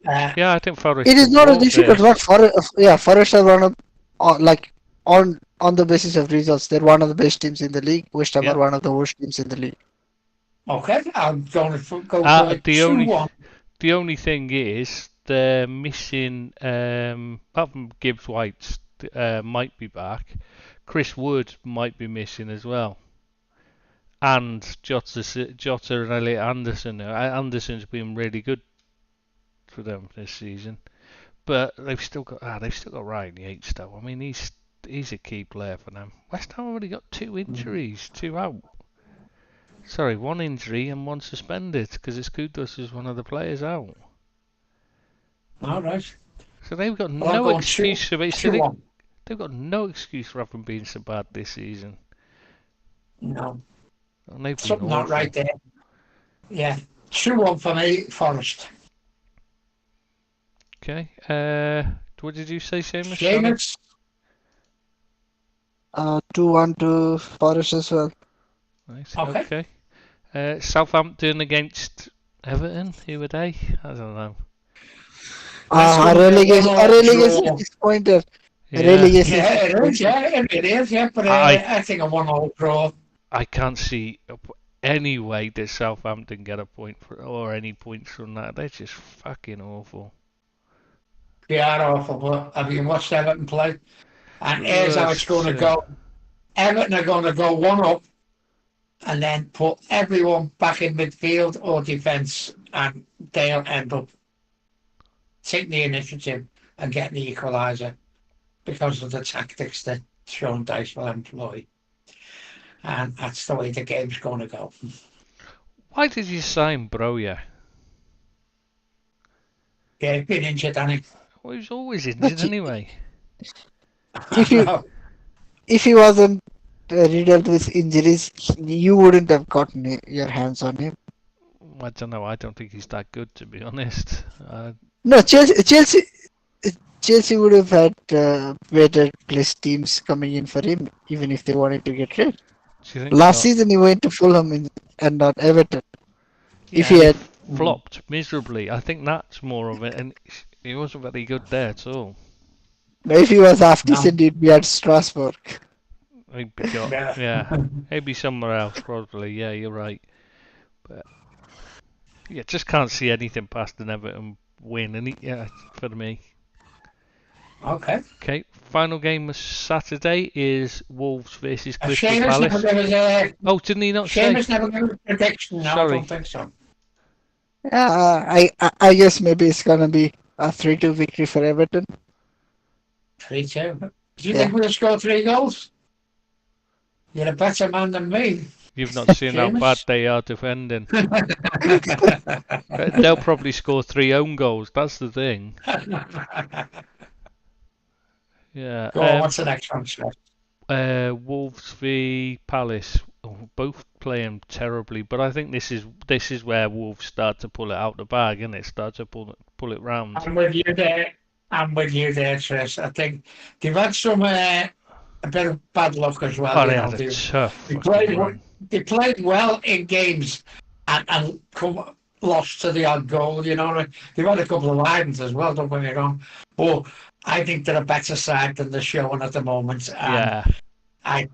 not. Yeah, I think Forest. It is will not a walk difficult this. one. Forest are one of like on the basis of results, they're one of the best teams in the league. West Ham Yep. are one of the worst teams in the league. Okay, I'm going to go for a The only 2-1. the only thing is they're missing. Apart from Gibbs White, might be back. Chris Wood might be missing as well. And Jota and Elliot Anderson. Anderson's been really good for them this season, but they've still got Ryan Yates though. I mean, he's a key player for them. West Ham already got 2 injuries, 2 out. Sorry, 1 injury and 1 suspended because it's Kudus is one of the players out. All right. So they've got Well, I'm no going excuse for it. So 2-1. they've got no excuse for having been so bad this season. No, And they've been something not awful. right there. Yeah, 2-1 for me, Forest. Okay. What did you say, Seamus? Sorry? Seamus? 2-1 to Forest as well. Nice. Okay. Okay. Southampton against Everton. Who were they? I don't know. That's A gonna be a one-all relegation draw. disappointer. Yeah. Relegation Yeah, it is. disappointer. Yeah, it is. Yeah, but I think a 1-all draw. I can't see any way that Southampton get a point or any points from that. They're just fucking awful. They are awful, but have you watched Everton play? And here's how it's going to go. Everton are going to go 1 up and then put everyone back in midfield or defence, and they'll end up taking the initiative and getting the equaliser because of the tactics that Sean Dyche will employ. And that's the way the game's going to go. Why did you sign Broja? Yeah, he's been injured, hasn't he? Well, he's always injured anyway. If you if he wasn't riddled with injuries, you wouldn't have gotten your hands on him. I don't know. I don't think he's that good, to be honest. No, Chelsea would have had better placed teams coming in for him, even if they wanted to get rid. Do you think Last so? season he went to Fulham and not Everton. Yeah, If he had flopped miserably, I think that's more of it. And he wasn't very good there at all. if he was half decent, he'd be at Strasbourg. Yeah, maybe somewhere else, probably. Yeah, you're right. But yeah, just can't see anything past an Everton win, and for me. Okay. Okay, final game of Saturday is Wolves versus Crystal Seamus Palace. never gave us a. Oh, didn't he not say? Seamus never gave us a prediction. No, Sorry. I don't think so. Yeah, I guess maybe it's gonna be a 3-2 victory for Everton. 3-2. Do you Yeah. think we'll score 3 goals? You're a better man than me, You've not seen how bad Seamus. they are defending. They'll probably score 3 own goals. That's the thing. Yeah. Go on, what's the next one, sir? Wolves v Palace. Oh, both playing terribly, but I think this is where Wolves start to pull it out the bag, and it start to pull it round. I'm with you there. Trish. I think they've had some a bit of bad luck as well. Oh, You they know, had a tough they fucking run. they played well in games and come lost to the odd goal. You know, they've had a couple of lines as well. Don't get me wrong, but I think they're a better side than they're showing at the moment. And Yeah. I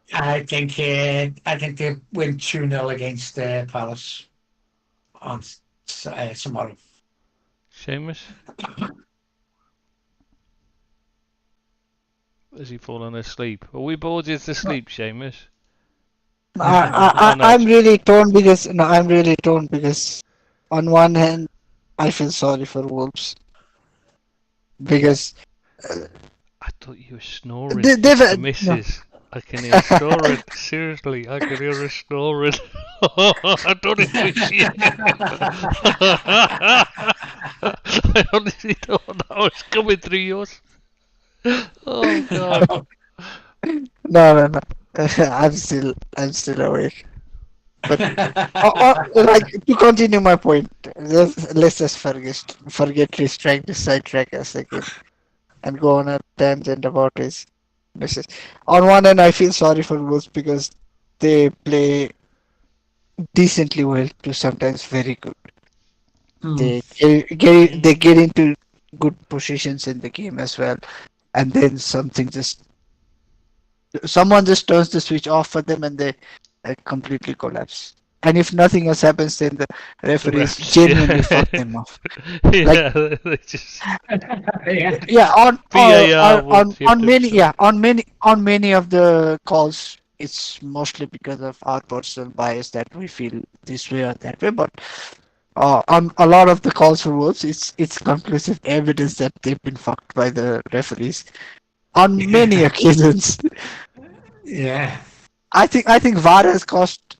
think they win 2-0 against Palace on tomorrow. Seamus? Has he fallen asleep? Are we bored to sleep, Seamus? I'm really torn because on one hand I feel sorry for Wolves because I thought you were snoring. they've It's the no. missus. I can hear snoring. Seriously, I can hear her snoring. I don't know if it's you. I honestly thought that was coming through yours. Oh God. No. I'm still awake. But like to continue my point, let's just forget this trying to sidetrack us again and go on a tangent about his misses. On one hand, I feel sorry for Wolves because they play decently well to sometimes very good. They get into good positions in the game as well, and then someone just turns the switch off for them and they completely collapse. And if nothing else happens, then the referees genuinely fuck them off. Yeah, they just Yeah, VAR once you have on to many stop. on many of the calls, it's mostly because of our personal bias that we feel this way or that way. But on a lot of the calls for Wolves, it's conclusive evidence that they've been fucked by the referees on many occasions. Yeah. I think VAR has cost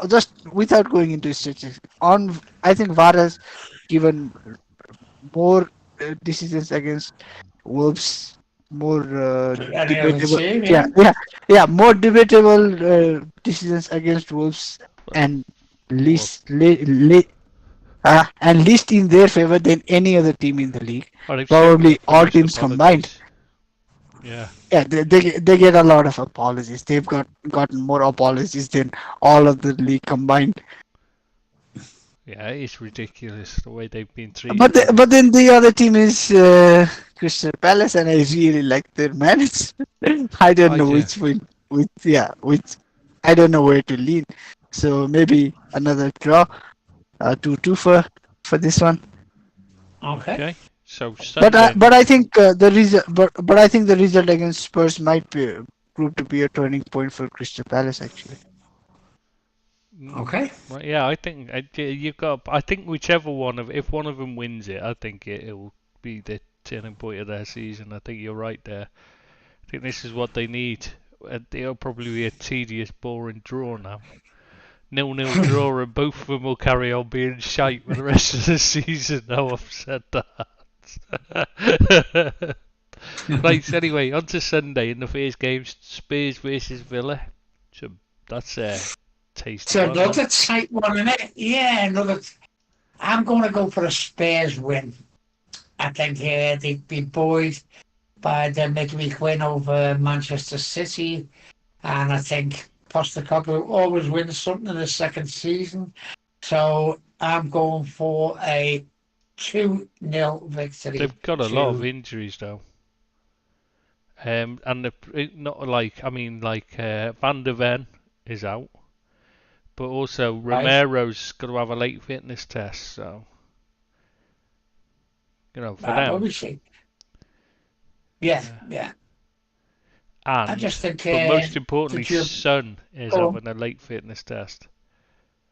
just without going into statistics. I think VAR has given more decisions against Wolves, more Any other debatable. team, Yeah, yeah. more debatable decisions against Wolves and Well, least in their favor than any other team in the league. oh, they've sent Probably all profuse teams combined. apologies. Yeah. Yeah, they get a lot of apologies. They've gotten more apologies than all of the league combined. Yeah, it's ridiculous the way they've been treated. But then the other team is Crystal Palace, and I really like their management. I don't know which one, which I don't know where to lean. So maybe another draw, 2-2 for this one. Okay. So Sunday. But I think the result, but I think the result against Spurs might prove to be a turning point for Crystal Palace actually. Okay. Well, yeah, I think you've got. I think whichever if one of them wins it, I think it will be the turning point of their season. I think you're right there. I think this is what they need. It'll probably be a tedious, boring draw now. 0-0 draw, and both of them will carry on being shite for the rest of the season. Now I've said that. Right, anyway, on to Sunday in the first game, Spurs versus Villa. So that's tasty. So another tight one, isn't it? Yeah, another. I'm going to go for a Spurs win. I think they'd be buoyed by the midweek win over Manchester City, and I think Postecoglou always wins something in the second season. So I'm going for a 2-0 victory. They've got a lot of injuries though. And not like Van der Ven is out, but also Romero's got to have a late fitness test. So for them. Obviously. Yeah. And I just think, but most importantly, Son is having a late fitness test.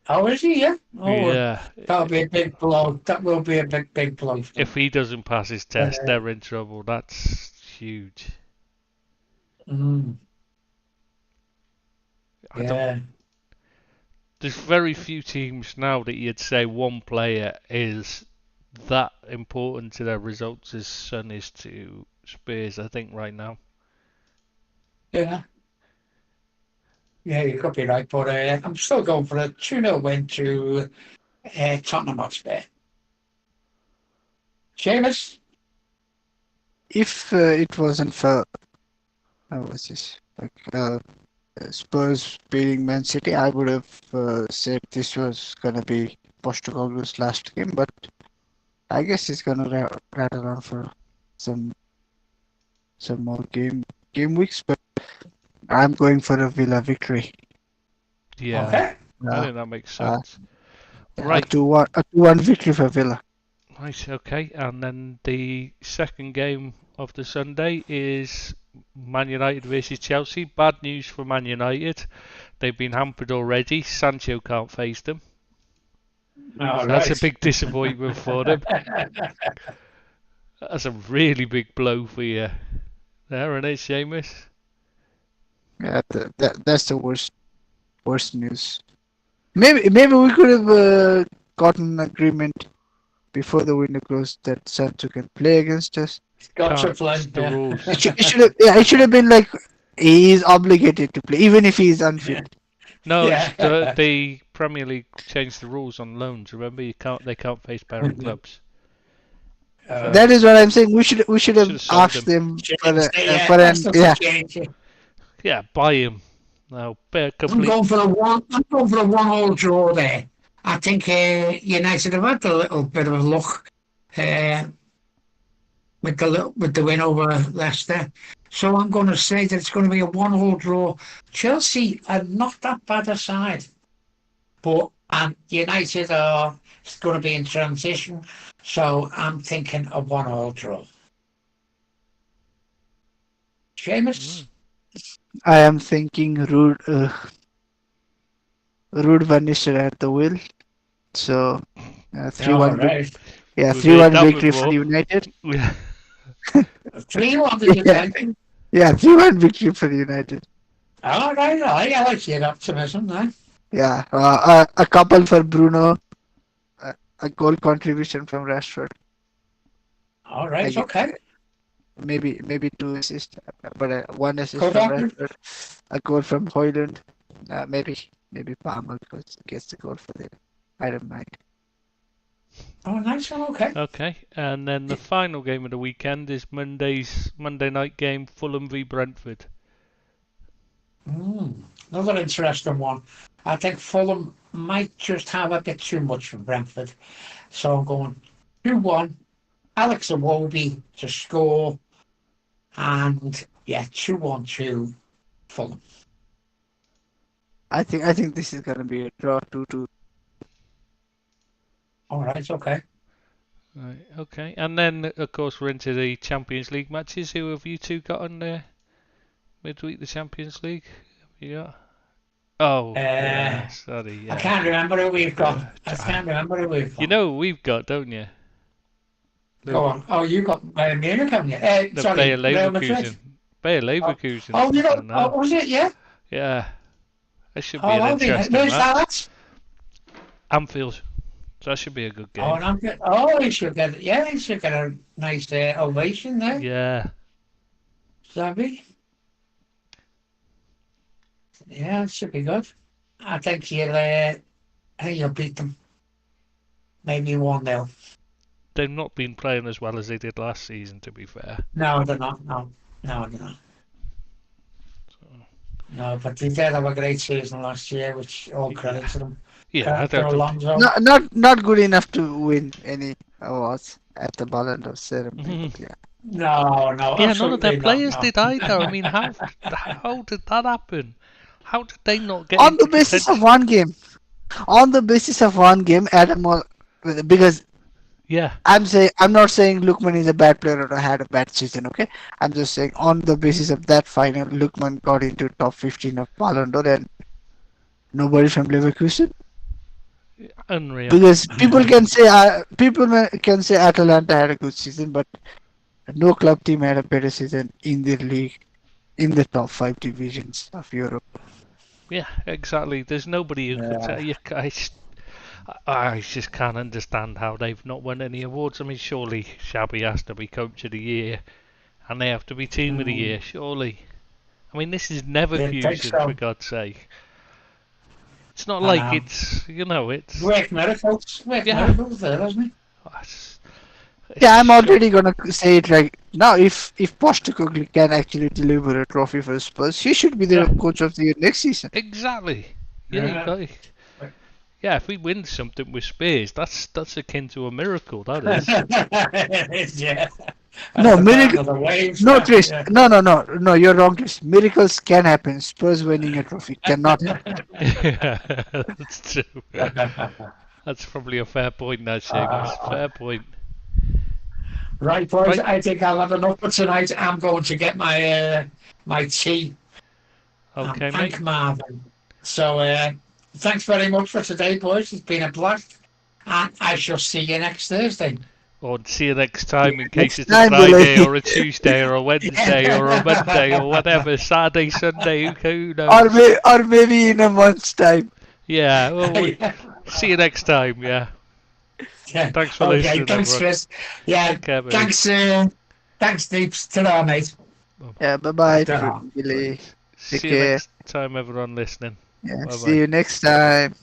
Oh, is he? Yeah. Oh, yeah. That'll be a big blow. That will be a big blow. If he doesn't pass his test, they're in trouble. That's huge. I don't. There's very few teams now that you'd say one player is that important to their results as Son is to Spurs. I think right now. Yeah. Yeah, you could be right, but I'm still going for a 2-0 win to Tottenham Hotspur. Seamus? If it wasn't for how was this like Spurs beating Man City, I would have said this was gonna be Postecoglou's last game, but I guess he's gonna rattle on for some more game weeks. But I'm going for a Villa victory. Yeah, Okay. I think that makes sense. A Right, 2-1 victory for Villa. right, okay. And then the second game of the Sunday is Man United versus Chelsea. Bad news for Man United. They've been hampered already. Sancho can't face them. All So right. that's a big disappointment for them. That's a really big blow for you. There it is, Seamus. Yeah, that's the worst news. Maybe we could have gotten an agreement before the window closed that Sancho can play against us. Got to Can't. play. It's the Yeah. rules. It should have been like he is obligated to play, even if he is unfit. No, Yeah. the Premier League changed the rules on loans. Remember, they can't face parent clubs. That is what I'm saying. We should have Should've sold asked them for that's an the change. Yeah, buy him. Now, I'm complete. going for a 1-1 draw there. I think United have had a little bit of luck with the win over Leicester. So I'm going to say that it's going to be a 1-1 draw. Chelsea are not that bad a side, but United are going to be in transition. So I'm thinking a 1-1 draw. Seamus? I am thinking Ruud Van Nistelrooy at the wheel. So 3-1 right. yeah, We've 3-1 heard that victory for before. United. 3-1 did you Yeah. think? Yeah, 3-1 victory for United. All right. I like your optimism there. Yeah, a couple for Bruno, a goal contribution from Rashford. All right, Like, okay. Maybe 2 assists, but 1 assist Could from happen. Rashford, a goal from Højlund. Maybe Palmer gets the goal for them. I don't mind. Oh, nice one, okay. Okay, and then the final game of the weekend is Monday night game, Fulham v Brentford. Another interesting one. I think Fulham might just have a bit too much from Brentford. So I'm going 2-1. Alex Iwobi to score. And, 2-1 to Fulham. I think this is gonna be a draw 2-2. All right, okay. Right, okay, and then of course we're into the Champions League matches. Who have you two got on there? Midweek, the Champions League. Yeah. Oh, yeah. Sorry. Yeah. I can't remember who we've got. Yeah, I can't remember who we've got. You know who we've got, don't you? Go on. Oh, you got Bayern Munich, haven't you? The Sorry, Bayer Real Madrid. Leverkusen. Bayer Leverkusen. Oh, you got. Oh, was it? Yeah. Yeah. That should be Oh, an I'll be. interesting Where's match. that? Anfield. So that should be a good game. Oh, and I'm good. Oh, he should get. Yeah, he should get a nice ovation there. Yeah. Zabby. Yeah, it should be good. I think you'll beat them. Maybe 1-0. They've not been playing as well as they did last season, to be fair. No, they're not. No, they're not. No, but they did have a great season last year, which all credit to them. Yeah, I don't. Alonso. Not good enough to win any awards at the Ballon d'Or ceremony. But yeah. No, Yeah, none of their absolutely not, players no. did either. I mean, how did that happen? How did they not get On the into basis of contention? one game. On the basis of one game, because Yeah. I'm not saying Lookman is a bad player or had a bad season, okay? I'm just saying on the basis of that final, Lookman got into top 15 of Ballon d'Or and nobody from Leverkusen. Unreal. Because people can say Atalanta had a good season, but no club team had a better season in the league, in the top 5 divisions of Europe. Yeah, exactly. There's nobody who could say you guys. I just can't understand how they've not won any awards. I mean, surely Shabby has to be Coach of the Year, and they have to be Team of the Year, surely. I mean, this is never You'd think Fusion, so. for God's sake. It's not I like know. it's, it's... Work miracles. Work Yeah. miracles there, isn't it? Yeah, I'm already gonna say it like now. If Postecoglou can actually deliver a trophy for Spurs, he should be the coach of the year next season. Exactly. Yeah, if we win something with Spurs, that's akin to a miracle, that is. Yeah. No, miracle. No, Chris. Yeah. No. You're wrong, Chris. Miracles can happen. Spurs winning a trophy cannot happen. Yeah, that's true. That's probably a fair point, that Seamus. Fair point. Right, boys. Right. I think I'll have enough for tonight. I'm going to get my my tea. Okay, Thank mate. Marvin. So, thanks very much for today, boys. It's been a blast. And I shall see you next Thursday. Or see you next time in case Next it's a time, Friday Billy. or a Tuesday or a Wednesday or a Monday or whatever. Saturday, Sunday, who knows? Or maybe in a month's time. Yeah, well, see you next time, yeah. Thanks for listening, Thanks, everyone. Chris. Yeah, Take care, buddy. thanks, Deeps. Ta-ra, mate. Yeah, bye-bye, Ta-ra. Billy. See Take you care. next time, everyone listening. Yeah, Bye-bye. see you next time.